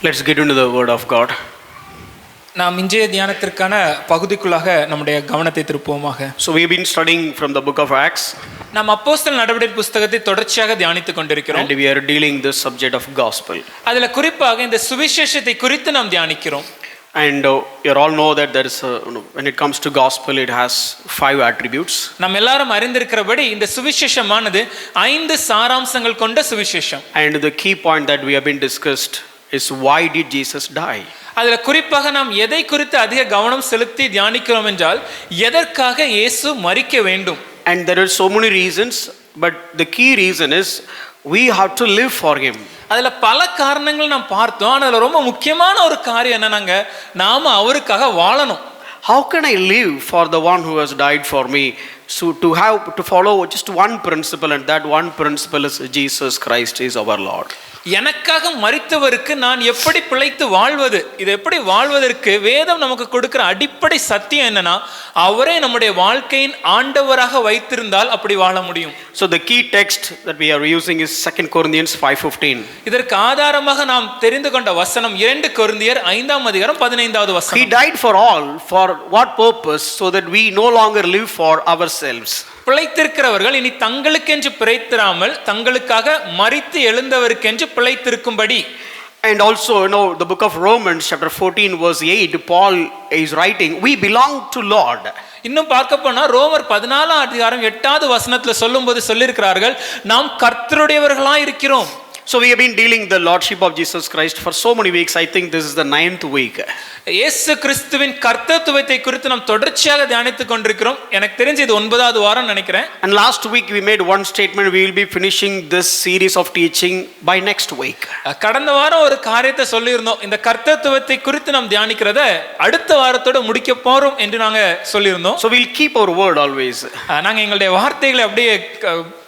Let's get into the word of God. நாம் இன்றைய தியானத்திற்கான பகுதிக்குள்ளாக நம்முடைய கவனத்தை திருப்புவோமாக. So we've been studying from the book of Acts. நாம் அப்போஸ்தலர் நடவடிக்கை புத்தகத்தை தொடர்ச்சியாக தியானித்துக் கொண்டிருக்கிறோம். And we are dealing this subject of gospel. அதில் குறிப்பாக இந்த சுவிசேஷத்தை குறித்து நாம் தியானிக்கிறோம். And you all know that there is when it comes to gospel it has 5 attributes. நாம் எல்லாரும் அறிந்திருக்கிறபடி இந்த சுவிசேஷமானது 5 சாராம்சங்கள் கொண்ட சுவிசேஷம். And the key point that we have been discussed is why did Jesus die? அதில் குறிப்பாக நாம் எதை குறித்து அதிக கவனம் செலுத்தி தியானிக்கிறோம் என்றால் எதற்காக இயேசு மரிக்க வேண்டும். And there are so many reasons, but the key reason is we have to live for him. அதில் பல காரணங்கள் நாம் பார்த்தோம். ஆனால் அதில் ரொம்ப முக்கியமான ஒரு காரியம் என்னன்னாங்க, நாம அவருக்காக வாழணும். How can I live for the one who has died for me? So to follow just one principle, and that one principle is Jesus Christ is our Lord. எனக்காக மரித்தவருக்கு நான் எப்படி பிழைத்து வாழ்வது, இது எப்படி வாழ்வதற்கு வேதம் நமக்கு கொடுக்கிற அடிப்படை சத்தியம் என்னன்னா, அவரே நம்முடைய வாழ்க்கையின் ஆண்டவராக வைத்திருந்தால் அப்படி வாழ முடியும். So the key text that we are using is 2 Corinthians 5:15. இதற்கு ஆதாரமாக நாம் தெரிந்து கொண்ட வசனம் 2 கொரிந்தியர் 5ஆம் அதிகாரம் 15வது வசனம். He died for all, for what purpose? So that we no longer live for ourselves. பிழைத்திருக்கிறவர்கள் இனி தங்களுக்கென்று பிழைத்திராமல் தங்களுக்காக மரித்து எழுந்தவருக்கென்று பிழைத்திருக்கும்படி. And also, the book of Romans chapter 14 verse 8, Paul is writing, we belong to Lord. இன்னும் பார்க்க போனா ரோமர் 14ஆம் அதிகாரம் 8வது வசனத்துல சொல்லும்போது சொல்லியிருக்கிறார்கள், நாம் கர்த்தருடையவர்களாய் இருக்கிறோம். So we have been dealing the lordship of Jesus Christ for so many weeks. I think this is the 9th week. இயேசு கிறிஸ்துவின் கர்த்தத்துவத்தை குறித்து நாம் தொடர்ச்சியாக தியானித்துக் கொண்டிருக்கிறோம். எனக்கு தெரிஞ்சு இது 9வது வாரம் நினைக்கிறேன். And last week we made one statement, we will be finishing this series of teaching by next week. கடந்த வாரம் ஒரு காரியத்தை சொல்லியிருந்தோம், இந்த கர்த்தத்துவத்தை குறித்து நாம் தியானிக்கிறத அடுத்த வாரத்தோட முடிக்க போறோம் என்று நாங்க சொல்லியிருந்தோம். So we'll keep our word always. நாங்க எங்களுடைய வார்த்தைகளை அப்படியே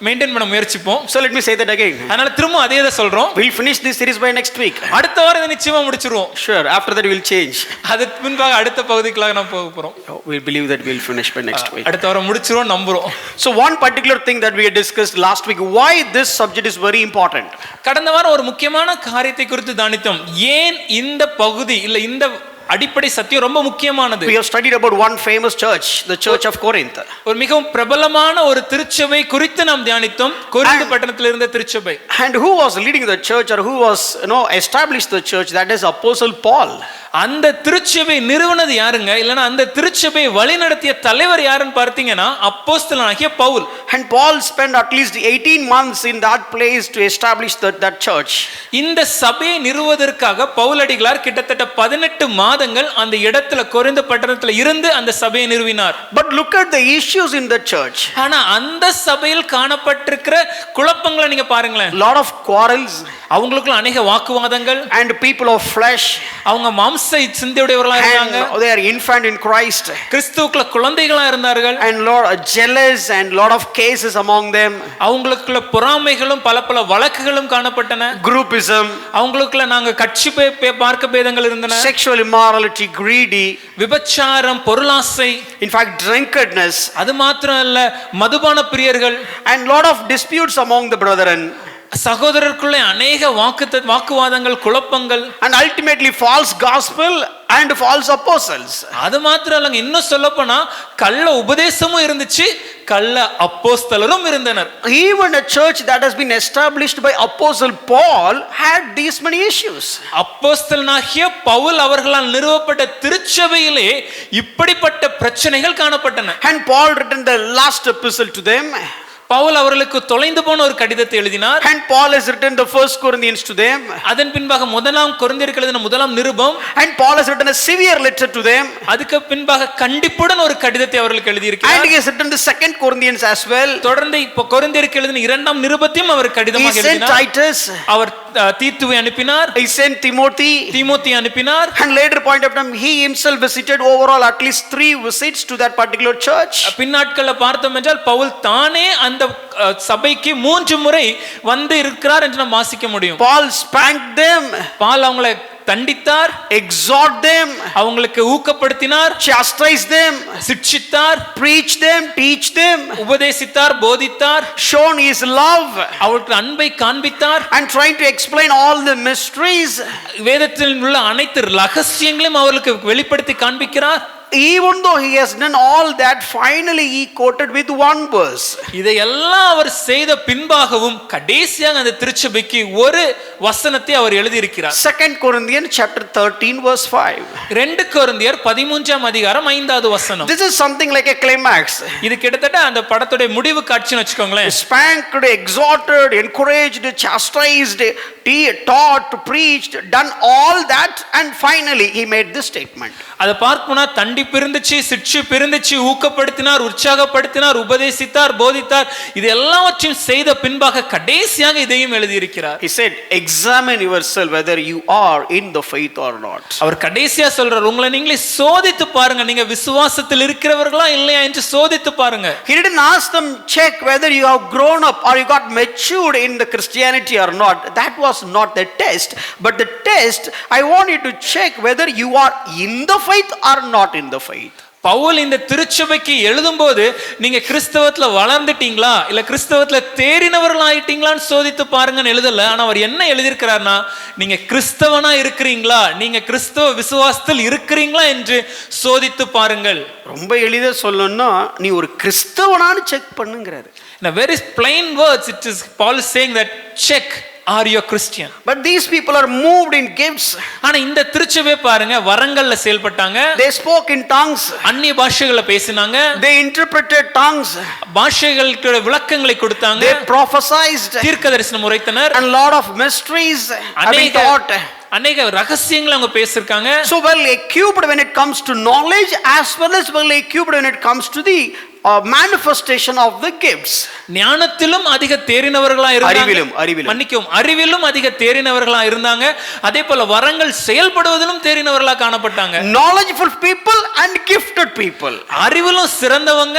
மெயின்டைன் பண்ண முயற்சிப்போம். So let me say that again. அதனால திரும்ப அதே தான் சொல்றோம். We'll finish this series by next week. அடுத்த வாரம் இதை நிச்சயமா முடிச்சிருவோம். Sure, after that we'll change. அதுக்கு பின்பாக அடுத்த பகுதிக்குள்ள நாம் போக போறோம். We believe that we'll finish by next week. அடுத்த வாரம் முடிச்சிரோம் நம்புறோம். So one particular thing that we had discussed last week, why this subject is very important. கடந்த வாரம் ஒரு முக்கியமான காரியத்தை குறித்து தியானித்தோம். ஏன் இந்த பகுதி இல்ல இந்த அடிப்படை சத்தியம் ரொம்ப முக்கியமானது. We have studied about one famous church, the church of Corinth. ஒரு மிகவும் பிரபலமான ஒரு திருச்சபை குறித்து நாம் தியானித்தோம், கொரிந்து பட்டணத்தில் இருந்த திருச்சபை. And who was leading the church, or who was established the church? That is Apostle Paul. அந்த திருச்சபை நிறுவனது யாருங்க, இல்லனா அந்த திருச்சபை வழிநடத்திய தலைவர் யாருன்னு பார்த்தீங்கன்னா அப்போஸ்தலனாகிய Pavul. And Paul spent at least 18 months in that place to establish that church. இந்த சபையை நிறுவுவதற்காக பவுலடிகளார் கிட்டத்தட்ட 18 மாதங்கள் அந்த இடத்துல கொரிந்து பட்டணத்துல இருந்து அந்த சபையை நிறுவினார். But look at the issues in the church. ஆனா அந்த சபையில் காணப்பட்டிருக்கிற குழப்பங்களை நீங்க பாருங்களேன். Lot of quarrels, அவங்களுக்குள்ள அநேக வாக்குவாதங்கள், and people of flesh, அவங்க மாம்ச சிந்தையுடையவர்களா இருந்தாங்க, and they are infant in Christ, கிறிஸ்துவுக்குள்ள குழந்தைகளா இருந்தார்கள், and lot jealous and lot of cases among them, அவங்களுக்குள்ள பொறாமைகளும் பல வழக்குகளும் காணப்பட்டன, groupism, அவங்களுக்குள்ள நாங்க கட்சி பார்க்க பேதங்கள் இருந்தன, sexual immorality, greedy, விபச்சாரம், பொருளாசை, in fact drunkenness, அது மாத்திரம் இல்ல மதுபான பிரியர்கள், and lot of disputes among the brethren, சகோதரருக்குள்ளே அநேக வாக்குவாதங்கள், குழப்பங்கள், and ultimately false gospel and false apostles. அது மாத்திரம் இல்லங்க, இன்னும் சொல்லப்போனா கள்ள உபதேசமும் இருந்துச்சு, கள்ள அப்போஸ்தலரும் இருந்தனர். Even a church that has been established by Apostle Paul had these many issues. அப்போஸ்தலனாகிய பவுல் அவர்களால் நிறுவப்பட்ட திருச்சபையிலே இப்படிப்பட்ட பிரச்சனைகள் காணப்பட்டன. And Paul written the last epistle to them. Pavul அவர்களுக்கு தொலைந்து போன ஒரு கடிதத்தை எழுதினார். And Paul has written the 1 Corinthians to them. அதன் பின்பாக முதலாம் கொரிந்தியருக்கு எழுதின முதலாம் நிருபம். And Paul has written a severe letter to them. அதுக்கு பின்பாக கண்டிப்புடன் ஒரு கடிதத்தை அவர்களுக்கு எழுதி இருக்கிறார். And he has written the 2 Corinthians as well. தொடர்ந்து இப்போ கொரிந்தியருக்கு எழுதின இரண்டாம் நிருபத்தையும் அவர் கடிதமாக எழுதினார். He sent Titus. அவர் தீத்துவை அனுப்பினார். He sent Timothy. தீமோத்தி அனுப்பினார். And later point of time he himself visited overall at least 3 visits to that particular church. பின்னாட்கள பார்த்தோம் என்றால் பவுல் தானே அந்த சபைக்கு 3 முறை வந்து இருக்கிறார் என்று நாம் வாசிக்க முடியும். Paul spanked them. பால் அவங்களை தண்டித்தார், exhort them, அவங்களுக்கு ஊக்கப்படுத்தினார், chastise them, சிட்சித்தார், preach them, teach them, உபதேசித்தார், போதித்தார், shown his love, அவருக்கு அன்பை காண்பித்தார், and trying to explain all the mysteries. வேதத்தில் உள்ள அனைத்து ரகசியங்களையும் அவர்களுக்கு வெளிப்படுத்தி காண்பிக்கிறார். Even though he has done all that, finally he quoted with one verse. இதையெல்லாம் அவர் செய்த பின்பாகவும் கடைசியாக அந்த திருச்சபைக்கு ஒரு வசனத்தை அவர் எழுதி இருக்கிறார். 2 Corinthians chapter 13 verse 5. 2 கொரிந்தியர் 13ஆம் அதிகாரம் 5வது வசனம். This is something like a climax. இது கிட்டத்தட்ட அந்த படத்துடைய முடிவு காட்சின்னு வச்சுக்கோங்களேன். Spanked, exhorted, encouraged, chastised, taught, preached, done all that, and finally he made this statement. அதை பார்க்கணும்னா தண்டிப்பு இருந்துச்சு, சிட்சிப்பு இருந்துச்சு, ஊக்கப்படுத்தினார், உற்சாகப்படுத்தினார், உபதேசித்தார், போதித்தார், இது எல்லாவற்றையும் செய்த பின்பாக கடைசியாக இதையும் எழுதியிருக்கிறார். He said, examine yourself whether you are in the faith or not. அவர் கடைசியா சொல்றார், உங்களை நீங்களே சோதித்து பாருங்க, நீங்க விசுவாசத்தில் இருக்கிறவர்களா இல்லையா என்று சோதித்து பாருங்க. He didn't ask them check whether you have grown up or you got matured in the Christianity or not. That was not the test, but the test, I want you to check whether you are in the faith or not in the faith. Pavul இந்த திருச்சபைக்கு எழுதும்போது நீங்க கிறிஸ்தவத்துல வளர்ந்துட்டீங்களா இல்ல கிறிஸ்தவத்துல தேறினவர்களாயிட்டீங்களான்னு சோதித்து பாருங்கன்னு எழுதல. ஆனா அவர் என்ன எழுதியிருக்கிறார்னா, நீங்க கிறிஸ்தவனா இருக்கிறீங்களா, நீங்க கிறிஸ்தவ விசுவாசத்தில் இருக்கிறீங்களா என்று சோதித்து பாருங்கள். ரொம்ப எளிதா சொல்லணும்னா, நீ ஒரு கிறிஸ்தவனான்னு check பண்ணுங்கிறாரு. In a very plain words, it is Paul is saying that check, are you a Christian? But these people are moved in gifts. ஆனா இந்த திருச்சபை பாருங்க வரங்கள்ல செயல்பட்டாங்க. They spoke in tongues. அந்நிய பாஷைகளை பேசினாங்க. They interpreted tongues. பாஷைகளுக்கு விளக்கங்களை கொடுத்தாங்க. They prophesied. தீர்க்கதரிசனம் உரைத்தனர். And lot of mysteries have been taught. அநேக ரகசியங்களை அவங்க பேசிருக்காங்க. So well equipped when it comes to knowledge, as well as well equipped when it comes to the manifestation of the gifts. ஞானத்திலும் அதிக தேறினவர்களா இருந்தாங்க. அறிவிலும் அதிக தேறினவர்களா இருந்தாங்க. அதே போல வரங்கள் செயல்படுவதிலும் தேறினவர்களா காணப்பட்டாங்க. Knowledgeful people and gifted people. அறிவிலும் சிறந்தவங்க,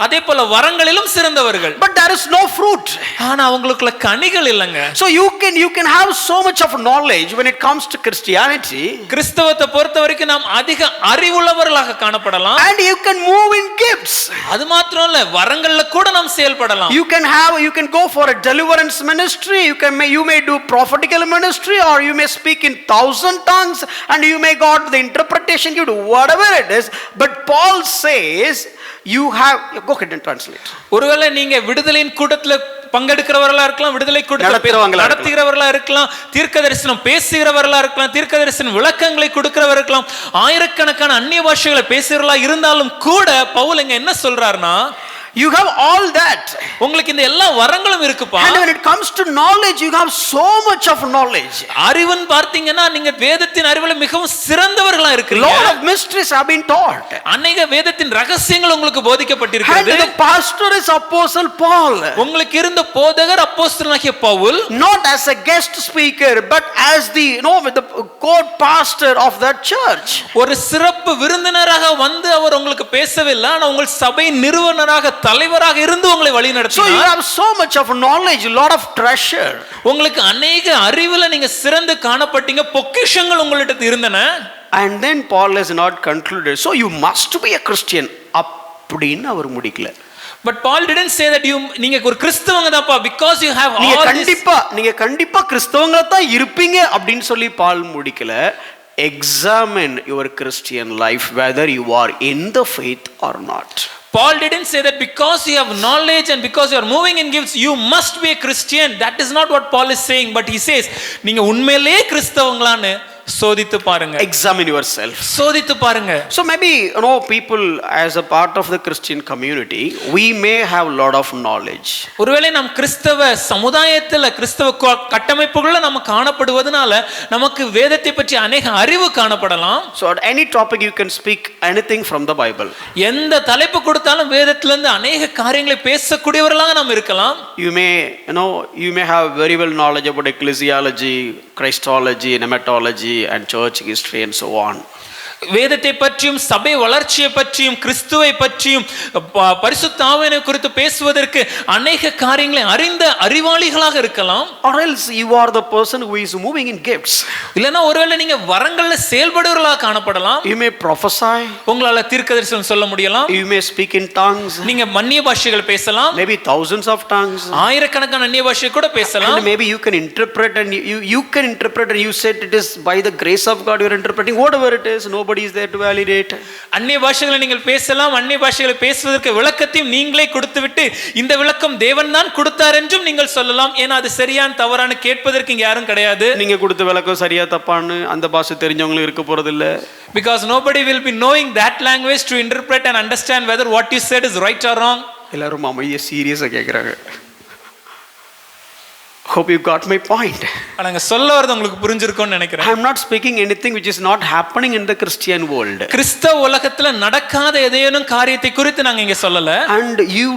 அதே போல வரங்களிலும் சிறந்தவர்கள். But there is no fruit. ஆனா அவங்களுக்குள்ள கனிகள் இல்லங்க. So you can have so much of knowledge when it comes to Christianity. கிறிஸ்தவத்தை பொறுத்தவரைக்கும் நாம் அதிக அறிவுள்ளவர்களாக காணப்படலாம். And you can move in gifts. அது மாத்திரம் இல்ல, வரங்கள்ல கூட நாம் செயல்படலாம். You can go for a deliverance ministry, you may do prophetical ministry, or you may speak in 1,000 tongues, and you may got the interpretation, you do whatever it is. But Paul says you have, go ahead and translate. ஒருவேளை நீங்க விடுதலையின் கூட்டத்துல பங்கெடுக்கிறவர்களா இருக்கலாம், விடுதலை கூட்டத்தில் நடத்துகிறவர்களா இருக்கலாம், தீர்க்க தரிசனம் பேசுகிறவர்களா இருக்கலாம், தீர்க்க தரிசனம் விளக்கங்களை கொடுக்கிறவர்களா இருக்கலாம், ஆயிரக்கணக்கான அந்நிய பாஷைகளை பேசுகிறவர்களா இருந்தாலும் கூட பவுல் இங்க என்ன சொல்றாருன்னா, you have all that. உங்களுக்கு இந்த எல்லா வரங்களும் இருக்குப்பா. And when it comes to knowledge, you have so much of knowledge. அறிவுன்னு பார்த்தீங்கன்னா நீங்க வேதத்தின் அறிவுல மிகவும் சிறந்தவர்களா இருக்கீங்க. Lot of mysteries have been taught. அநேக வேதத்தின் ரகசியங்கள் உங்களுக்கு போதிக்கப்பட்டிருக்கிறது. And the pastor is Apostle Paul. உங்களுக்கு இருந்த போதகர் அப்போஸ்தலனாகிய Pavul. Not as a guest speaker, but as the with the court pastor of that church. ஒரு சிறப்பு விருந்தினராக வந்து அவர் உங்களுக்கு பேசவில்லை, ஆனா உங்கள் சபை நிறுவனராக தலைவராக இருந்து உங்களை வழி நடத்தினார். So you have so much of knowledge, a lot of treasure. உங்களுக்கு अनेक அறிவுல நீங்க சிறந்து காணப்பட்டீங்க, பொக்கிஷங்கள் உங்களிடத்தில் இருந்தன. And then Paul has not concluded, so you must be a Christian அப்படினு அவர் முடிக்கல. But Paul didn't say that நீங்க ஒரு கிறிஸ்தவங்க தான்ப்பா because you have all நீங்க கண்டிப்பா கிறிஸ்தவங்களா தான் இருப்பீங்க அப்படினு சொல்லி பால் முடிக்கல. Examine your Christian life whether you are in the faith or not. Paul didn't say that because you have knowledge and because you are moving in gifts you must be a Christian. That is not what Paul is saying, but he says நீங்க உண்மையிலேயே கிறிஸ்தவங்களான்னு சோதித்து பாருங்க. Examine yourself. சோதித்து பாருங்க. So maybe people as a part of the Christian community, we may have lot of knowledge. ஒருவேளை நாம் கிறிஸ்தவ சமுதாயத்துல கிறிஸ்தவ கட்டமைப்புகள்ல நம்ம காணப்படுவதனால நமக்கு வேதத்தை பற்றி अनेक அறிவு காணப்படலாம். So at any topic you can speak anything from the Bible. எந்த தலைப்பு கொடுத்தாலும் வேதத்திலிருந்து अनेक காரியங்களை பேசக்கூடியவர்களாக நாம் இருக்கலாம். You may have very well knowledge about ecclesiology, Christology, pneumatology and church history and so on. வேதத்தை பற்றியும் சபை வளர்ச்சியை பற்றியும் கிறிஸ்துவை பற்றியும் பரிசுத்த ஆவியை குறித்து பேசுவதற்கு அநேக காரியங்களை அறிந்த அறிவாளிகளாக இருக்கலாம். Or else you are the person who is moving in gifts. இல்லனா ஒருவேளை நீங்க வரங்கள்ல செயல்படுவர்களாக காணப்படலாம். You may prophesy. உங்களால தீர்க்கதரிசனம் சொல்ல முடியலாம். You may speak in tongues. நீங்க அந்நிய பாஷைகள் பேசலாம். Maybe thousands of tongues. ஆயிரக்கணக்கான அந்நிய பாஷை கூட பேசலாம். And maybe you can interpret and you can interpret and you said it is by the grace of God you are interpreting. Whatever it is, nobody is there to validate. அந்நிய பாஷைகளை நீங்கள் பேசலாம். அந்நிய பாஷைகளை பேசுவதற்கு விளக்கத்தையும் நீங்களே கொடுத்துவிட்டு இந்த விளக்கம் தேவன் தான் கொடுத்தார் என்றும் நீங்கள் சொல்லலாம். ஏன்னா அது சரியான தவறான கேட்பதற்கு இங்க யாரும் கிடையாது. நீங்க கொடுத்த விளக்கம் சரியா தப்பான்னு அந்த பாஷை தெரிஞ்சவங்களுக்கு இருக்க போறது இல்ல. Because nobody will be knowing that language to interpret and understand whether what you said is right or wrong. எல்லாரும் அமைதியா சீரியஸா கேக்குறாங்க. Hope you got my point. நாங்க சொல்ல வரது உங்களுக்கு புரிஞ்சிருக்கும்னு நினைக்கிறேன். I am not speaking anything which is not happening in the Christian world. கிறிஸ்தவ உலகத்துல நடக்காத ஏதேனும் காரியத்தை குறித்து நாங்க இங்க சொல்லல. And you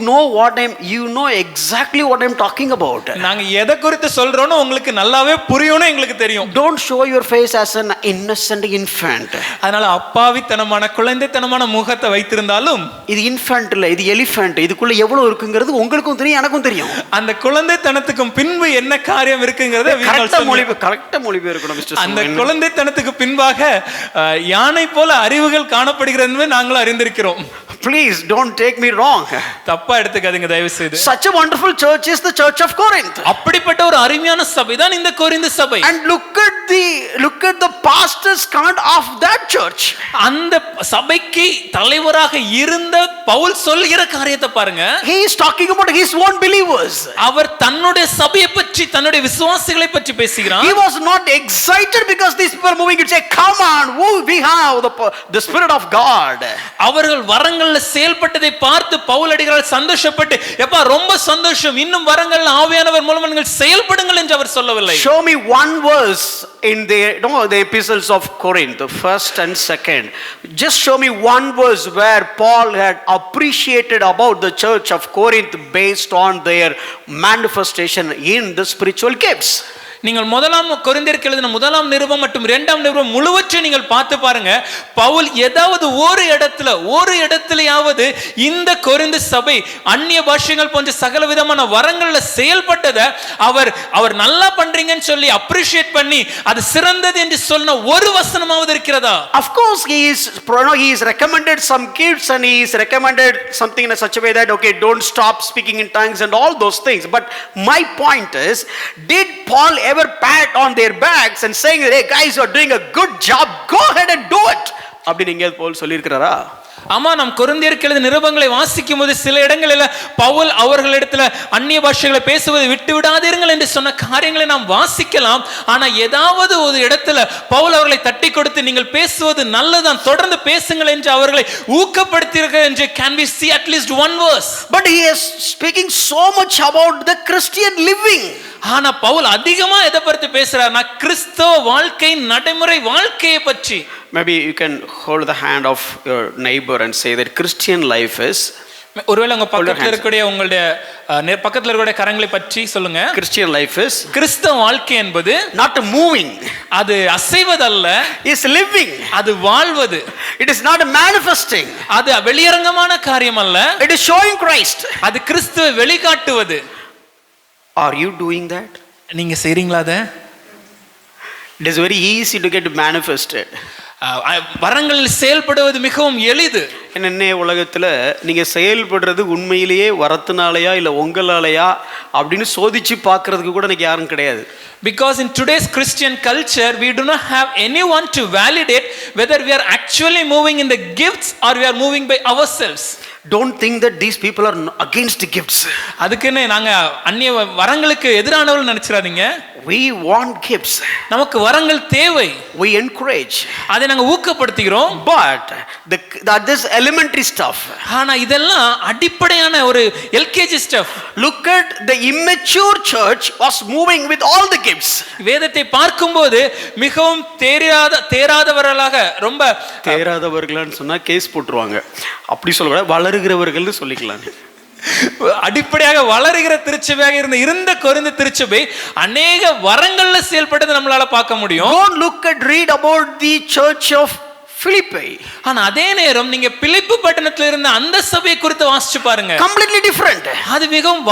know exactly what I am talking about. நாங்க எதை குறித்து சொல்றோம்னு உங்களுக்கு நல்லாவே புரியும்னு எங்களுக்கு தெரியும். Don't show your face as an innocent infant. அதனால அப்பாவித்தனமான குழந்தைத்தனமான முகத்தை வைத்திருந்தாலும் இது இன்ஃபன்ட் இல்ல, இது எலிஃபண்ட். இதுக்குள்ள எவ்வளவு இருக்குங்கிறது உங்களுக்கும் தெரியும், எனக்கும் தெரியும். அந்த குழந்தைத்தனத்துக்கும் பின்பு என்ன காரியம் இருக்குங்கிறத கரெக்ட்டா மொழிபெயர்ப்பு இருக்கணும் மிஸ்டர். அந்த குழந்தைத்தனத்துக்கு பின்பாக யானை போல அறிவுகள் காணப்படுகிறது நாங்களும் அறிந்திருக்கிறோம். Please don't take me wrong. தப்பா எடுத்துக்காதீங்க தயவு செய்து. Such a wonderful church is the church of Corinth. அப்படிப்பட்ட ஒரு அருமையான சபை தான் இந்த கொரிந்து சபை. And look at the pastor's comment of that church. அந்த சபைக்கு தலைவராக இருந்த பவுல் சொல்கிற காரியத்தை பாருங்க. He is talking about his own believers. அவர் தன்னுடைய சபையை பற்றி தன்னுடைய விசுவாசிகளை பற்றி பேசுகிறார். He was not excited because these people are moving to say come on, we have the spirit of God. அவர்கள் வரங்கள் செயல்பட்டதை பார்த்து பவுல் அடிகளார் சந்தோஷப்பட்டு எப்பா ரொம்ப சந்தோஷம், இன்னும் வரங்கள் ஆவியானவர் மூலமா நீங்கள் செயல்படுங்கள் என்று அவர் சொல்லவில்லை. Show me one verse in the epistles of Corinth, the first and second. Just show me one verse where Paul had appreciated about the church of Corinth based on their manifestation in the spiritual gifts. நீங்கள் முதலாம் கொரிந்தியருக்கு எழுதின முதலாம் நிருபம் மற்றும் இரண்டாம் நிருபம் முழுவற்றை நீங்கள் பார்த்து பாருங்க. பவுல் ஏதாவது ஒரு இடத்திலேயாவது இந்த கொரிந்து சபை அந்நிய பாஷைகள் போன்ற சகல விதமான வரங்கள்ல செயல்பட்டதை அவர் நல்லா பண்றீங்கன்னு சொல்லி அப்ரிஷியேட் பண்ணி அது சிறந்தது என்று சொன்ன ஒரு வசனமாவது இருக்கிறதா? Of course he is recommended some gifts and he is recommended something in such a way that okay, don't stop speaking in tongues and all those things. But my point is, did Paul ever pat on their backs and saying, hey guys, you are doing a good job, go ahead and do it? அப்படி நீங்க போல் சொல்லி இருக்கிறாரா? ஆமா, நாம் கொரிந்தியருக்கு எழுதின நிருபங்களை வாசிக்கும் போது சில இடங்களில் பவுல் அவர்களிடத்துல அந்நிய பாஷைகளை பேசுவதை விட்டு விடாதீர்கள் என்று சொன்ன காரியங்களை நாம் வாசிக்கலாம். ஆனா ஏதாவது ஒரு இடத்துல பவுல் அவர்களை தட்டி கொடுத்து நீங்கள் பேசுவது நல்லதான், தொடர்ந்து பேசுங்கள் என்று அவர்களை ஊக்கப்படுத்தியிருக்கிறார் என்று can we see at least one verse? But he is speaking so much about the Christian living. ஆனா பவுல் அதிகமா எதை பற்றி பேசுறாருன்னா கிறிஸ்தவ வாழ்க்கை நடைமுறை வாழ்க்கையை பற்றி. Maybe you can hold the hand of your neighbor and say that Christian life is. ஒருவேளை உங்க பக்கத்துல இருக்கக்கூடிய உங்களுடைய பக்கத்துல இருக்கக்கூடிய கரங்களை பற்றி சொல்லுங்க. Christian life is கிறிஸ்தவ வாழ்க்கை என்பது not moving, அது அசைவதல்ல, is living. அது வாழ்வது. It is not manifesting, அது வெளியரங்கமான காரியம் அல்ல, it is showing Christ. அது கிறிஸ்துவை வெளிக்காட்டுவது. Are you doing that? நீங்க செய்றீங்களா அத? It is very easy to get manifested. வரங்களில் செயல்படுவது மிகவும் எளிது. என்னென்ன உலகத்துல நீங்க செயல்படுறது உண்மையிலேயே வரத்தினாலயா இல்ல உங்களாலயா அப்படின்னு சோதிச்சு பார்க்கிறதுக்கு கூட எனக்கு யாரும் கிடையாது. Because in today's Christian culture we do not have anyone to validate whether we are actually moving in the gifts or we are moving by ourselves. Don't think that these people are against gifts. அதுக்குன்னு நாங்க அந்நிய வரங்களுக்கு எதிரானவர்கள் நினைச்சிராதீங்க. We want gifts. நமக்கு வரங்கள் தேவை. We encourage. அதை நாங்க ஊக்கப்படுத்துகிறோம். But this elementary stuff. ஆனா இதெல்லாம் அடிப்படையான ஒரு LKG stuff. Look at the immature church was moving with all the gifts. வேதத்தை பார்க்கும்போது மிகவும் தேராதவர்களாக, ரொம்ப தேராதவர்கள்னு சொன்னா கேஸ் போட்டுருவாங்க. அப்படி சொல்லக்கூடாது, வளருகிறவர்கள்னு சொல்லிக்கலாம். அடிப்படையாக வளருகிற திருச்சபையாக இருந்த கொரிந்து திருச்சபை அநேக வரங்கள்ல செயல்பட்டது நம்மளால பார்க்க முடியும். Don't read about the church of Philippi. ஆனா அதே நேரம் நீங்க பிலிப்பு பட்டணத்துல இருந்த அந்த சபையை குறித்து வாசிச்சு பாருங்க. Completely different. அது மிகவும்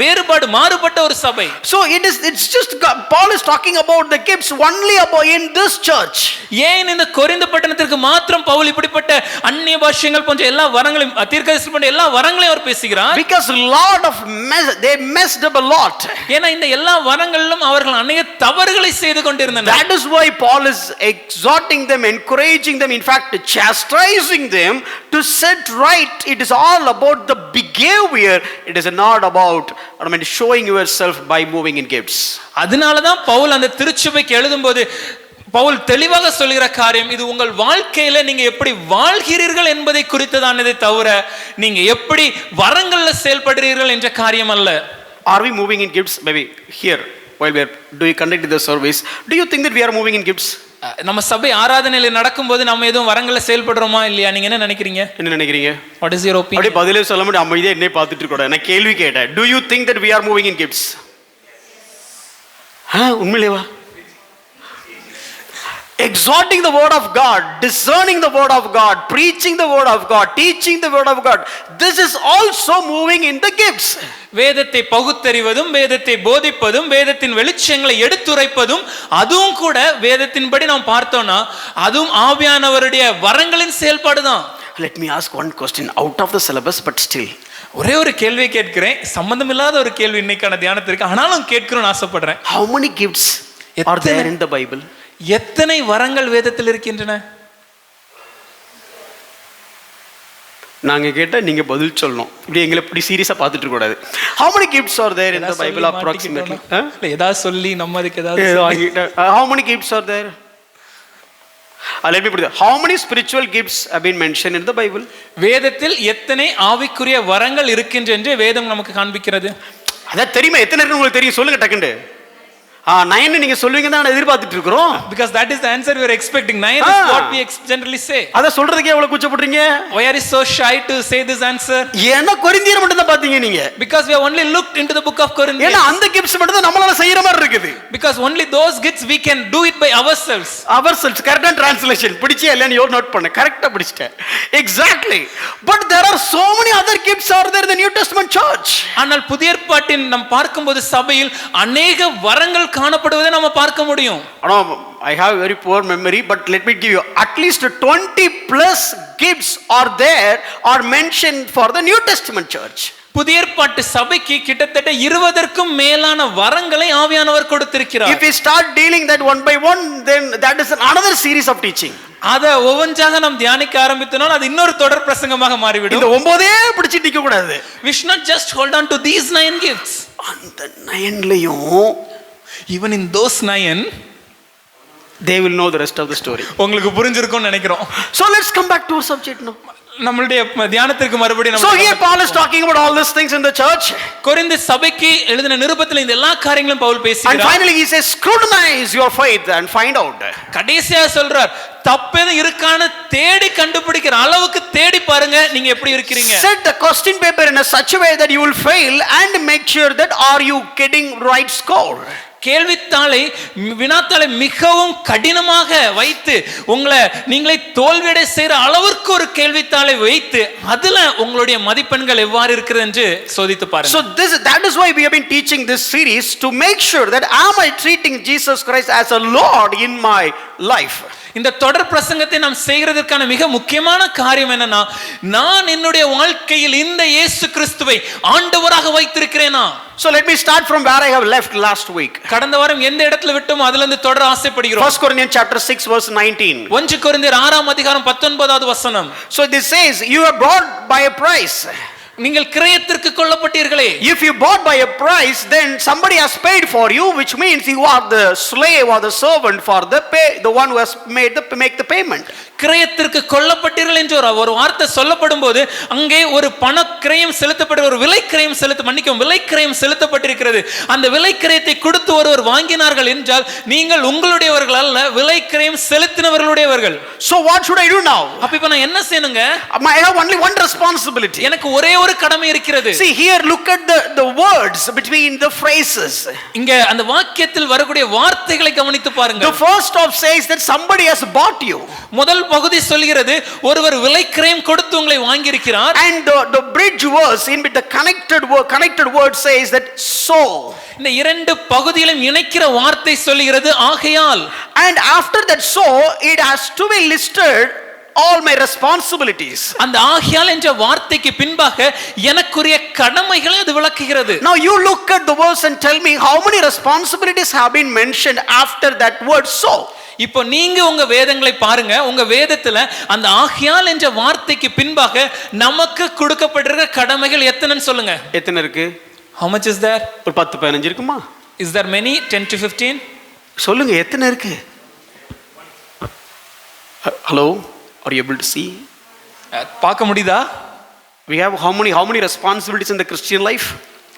வேறுபாடு மாறுபட்ட ஒரு சபை. So it's just Paul is talking about the gifts only about in this church. ஏன் இந்த கொரிந்து பட்டணத்திற்கு மாத்திரம் பவுல் இப்படிப்பட்ட அந்நிய பாஷைகள் போன்ற எல்லா வரங்களையும் தீர்க்கதரிசனம் போன்ற எல்லா வரங்களையும் அவர் பேசுகிறார்? Because lot of they messed up a lot. ஏன்னா இந்த எல்லா வரங்களிலும் அவர்கள் அநேக தவறுகளை செய்து கொண்டிருந்தனர். That is why Paul is exhorting them, encouraging them, in fact chastising them to set right. It is all about the behavior. It is not about showing yourself by moving in gifts. அதனால தான் பவுல் அந்த திருச்சபைக்கு எழுதும்போது பவுல் தெளிவாக சொல்கிற காரியம் இது உங்கள் வாழ்க்கையில நீங்க எப்படி வாழ்கிறீர்கள் என்பதை குறித்ததானதே தவிர நீங்க எப்படி வரங்கள்ல செயல்படுறீர்கள் என்ற காரியம் அல்ல. Are we moving in gifts? Maybe here while we are doing conducting the service, do you think that we are moving in gifts? நம்ம சபை ஆராதனையில நடக்கும்போது நம்ம எதுவும் வரங்கள்ல செயல்படுறோமா இல்லையா? நீங்க என்ன நினைக்கிறீங்க? What is your opinion? அப்படியே பதிலே சொல்ல முடியாது, அமைதியா என்னை பார்த்துட்டு இருக்கோட. நான் கேள்வி கேட்டேன். Do you think that we are moving in gifts? உண்மையிலேவா? Exhorting the word of God, discerning the word of God, preaching the word of God, teaching the word of God. This is also moving in the gifts. வேதத்தை பகுத்தறிவதும் வேதத்தை போதிப்பதும் வேதத்தின் வெளிச்சங்களை எடுத்துரைப்பதும் அதுவும் கூட வேதத்தின்படி நாம் பார்த்தோம்னா அதுவும் ஆவியானவருடைய வரங்களின் செயல்பாடு தான். Let me ask one question out of the syllabus but still. ஒரே ஒரு கேள்வி கேட்கிறேன், சம்பந்தமில்லாத ஒரு கேள்வி இன்னைக்கான தியானத்திற்கு, ஆனாலும் கேட்கணும்னு ஆசைப்படுறேன். How many gifts are there in the Bible? எத்தனை வரங்கள் வேதத்தில் இருக்கின்றன? நாங்க கேட்டா நீங்க பதில் சொல்லணும். இப்படி எங்களை இப்படி சீரியஸா பார்த்துட்டு இருக்க கூடாது. How many gifts are there in the Bible approximately? ஏதாவது சொல்லி நம்ம அதுக்கு ஏதாவது how many gifts are there? Let me put it. How many spiritual gifts have been mentioned in the Bible? வேதத்தில் எத்தனை ஆவிக்குரிய வரங்கள் இருக்கின்றன என்று வேதம் நமக்கு காண்பிக்கிறது. அத தெரியுமா? எத்தனை இருக்கு உங்களுக்கு தெரியும்? சொல்லுங்க டக்குன்னு. 9 நீங்க சொல்வீங்க தான் நான் எதிர்பார்த்துட்டு இருக்கோம். Because that is the answer we are expecting. 9 is what we generally say. அத சொல்றதுக்கே எவ்வளவு கூச்சப்படுறீங்க? Why are you so shy to say this answer? ஏன்னா கொரிந்தியர் மட்டும் தான் பாத்தீங்க நீங்க. Because we have only looked into the book of Corinthians. ஏன்னா அந்த கிஃப்ட்ஸ் மட்டும் தான் நம்மளால செய்யற மாதிரி இருக்குது. Because only those gifts we can do it by ourselves. Correct translation. பிடிச்சியா இல்லையா யோர் நோட் பண்ணு. கரெக்ட்டா பிடிச்சிட்டேன். Exactly. But there are so many other gifts are there in the New Testament church. ஆனால் புதிய ஏற்பாட்டில் நாம் பார்க்கும்போது சபையில் अनेक வரங்கள் காணப்படுவதை நாம பார்க்க முடியும். I have very poor memory but let me give you at least 20 plus gifts are there or mentioned for the New Testament church. புதிய ஏற்பாட்டு சபைக்கு கிட்டத்தட்ட 20க்கும் மேலான வரங்களை ஆவியானவர் கொடுத்திருக்கிறார். If we start dealing that one by one then that is another series of teaching. அத ஒவ்வொன்றாக நாம் தியானிக்க ஆரம்பித்தோம்னா அது இன்னொரு தொடர் பிரசங்கமாக மாறிவிடும். இந்த 9ஏ பிடிச்சிட்டு நிக்க கூடாது. We should not just hold on to these 9 gifts. அந்த 9லயும் even in those 9 they will know the rest of the story. உங்களுக்கு புரிஞ்சிருக்கும்னு நினைக்கிறோம். So let's come back to our subject now. நம்மளுடைய தியானத்திற்கு மறுபடியும் So here Paul is talking about all these things in the church. Corinth சபைக்கு எழுதின நிருபத்தில் இந்த எல்லா காரியங்களும் பவுல் பேசுகிறார். And finally he says scrutinize your faith and find out. கடைசியா சொல்றார் தப்பேதும் இருக்கான்னு தேடி கண்டுபிடிக்கிற அளவுக்கு தேடி பாருங்க நீங்க எப்படி இருக்கீங்க. Set the question paper in a such a way that you will fail and make sure that are you getting right score. கேள்வித்தாளை வினாத்தாளை மிகவும் கடினமாக வைத்து உங்களை நீங்களே தோல்வியடை செய்யற அளவிற்கு ஒரு கேள்வித்தாளை வைத்து அதுல உங்களுடைய மதிப்பெண்கள் எவ்வாறு இருக்கிறது என்று சோதித்து பாருங்க. So that is why we have been teaching this series to make sure that am I treating Jesus Christ as a Lord in my life. இந்த தொடர் பிரசங்கத்தை நாம் செய்கிறதற்கான மிக முக்கியமான காரியம் என்னன்னா நான் என்னுடைய வாழ்க்கையில் இந்த இயேசு கிறிஸ்துவை ஆண்டவராக வைத்திருக்கிறேனா. So let me start from where I have left last week. கடந்த வாரம் எந்த இடத்துல விட்டோமோ அதில இருந்து தொடர ஆசைப்படுகிறோம். 1 Corinthians chapter 6 verse 19. 1 கொரிந்தியர் 6ஆம் அதிகாரம் 19வது வசனம். So this says you are bought by a price. நீங்கள் கிரயத்திற்கு கொல்லப்பட்டீர்களே. If you bought by a price then somebody has paid for you, which means you are the slave or the servant for the one who has make the payment. கிரயத்திற்கு கொல்லப்பட்டீர்கள் என்ற ஒரு வார்த்தை சொல்லப்படும் போது அங்கே ஒரு பண கிரயம் செலுத்தப்பட்ட ஒரு விலை கிரயம் விலை கிரயம் செலுத்தப்பட்டிருக்கிறது. அந்த விலை கிரயத்தை கொடுத்து ஒருவர் வாங்கினார்கள் என்றால் நீங்கள் உங்களுடையவர்கள் அல்ல, விலை கிரயம் செலுத்தினவர்களுடையவர்கள். So what should I do now? அப்ப இப்ப நான் என்ன செய்யணுங்க? I have only one responsibility. எனக்கு ஒரே ஒரு ஒரு கடமை இருக்கிறது. See here, look at the words between the phrases. இங்க அந்த வாக்கியத்தில் வரக்கூடிய வார்த்தைகளை கவனித்து பாருங்க. The first of says that somebody has bought you. முதல் பகுதி சொல்கிறது ஒருவர் விலை கிரயம் கொடுத்து உங்களை வாங்கி இருக்கிறார். And the bridge verse in with the connected word says that so. இந்த இரண்டு பகுதிகளையும் இணைக்கிற வார்த்தை சொல்கிறது ஆகையால். And after that so, it has to be listed all my responsibilities. அந்த ஆகையால் என்ற வார்த்தைக்கு பின்பாக எனக்குரிய கடமைகளை அது விளக்குகிறது. Now you look at the verse and tell me how many responsibilities have been mentioned after that word so. இப்போ நீங்க உங்க வேதங்களை பாருங்க. உங்க வேதத்துல அந்த ஆகையால் என்ற வார்த்தைக்கு பின்பாக நமக்கு கொடுக்கப்பட்டிருக்கிற கடமைகள் எத்தனைன்னு சொல்லுங்க. எத்தனை இருக்கு? How much is there? ஒரு 10-15 இருக்குமா? Is there many? 10 to 15? சொல்லுங்க எத்தனை இருக்கு? Hello, are you able to see? பார்க்க முடியுதா? We have how many responsibilities in the Christian life?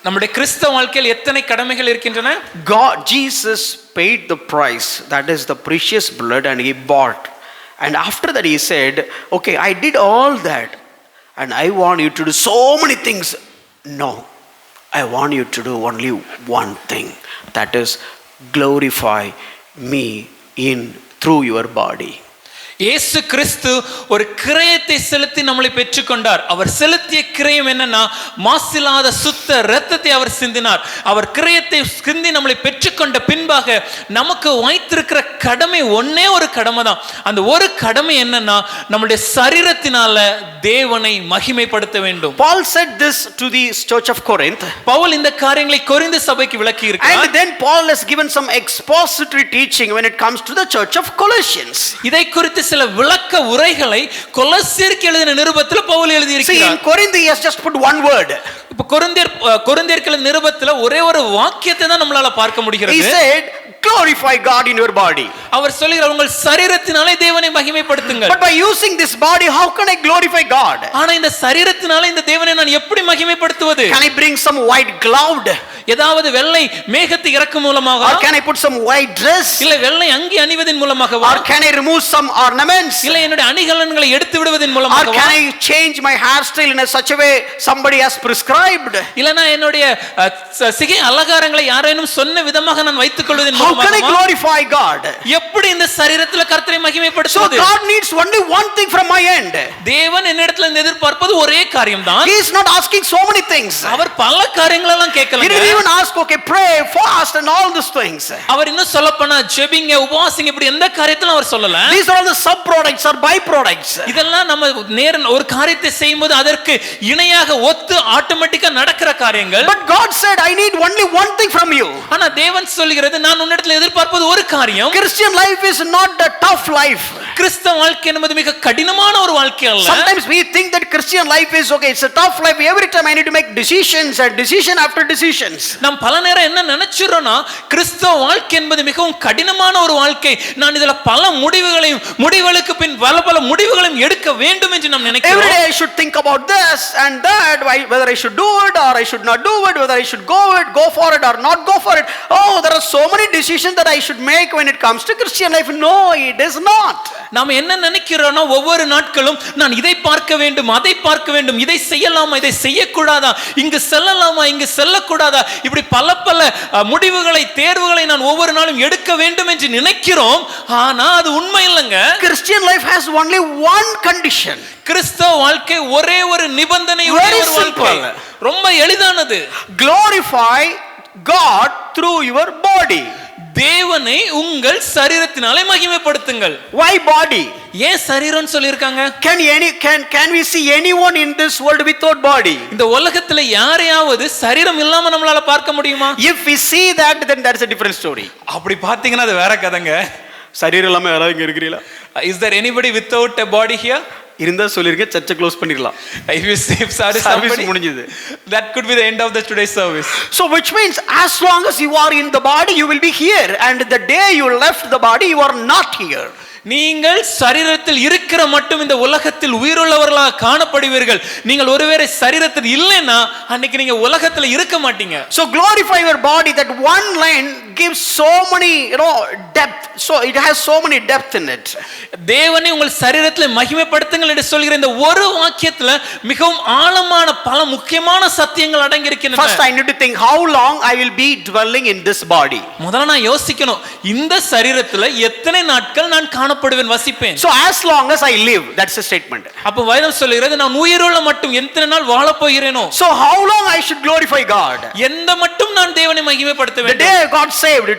நம்முடைய கிறிஸ்தவ வாழ்க்கையில் எத்தனை கடமைகள் இருக்கின்றன? God, Jesus paid the price, that is the precious blood, and he bought. And after that he said, okay, I did all that and I want you to do so many things. No, I want you to do only one thing, that is glorify me through your body. இயேசு கிறிஸ்து ஒரு கிரயத்தை செலுத்தி நம்மளை பெற்றுக்கொண்டார். அவர் செலுத்திய கிரயம் என்னன்னா மாசில்லாத சுத்த இரத்தத்தை அவர் சிந்தினார். அவர் கிரயத்தை சிந்தி நம்மளை பெற்றுக்கொண்ட பின்பாக நமக்கு வைத்திருக்கிற கடமை ஒன்னே ஒரு கடமை தான். அந்த ஒரு கடமை என்னன்னா நம்முடைய சரீரத்தினால தேவனை மகிமைப்படுத்த வேண்டும். Paul said this to the church of Corinth. Pavul இந்த காரியங்களை கொரிந்து சபைக்கு விளக்கி இருக்கிறார். And then Paul has given some expository teaching when it comes to the church of Colossians. இதை குறித்து சில விளக்க உரைகளை கொலோசியருக்கு எழுதின நிருபத்தில் பவுல் எழுதி இருக்கிறார். See, in Corinth he has just put one word. இப்ப கொரிந்தியர் நிருபத்தில் ஒரே ஒரு வாக்கியத்தை தான் நம்மளால பார்க்க முடிகிறது. He said, glorify God in your body. அவர் சொல்கிறார் உங்கள் சரீரத்தினாலே தேவனை மகிமைப்படுத்துங்கள். But by using this body, how can I glorify God? ஆனா இந்த சரீரத்தினாலே இந்த தேவனை நான் எப்படி மகிமைப்படுத்துவது? Can I bring some white cloud? ஏதாவது வெள்ளை மேகத்தை இறக்கும் மூலமாக? Or can I put some white dress? இல்ல வெள்ளை அங்கி அணிவதன் மூலமாக? Or can I remove some ornaments? இல்ல என்னுடைய அணிகலன்களை எடுத்து விடுவதன் மூலமாக? Or can I change my hairstyle in such a way somebody has prescribed? இல்லனா என்னுடைய சிகை அலங்காரங்களை யாரேனும் சொன்ன விதமாக நான் வைத்துக் கொள்வதன் மூலமாக? How can I glorify God? எப்படி இந்த சரீரத்திலே கர்த்தரை மகிமைப்படுத்துவது? So God needs only one thing from my end. தேவன் என்னிடத்தில் எதிர்பார்ப்பது ஒரே காரியம் தான். He is not asking so many things. அவர் பல காரியங்களை எல்லாம் கேட்கல. He didn't even ask, okay, pray, fast and all these things. அவர் இன்னும் சொல்லப்போனா ஜெபிங்க உபவாசிங்க இப்படி எந்த காரியத்திலும் அவர் சொல்லல. These are all the sub products or by products. இதெல்லாம் நம்ம ஒரு காரியத்தை செய்யும்போது அதற்கு இணையாக ஒத்து ஆட்டோமேட்டிக்கா நடக்கிற காரியங்கள். But God said, I need only one thing from you. ஆனா தேவன் சொல்கிறது நான் உன்னிடத்தில் எதிர்பார்ப்பது ஒரு காரியம். Christian life is not a tough life. கிறிஸ்தவ வாழ்க்கை என்பது மிக கடினமான ஒரு வாழ்க்கை அல்ல. Sometimes we think that Christian life is okay, it's a tough life. Every time I need to make decisions and decision after decisions. நாம் பல நேரம் என்ன நினைச்சிரோம்னா கிறிஸ்தவ வாழ்க்கை என்பது மிகவும் கடினமான ஒரு வாழ்க்கை. நான் இதல பல முடிவுகளுக்கு பின் பல முடிவுகளையும் எடுக்க வேண்டும் என்று நாம் நினைக்கிறோம். Every day I should think about this and that, whether I should do it or I should not do it, whether I should go for it or not go for it. Oh, there are so many decisions that I should make when it comes to Christian life. No, it is not. நாம் என்ன நினைக்கிறோம்னா ஒவ்வொரு நாட்களும் நான் இதை பார்க்க வேண்டும் அதை பார்க்க வேண்டும், இதை செய்யலாமா இதை செய்யக்கூடாதா, இங்கு செல்லலாமா இங்கு செல்லக்கூடாதா, இப்படி பல முடிவுகளை தேர்வுகளை நான் ஒவ்வொரு நாளும் எடுக்க வேண்டும் என்று நினைக்கிறோம். ஆனா அது உண்மை இல்லைங்க. Christian life has only one condition. கிறிஸ்தவ வாழ்க்கை ஒரே ஒரு நிபந்தனை உடைய ஒரு வாழ்க்கை. ரொம்ப எளிதானது. Glorify God through your body. தேவனை உங்கள் சரீரத்தினாலே மகிமைப்படுத்துங்கள். Why body? ஏன் சரீரம் சொல்லிருக்காங்க? Can we see anyone in this world without body? இந்த உலகத்துல யாரையாவது சரீரம் இல்லாம நம்மளால பார்க்க முடியுமா? If we see that, then that's a different story. அப்படி பாத்தீங்கன்னா அது வேற கதைங்க. சரீரம் இல்லாம யாராவது இங்க இருக்கிறீங்களா? Is there anybody without a body here? இருந்தா சொல்லிருக்கேன், சர்ச்சை க்ளோஸ் பண்ணிரலாம். If you see service முடிஞ்சது. That could be the end of the today's service. So which means as long as you are in the body you will be here, and the day you left the body you are not here. நீங்கள் சரீரத்தில் இருக்கிற மட்டும் இந்த உலகத்தில் உயிருள்ளவர்களாக காணப்படுவீர்கள். நீங்கள் ஒருவேளை சரீரத்தில் இல்லைன்னா அன்னைக்கு நீங்க உலகத்துல இருக்க மாட்டீங்க. So glorify your body, that one line gives so many, depth. So it has so many depth in it. தேவனை உங்கள் சரீரத்தில் மகிமைப்படுத்துங்கள் என்று சொல்கிற இந்த ஒரு வாக்கியத்துல மிகவும் ஆழமான பல முக்கியமான சத்தியங்கள் அடங்கி இருக்கின்றன. First I need to think how long I will be dwelling in this body. முதல்ல நான் யோசிக்கணும், இந்த சரீரத்துல எத்தனை நாட்கள் நான் காணப்படுவேன், வசிப்பேன். So as long as I live, that's a statement. அப்ப வேதம் சொல்கிறது நான் உயிருள்ள மட்டும் எத்தனை நாள் வாழ போகிறேனோ. So how long I should glorify God? எந்த மட்டும் நான் தேவனை மகிமைப்படுத்த The வேண்டும். day God saved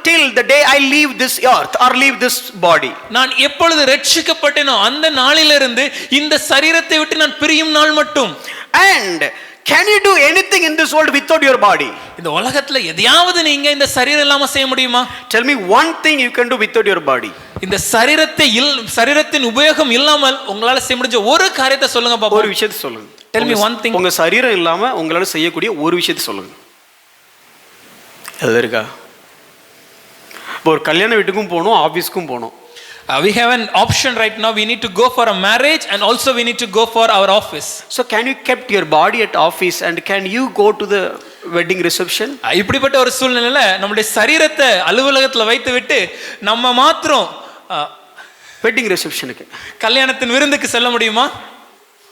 till the day I leave this earth or leave this body. நான் எப்பொழுது ரட்சிக்கப்பட்டேனோ அந்த நாளிலிருந்து இந்த சரீரத்தை விட்டு நான் பிரியும் நாள் மட்டும். And can you do anything in this world without your body? இந்த உலகத்துல எதையாவது நீங்க இந்த சரீரம் இல்லாம செய்ய முடியுமா? Tell me one thing you can do without your body. இந்த சரீரத்தின் உபயோகம் இல்லாமல் உங்களால செய்ய முடிஞ்ச ஒரு காரியத்தை சொல்லுங்க பாப்போம். ஒரு விஷயத்தை சொல்லுங்க. Tell me one thing. உங்க சரீரம் இல்லாம உங்களால செய்யக்கூடிய ஒரு விஷயத்தை சொல்லுங்க. அது இருக்கா? ஒரு கல்யாண வீட்டுக்கும் போகணும், ஆபீஸ்க்கும் போகணும். We have an option right now. We need to go for a marriage and also we need to go for our office. So can you keep your body at office and can you go to the wedding reception? இப்படிப்பட்ட ஒரு சூழ்நிலையில நம்முடைய சரீரத்தை அலுவலகத்துல வைத்து விட்டு நம்ம மாத்திரம் வெட்டிங் ரிசப்ஷனுக்கு, கல்யாணத்தின் விருந்துக்கு செல்ல முடியுமா?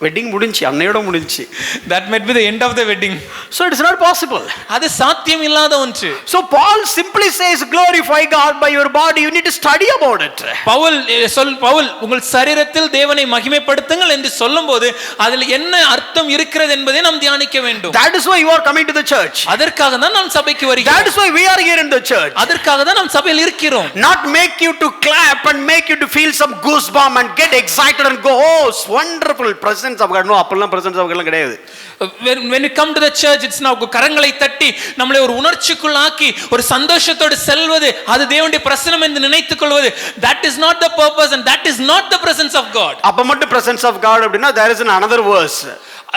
வெட்டிங் முடிஞ்சு, அன்னையோட முடிஞ்சு. That might be the end of the wedding. So it is not possible. அது சாத்தியம் இல்லாத ஒன்று. So Paul simply says glorify God by your body. You need to study about it. Pavul உங்கள் சரீரத்தில் தேவனை மகிமைப்படுத்துங்கள் என்று சொல்லும்போது அதில் என்ன அர்த்தம் இருக்கிறது என்பதை நாம் தியானிக்க வேண்டும். That is why you are coming to the church. அதற்காக தான் நாம் சபைக்கு வருகிறோம். That is why we are here in the church. அதற்காக தான் நாம் சபையில் இருக்கிறோம். Not make you to clap and make you to feel some goosebump and get excited and go, oh wonderful presence of God. No, அப்பெல்லாம் presence of God கிடையாது. When you come to the church, it's now கரங்களை தட்டி நம்மளை ஒரு உணர்ச்சிக்குள்ளாக்கி ஒரு சந்தோஷத்தோடு செல்வது, அது தேவனுடைய பிரசன்னம் என்று நினைத்துக் கொள்வது, that is not the purpose and that is not the presence of God. அப்ப மட்டும் presence of God அப்படினா there is another verse.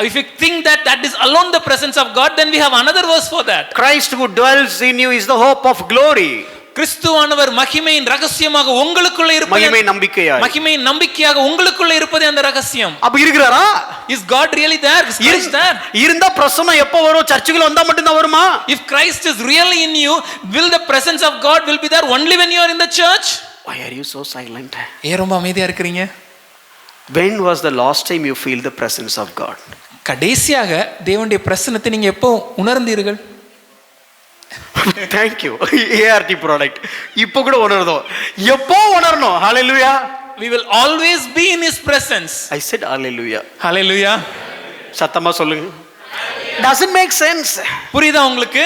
If you think that is alone the presence of God, then we have another verse for that. Christ who dwells in you is the hope of glory. கிறிஸ்துவானவர் மகிமையின் ரகசியமாக உங்களுக்குள்ள இருப்பது, மகிமையின் நம்பிக்கையாக உங்களுக்குள்ள இருப்பது அந்த ரகசியம். அப்ப இருக்கிறாரா? Is God really there? Is Christ there? இருந்தா பிரசன்னம் எப்ப வரும்? சர்ச்சுக்குள்ள வந்தா மட்டும் தான் வருமா? If Christ is really in you, will the presence of God will be there only when you are in the church? Why are you so silent? ஏன் ரொம்ப அமைதியா இருக்கீங்க? When was the last time you feel the presence of God? கடைசியாக தேவனுடைய பிரசன்னத்தை நீங்க எப்போ உணர்ந்தீர்கள்? Thank you. ART product. இப்போ கூட உணர்றோம். எப்போ உணரணும்? Hallelujah. We will always be in his presence. I said hallelujah. Hallelujah. சத்தமா சொல்லுங்க. Doesn't make sense. புரியுதா உங்களுக்கு?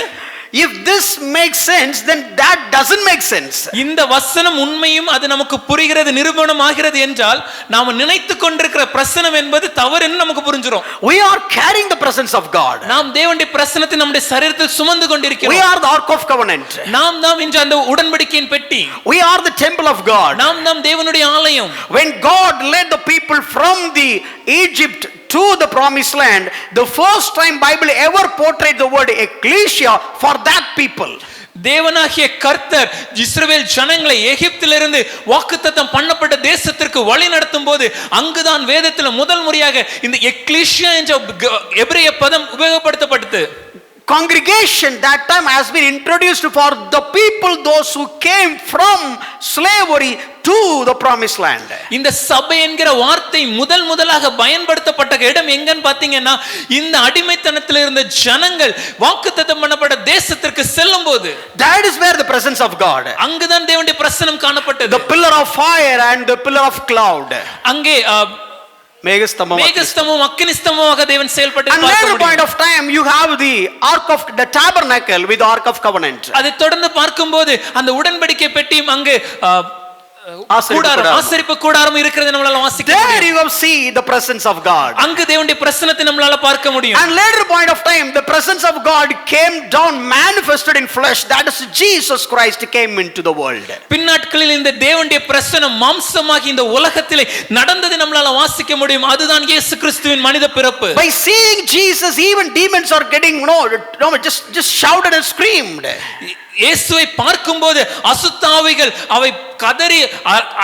If this makes sense, then that doesn't make sense. இந்த வசனம் உண்மையும் அது நமக்கு புரிகிறது, நிரூபணம் ஆகிறது என்றால் நாம நினைத்துக் கொண்டிருக்கிற பிரசனம் என்பது தவறு என்று நமக்கு புரிஞ்சிரும். We are carrying the presence of God. நாம் தேவனுடைய பிரசன்னத்தை நம்முடைய சரீரத்தில் சுமந்து கொண்டிருக்கிறோம். We are the ark of covenant. நாம் தான் இன்று அந்த உடன்படிக்கையின் பெட்டி. We are the temple of God. நாம் தான் தேவனுடைய ஆலயம். When God led the people from the Egypt to the promised land, the first time Bible ever portrayed the word ecclesia for that people. தேவனாகிய கர்த்தர் இஸ்ரவேல் ஜனங்களை எகிப்திலிருந்து வாக்குத்தத்தம் பண்ணப்பட்ட தேசத்திற்கு வழி நடத்தும் போது அங்குதான் வேதத்தில் முதல் முறையாக இந்த எக்லீசியா என்ற எபிரேய பதம் உபயோகப்படுத்தப்பட்டது. Congregation that time has been introduced for the people, those who came from slavery to the promised land. இந்த சபை என்கிற வார்த்தை முதலாக பயன்படுத்தப்பட்ட இடம் எங்கன்னு பாத்தீங்கன்னா இந்த அடிமைத்தனத்தில் இருந்த ஜனங்கள் வாக்குத்தத்தம் பண்ணப்பட்ட தேசத்திற்கு செல்லும்போது, that is where the presence of God, அங்குதான் தேவனுடைய பிரசன்னம் காணப்பட்டது. the pillar of fire and the pillar of cloud, அங்கே மேகஸ்தம்பம் அக்கினிஸ்தம்பமாக தேவன் செயல்பட்டு and later point of time you have the ark of the tabernacle with the ark of covenant. அதை தொடர்ந்து பார்க்கும்போது அந்த உடன்படிக்கை பெட்டியும் அங்கு ஆசரிப்பு கூடாரம் இருக்கிறது நம்மளால வாசிக்க முடியும். There you have see the presence of God. அங்கு தேவனுடைய பிரசன்னத்தை நம்மளால பார்க்க முடியும். And later point of time the presence of God came down manifested in flesh, that is Jesus Christ came into the world. பின்னாட்களில் இந்த தேவனுடைய பிரசன்னம் மாம்சமாகி இந்த உலகத்திலே நடந்ததை நம்மளால வாசிக்க முடியும். அதுதான் இயேசு கிறிஸ்துவின் மனித பிறப்பு. By seeing Jesus even demons are getting just shouted and screamed. இயேசுவை பார்க்கும்போது அசுத்தாவிகள் அவை கதறி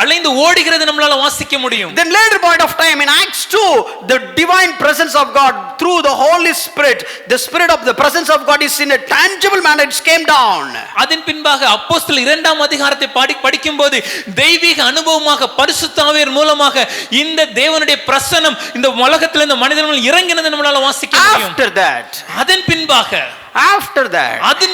அலைந்து ஓடுகிறது நம்மளால வாசிக்க முடியும். Then later point of time in Acts 2, the divine presence of God through the Holy Spirit, the spirit of the presence of God is in a tangible manner, it came down. அதன் பின்பாக அப்போஸ்தலர் 2ஆம் அதிகாரத்தை படிக்கும்போது தெய்வீக அனுபவமாக பரிசுத்த ஆவியின் மூலமாக இந்த தேவனுடைய பிரசன்னம் இந்த உலகத்தில் இந்த மனிதர்கள் இறங்கினதை நம்மளால வாசிக்க முடியும். After that, அதன்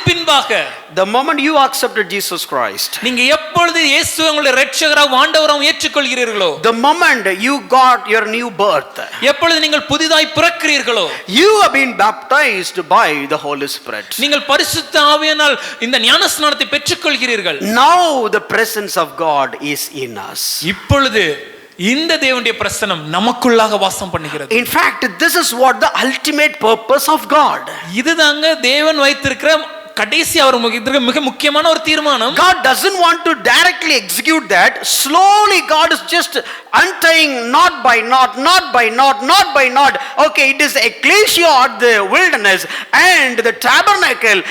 பின்பாக the moment you accepted Jesus Christ, நீங்க எப்பொழுது இயேசுவை உங்களுடைய இரட்சகராக ஆண்டவராக ஏற்றுக்கொள்கிறீர்களோ, the moment you got your new birth, எப்பொழுது நீங்கள் புதிதாய் பிறக்கிறீர்களோ, you have been baptized by the Holy Spirit. நீங்கள் பரிசுத்த ஆவியினால் இந்த ஞானஸ்நானத்தை பெற்றுக்கொள்கிறீர்கள். Now the presence of God is in us. இப்பொழுது இந்த தேவனுடைய பிரசன்னம் நமக்குள்ளாக வாசம் பண்ணுகிறது. In fact, this is what the ultimate purpose of God. இதுதாங்க தேவன் வைத்திருக்கிற கடைசி அவர் மிக முக்கியமான ஒரு தீர்மானம். God doesn't want to directly execute that. Slowly God is just untying knot by knot, knot by knot, knot by knot. Okay, it is ecclesia or the wilderness and the tabernacle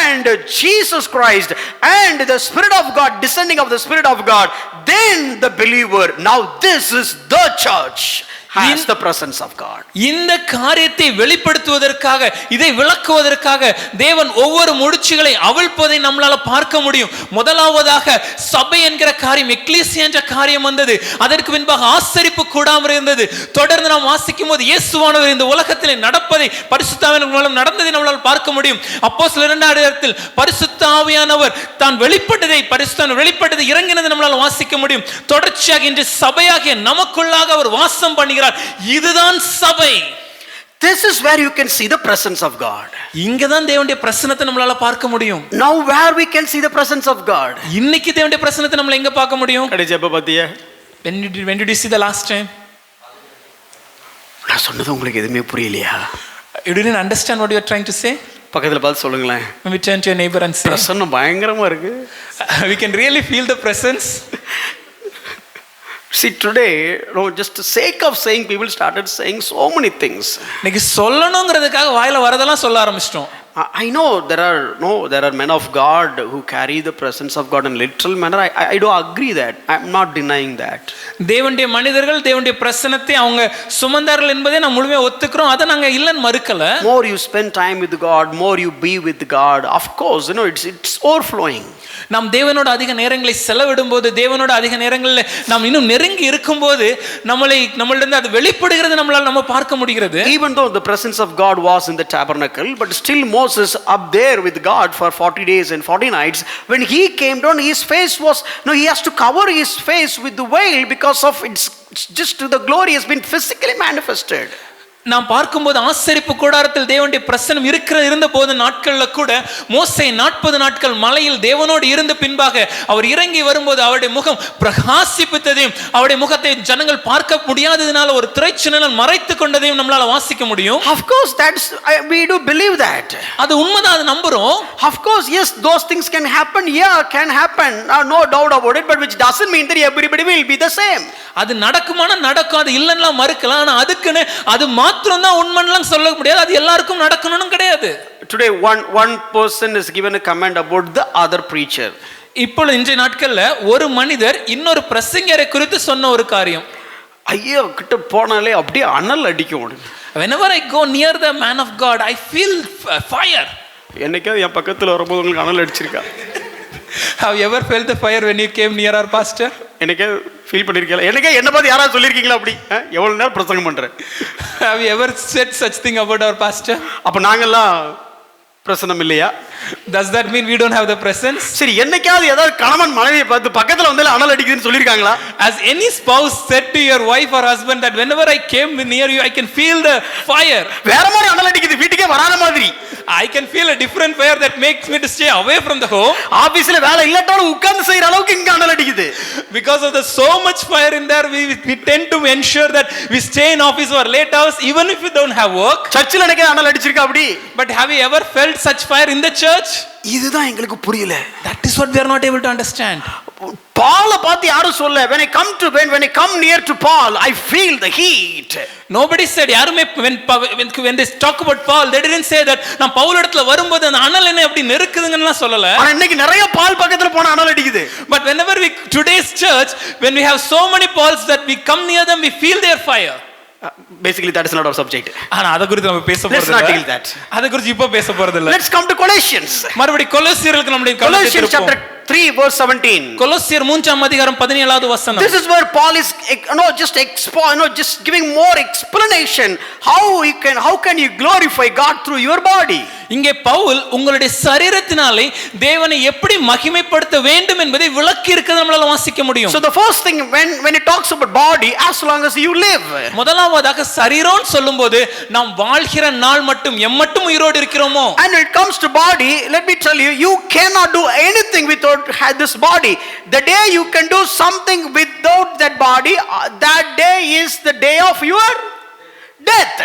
and Jesus Christ and the Spirit of God, descending of the Spirit of God. Then the believer, now this is the church, has the presence of God. இந்த காரியத்தை வெளிப்படுத்துவதற்காக, இதை விளக்குவதற்காக தேவன் ஒவ்வொரு முடிச்சுகளை அவிழ்ப்பதை நம்மளால பார்க்க முடியும். முதலாவதாக சபை என்கிற காரியம், எக்லீசியா என்ற காரியம் வந்தது. அதற்கு பின்பாக ஆசரிப்பு கூடாமல் இருந்தது. தொடர்ந்து நாம் வாசிக்கும் போது இயேசுவானவர் இந்த உலகத்தில் நடப்பதை, பரிசுத்த ஆவியின் மூலம் நடந்ததை நம்மளால் பார்க்க முடியும். அப்போஸ்தலர் 2ஆம் அதிகாரத்தில் பரிசுத்த ஆவியானவர் தான் வெளிப்பட்டதை இறங்கினதை நம்மளால் வாசிக்க முடியும். தொடர்ச்சியாக இன்று சபையாகிய நமக்குள்ளாக அவர் வாசம் பண்ணுகிறார். இதுதான் சபை. This is where you can see the presence of God. இங்கதான் தேவனுடைய பிரசன்னத்தை நம்மளால பார்க்க முடியும். Now where we can see the presence of God? இன்னைக்கு தேவனுடைய பிரசன்னத்தை நம்ம எங்க பார்க்க முடியும்? கடைசி எப்ப பாத்தியா? When did you see the last time? நான் சொன்னது உங்களுக்கு எதுமே புரியலையா? You didn't understand what you are trying to say? பக்கத்துல பார்த்து சொல்லுங்களேன். Maybe turn to your neighbor and say. பிரசன்னம் பயங்கரமா இருக்கு. We can really feel the presence. See today, just the sake of saying, people started saying so many things. இன்னைக்கு சொல்லணும்ங்கிறதுக்காக வாயில வரதெல்லாம் சொல்ல ஆரம்பிச்சிட்டோம். I know there are men of God who carry the presence of God in literal manner. I do agree that. I am not denying that. தேவனுடைய மனிதர்கள் தேவனுடைய பிரசன்னத்தை அவங்க சுமந்தார்கள் என்பதை நான் முழுமையாக ஒத்துக்கிறோம். அதை நாங்க இல்லன்னு மறுக்கல. More you spend time with God, more you be with God. Of course, it's overflowing. நாம் தேவனோட அதிக நேரங்களை செலவிடும் போது, தேவனோட அதிக நேரங்களில் நாம் இன்னும் நெருங்கி இருக்கும்போது நம்மளிடம் அது வெளிப்படுகிறது, நம்ம பார்க்க முடிகிறது. Even though the presence of God was in the tabernacle, but still Moses up there with God for 40 days and 40 nights, when he came down, his face was, he has to cover his face with the veil because of it's just the glory has been physically manifested. நாம் பார்க்கும்போது ஆசரிப்பு கூடாரத்தில் தேவனுடைய பிரசன்னம் இருந்த போது நாட்கள்ல கூட மோசே 40 நாட்கள் மலையில் தேவனோடு இருந்த பின்பாக அவர் இறங்கி வரும்போது அவருடைய முகம் பிரகாசிப்பித்ததையும் அவருடைய முகத்தை ஜனங்கள் பார்க்க முடியாததினால ஒரு திரைச்சீனல் மறைத்து கொண்டதையும் நம்மளால வாசிக்க முடியும். Of course, we do believe that. அது உண்மைதான், அது நம்புறோம். Of course, yes, those things can happen. Yeah, can happen. No doubt about it, but which doesn't mean that everybody will be the same. அது நடக்குமானா நடக்கும், அது இல்லன்னா மறுக்கலாம். ஆனா அதுக்குன்னு அது மாத்திரம் தான் உண்மைன்னு சொல்ல முடியாது, அது எல்லாருக்கும் நடக்கணும்னு கிடையாது. Today one person is given a comment about the other preacher. இப்போ இன்றைய நாட்கள்ல ஒரு மனிதர் இன்னொரு பிரசங்கியரை குறித்து சொன்ன ஒரு காரியம், ஐயோ கிட்ட போனாலே அப்படியே அனல் அடிக்கும். Whenever I go near the man of God, I feel fire. என்னைக்காவது என் பக்கத்துல வரும்போது உங்களுக்கு அனல் அடிச்சிருக்கா? Have you ever felt the fire when you came near our pastor? எனக்கே ஃபீல் பண்ணிருக்கீங்களா? எனக்கே என்ன பார்த்து யாராவது சொல்லியிருக்கீங்களா அப்படி? எவ்வளவு நேரம் பிரசங்கம் பண்றேன். Have you ever said such thing about our pastor? அப்ப நாங்கெல்லாம் பிரசன்னம் இல்லையா? Does that mean we don't have the presence? சரி, என்னைக்காவது ஏதாவது கணவன் மனைவியை பார்த்து பக்கத்துல வந்தால அனல் அடிக்குதுன்னு சொல்லிருக்காங்களா? Has any spouse said to your wife or husband that whenever I came near you I can feel the fire? வேற மாதிரி அனல் அடிக்குது, வீட்டுக்கே வராத மாதிரி. I can feel a different fire that makes me to stay away from the home. ஆபீஸ்ல வேலை இல்லட்டாலும் உட்கார்ந்து செய்யற அளவுக்கு இங்க அனல் அடிக்குது. Because of the so much fire in there, we tend to ensure that we stay in office or late hours even if we don't have work. சர்ச்சில் எனக்கு அனல் அடிச்சிருக்கா அப்படி? But have you ever felt such fire in the church? இதுதான் எங்களுக்கு புரியல. That is what we are not able to understand. பால பார்த்து யாரும் சொல்ல, when I come near to Paul I feel the heat. Nobody said, யாருமே when they talk about Paul, they didn't say that நான் பவுல் இடத்துல வரும்போது அந்த அனல் என்ன அப்படி நெருக்குதுங்கன்னு சொல்லல. ஆனா இன்னைக்கு நிறைய பால் பக்கத்துல போனா அனல் அடிக்குது. But whenever today's church, when we have so many Pauls that we come near them, we feel their fire. Basically that is not our subject. ஆனா அத குறித்து நம்ம பேச போறது இல்ல. Let's not deal that. அத குறித்து இப்ப பேச போறது இல்ல. Let's come to Colossians. மறுபடி கொலோசியர்களுக்கு நம்முடைய Colossians chapter 3 verse 17. கொலோசியர் 3ஆம் அதிகாரம் 17வது வசனம். This is where Paul is just giving more explanation how can you glorify God through your body. இங்கே பவுல் உங்களுடைய சரீரத்தினாலே தேவனை எப்படி மகிமைப்படுத்த வேண்டும் என்பதை விளக்கி இருக்கிறது நம்மால வாசிக்க முடியும். So the first thing when it talks about body, as long as you live. முதலாவதாக சரீரம் சொல்லும்போது நாம் வாழ்கிற நாள் மட்டும் எம்மட்டும் உயிரோடு இருக்கிறோமோ. And when it comes to body, let me tell you, you cannot do anything without this body. The day you can do something without that body, that day is the day of your death.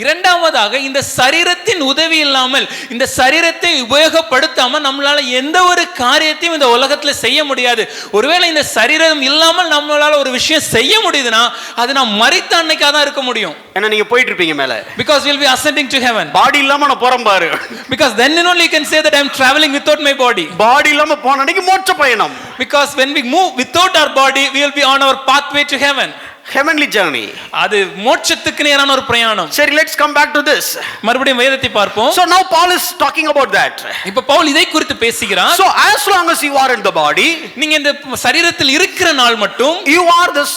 இரண்டாவதாக இந்த சரீரத்தின் உதவி இல்லாமல், இந்த சரீரத்தை உபயோகப்படுத்தாமல் நம்மளால எந்த ஒரு காரியத்தையும் இந்த உலகத்துல செய்ய முடியாது. ஒருவேளை இந்த சரீரம் இல்லாமல் நம்மளால ஒரு விஷயம் செய்ய முடியுதுன்னா அது நாம் மரித்த அன்னைக்கா தான் இருக்க முடியும். ஏன்னா நீங்க போயிட்டு இருப்பீங்க மேல. Because we'll be ascending to heaven. பாடி இல்லாம நான் போறேன் பாரு. Because then only you can say that I am traveling without my body. பாடி இல்லாம போன அன்னைக்கு மோட்ச பயணம். Because when we move without our body, we will be on our pathway to heaven. Heavenly journey. அது மோட்சத்துக்கு நேரான ஒரு பிரயாணம். சரி, let's come back to this. மறுபடியும் வேதத்தை பார்ப்போம். So now Paul is talking about that. இப்ப பவுல் இதை குறித்து பேசுகிறார். So as long as you are in the body, நீங்க இந்த சரீரத்தில் இருக்கிற நாள் மட்டும், you are this,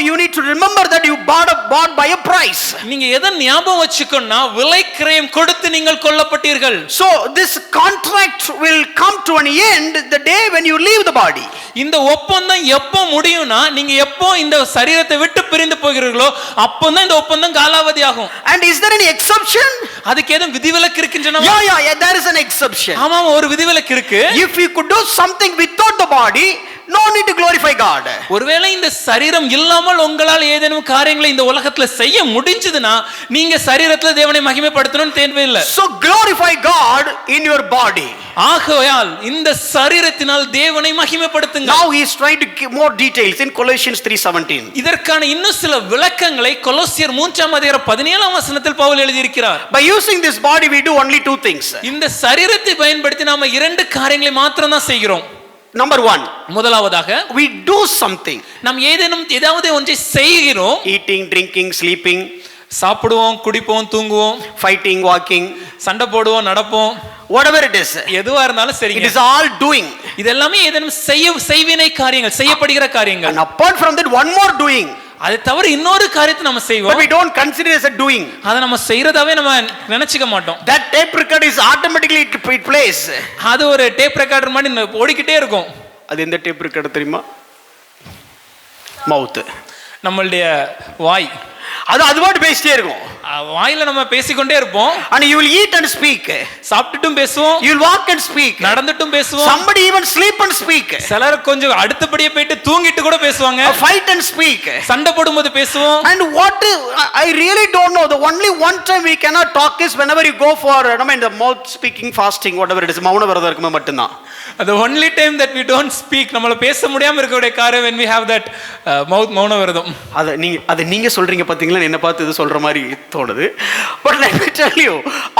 you need to remember that you bought by a price. நீங்க எதை ஞாபகம் வச்சுக்கணும்னா விலை கிரயம் கொடுத்து நீங்கள் கொல்லப்பட்டீர்கள். So this contract will come to an end the day when you leave the body. இந்த ஒப்பந்தம் எப்போ முடியும்னா நீங்க எப்போ இந்த சரீரத்தை விட்டு பிரிந்து போகிறீர்களோ அப்பதான் இந்த ஒப்பந்தம் காலாவதி ஆகும். And is there any exception? அதுக்கு ஏதும் விதிவிலக்கு இருக்குன்றனா? Yeah, there is an exception. ஆமா, ஒரு விதிவிலக்கு இருக்கு. If you could do something without the body, no need to glorify God. ஒருவேளை இந்த சரீரம் இல்லாமல் உங்களால் ஏதேனும் காரியங்களை இந்த உலகத்துல செய்ய முடிஞ்சதுன்னா நீங்க சரீரத்துல தேவனை மகிமைப்படுத்தணும்னு தேவையில்லை. So glorify God in your body. ஆகையால் இந்த சரீரத்தினால் தேவனை மகிமைப்படுத்துங்க. Now he is trying to give more details in Colossians 3:17. இதற்கான இன்னும் சில விளக்கங்களை கொலோசியர் 3ஆம் அதிகாரம் 17ஆம் வசனத்தில் பவுல் எழுதி இருக்கிறார். By using this body we do only two things. இந்த சரீரத்தை பயன்படுத்தி நாம இரண்டு காரியங்களை மாத்திரம் தான் செய்கிறோம். Number 1, முதலாவதாக we do something. நாம் ஏதாவது ஒன்றை செய்கிறோம். Eating, drinking, sleeping, சாப்பிடுவோம், குடிப்போம், தூங்குவோம், fighting, walking, சண்டை போடுவோம், நடப்போம், whatever it is. எதுவா இருந்தாலும் சரிங்க. It is all doing. இதெல்லாமே ஏதேனும் செய்வினை காரியங்கள், செய்யப்படுகிற காரியங்கள். And apart from that, one more doing. அது தவிர இன்னொரு காரியத்தை நம்ம செய்வோம். But we don't consider it as a doing. அத நம்ம செய்யறதாவே நம்ம நினைச்சுக்க மாட்டோம். That tape recorder is automatically it plays. அது ஒரு டேப் ரெக்கார்டர் மாதிரி ஓடிக்கிட்டே இருக்கும். அது எந்த டேப் ரெக்கார்டர் தெரியுமா? மவுத். நம்மளுடைய வாய். அது பாட்டு பேசிட்டே இருக்கும். வாயில நம்ம பேசிக்கொண்டே இருப்போம். And you will eat and speak. சாப்பிட்டுட்டும் பேசுவோம். You will walk and speak. நடந்துட்டும் பேசுவோம். Somebody even sleep and speak. சிலர் கொஞ்சம் அடுத்தபடியே போயிட்டு தூங்கிட்டு கூட பேசுவாங்க. Fight and speak. சண்டை போடும்போது பேசுவோம். And what I really don't know, the only one time we cannot talk is whenever you go for the mouth speaking, fasting, whatever it is, மௌன விரதம் இருக்கும்போது மட்டும்தான். The only time that we don't speak, நம்மள பேச முடியாம இருக்கக்கூடிய காரியம் when we have that மௌன விரதம். அத நீங்க சொல்றீங்க பாத்தீங்களா, என்ன பார்த்து இது சொல்ற மாதிரி தோணுது. But let me tell you,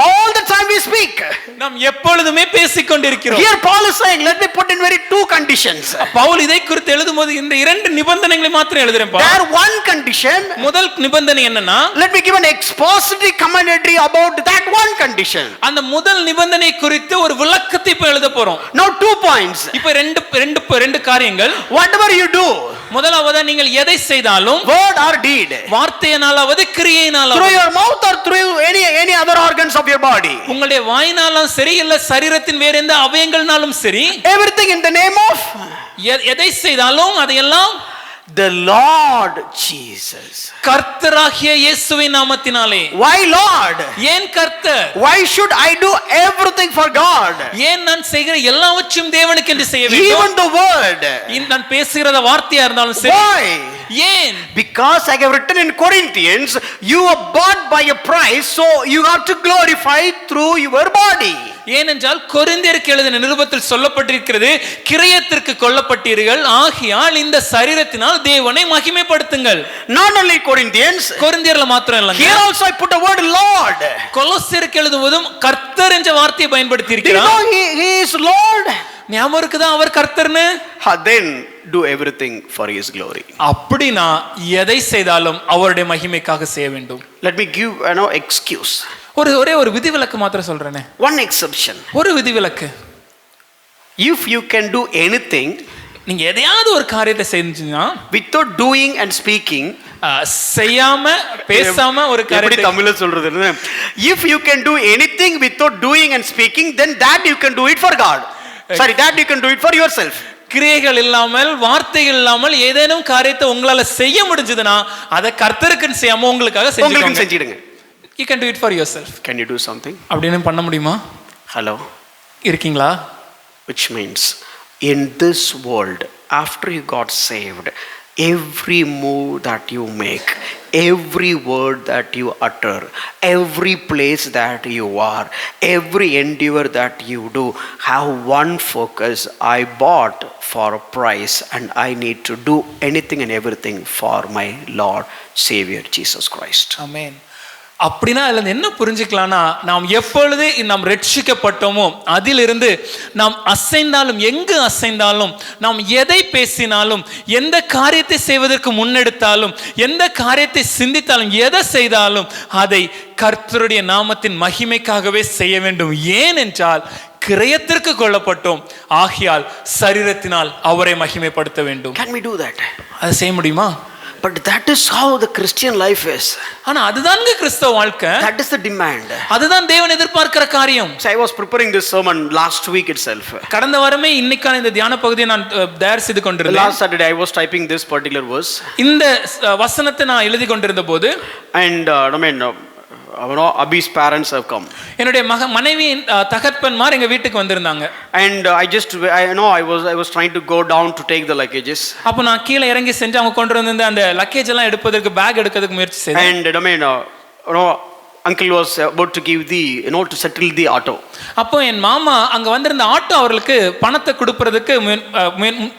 all the time we speak. நாம் எப்பொழுதுமே பேசிக்கொண்டிருக்கிறோம். Here Paul is saying, let me put in very two conditions. Pavul இதை குறித்து எழுதும்போது இந்த இரண்டு நிபந்தனைகளை மாத்திரம் எழுதுறேன். There one condition. முதல் நிபந்தனை என்னன்னா, let me give an expository commentary about that one condition. அந்த முதல் நிபந்தனை குறித்து ஒரு விளக்கத்தை இப்ப எழுத போறோம். Now 2 points. இப்ப ரெண்டு காரியங்கள். Whatever you do, முதலாவது நீங்கள் எதை செய்தாலும், word or deed, வார்த்தையினாலாவது கிரியையினாலாவது, through your mouth or through any other organs of your body, உங்களுடைய வாயினாலும் சரி இல்ல சரீரத்தின் வேற எந்த அவயங்கள்னாலும் சரி, everything in the name of, எதை செய்தாலும் அதையெல்லாம் the Lord Jesus, கர்த்தராகிய இயேசுவின் நாமத்தினாலே. Why Lord? ஏன் கர்த்தர்? Why should I do everything for God? ஏன் நான் செய்கிற எல்லாவற்றையும் தேவனுக்கு என்று செய்ய வேண்டும்? Even the word, நான் பேசுகிற வார்த்தையா இருந்தாலும் சரி. Why? ஏன்? Because I have written in Corinthians, you are bought by a price, so you have to glorify through your body. ஏனென்றால் கொரிந்தியருக்கு எழுதின நிருபத்தில் சொல்லப்பட்டிருக்கிறது, கிரயத்திற்கு கொல்லப்பட்டீர்கள், ஆகையால் இந்த சரீரத்தினால் தேவனை மகிமைப்படுத்துங்கள். Not only Corinthians, கொரிந்தியர்ல மாத்திரம் இல்லங்க, here also I put a word Lord. கொலோசியருக்கு எழுதுவதும் கர்த்தர் என்ற வார்த்தையை பயன்படுத்தி Do you இருக்கிறார். know he is Lord? ஞாபகம் இருக்குதா அவர் கர்த்தர்னு? Then do everything for his glory. அப்படினா எதை செய்தாலும் அவருடைய மகிமைக்காக செய்ய வேண்டும். Let me give excuse. ஒரே ஒரு விதிவிலக்கு மாத்திரம் சொல்றேனே. One exception. ஒரு விதிவிலக்கு. If you can do anything, நீங்க எதையாவது ஒரு காரியத்தை செஞ்சீங்கன்னா without doing and speaking, செய்யாம பேசாம ஒரு காரியத்தை தமிழ்ல சொல்றது, if you can do anything without doing and speaking, then that you can do it for God. Sorry, that you can do it for yourself. கிரியைகள் இல்லாமல் வார்த்தைகள் இல்லாமல் ஏதேனும் காரியத்தை உங்களால செய்ய முடிஞ்சதுன்னா அதை கர்த்தருக்கு செய்யாம உங்களுக்காக செஞ்சுடுங்க. You can do it for yourself. Can you do something? அப்படின்னு பண்ண முடியுமா? Hello, இருக்கீங்களா? Which means in this world, after you got saved, every move that you make, every word that you utter, every place that you are, every endeavor that you do, have one focus: I bought for a price and I need to do anything and everything for my Lord Savior Jesus Christ. Amen. அப்படின்னா அதுல என்ன புரிஞ்சுக்கலாம்னா, நாம் எப்பொழுது நாம் ரட்சிக்கப்பட்டோமோ அதிலிருந்து நாம் அசைந்தாலும், எங்கு அசைந்தாலும், நாம் எதை பேசினாலும், எந்த காரியத்தை செய்வதற்கு முன்னெடுத்தாலும், எந்த காரியத்தை சிந்தித்தாலும், எதை செய்தாலும் அதை கர்த்தருடைய நாமத்தின் மகிமைக்காகவே செய்ய வேண்டும். ஏனென்றால் கிரயத்திற்கு கொல்லப்பட்டோம், ஆகையால் சரீரத்தினால் அவரை மகிமைப்படுத்த வேண்டும். Can we do that? அதை செய்ய முடியுமா? But that is how the Christian life is. ஆனா அதுதாங்க கிறிஸ்தவ வாழ்க்கை. That is the demand. அதுதான் தேவன் எதிர்பார்க்கிற காரியம். So I was preparing this sermon last week itself. கடந்த வாரமே இன்னைக்கான இந்த தியான பகுதியை நான் தயார் செய்து கொண்டிருந்தேன். Last Saturday I was typing this particular verse. இந்த வசனத்தை நான் எழுதி கொண்டிருந்த போது, and Abhi's parents have come. என்னுடைய மனைவியின் தகப்பன்மார் எங்க வீட்டுக்கு வந்திருந்தாங்க. And I was trying to go down to take the luggages. அப்ப நான் கீழ இறங்கி சென்று அவங்க கொண்டு வந்த அந்த லக்கேஜ் எல்லாம் எடுப்பதற்கு, பேக் எடுக்கிறதுக்கு முயற்சி செய்தேன். And uncle was about to give to settle the auto. அப்போ என் மாமா அங்க வந்திருந்த ஆட்டோ அவர்களுக்கு பணத்தை கொடுப்பதற்கு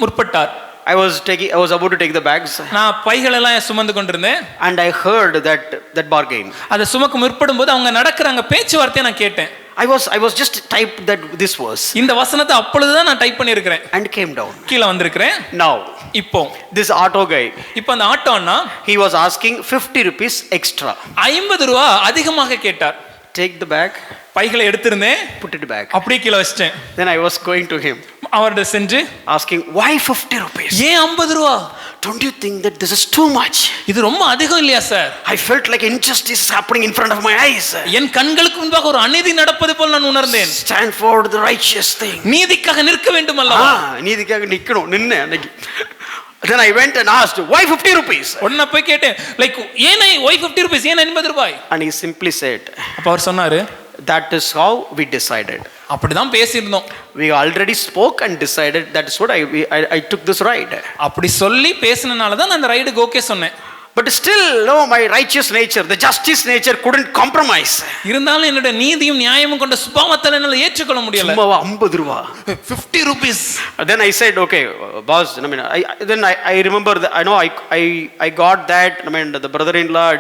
முற்பட்டார். I was about to take the bags. நான் பைகள் எல்லாம் சுமந்து கொண்டிருந்தேன். And I heard that bargain. அத சுமக்க முற்படும்போது அவங்க நடக்கறாங்க பேச்சுவார்த்தையை நான் கேட்டேன். I was just typed this verse. இந்த வசனத்தை அப்பொழுதுதான் நான் டைப் பண்ணி இருக்கேன். And came down. கீழ வந்திருக்கேன். Now இப்போ this auto guy, இப்போ அந்த auto Anna, he was asking 50 rupees extra. 50 ரூபாய் அதிகமாக கேட்டார். Take the bag. பைகளை எடுத்துறேன், put it back. அப்படியே கீழ வச்சிட்டேன். Then I was going to him, அவர்ட்ட சென்று asking why 50 rupees? ஏன் 50 ரூபாய்? Don't you think that this is too much? இது ரொம்ப அதிகம் இல்லையா sir? I felt like injustice is happening in front of my eyes. என் கண்களுக்கு முன்பாக ஒரு அநீதி நடப்பது போல் நான் உணர்ந்தேன். Stand for the righteous thing. நீதிக்காக நிற்க வேண்டும் அல்லவா? நீதிக்காக நிக்கணும், நின்னு அன்னைக்கு. Then I went and asked, why 50 rupees? உடனே போய் கேட்டேன், லைக் ஏன் why 50 rupees, ஏன் 50 ரூபாய்? And he simply said, அப்ப அவர் சொன்னாரு, that is how we decided. அப்படிதான் பேசியிருந்தோம். We already spoke and decided, that is what I took this ride. அப்படி சொல்லி பேசினனால தான் நான் அந்த ரைடுக்கு ஓகே சொன்னேன். But still, my righteous nature, the justice nature couldn't compromise. இருந்தாலும் என்னோட நீதியும் நியாயமும் கொண்ட சுபாவத்தால என்னால ஏற்றுக்கொள்ள முடியல. சும்மா 50 ரூபாய், 50 rupees. Then I said, okay, boss, I remember that, I got that, the brother-in-law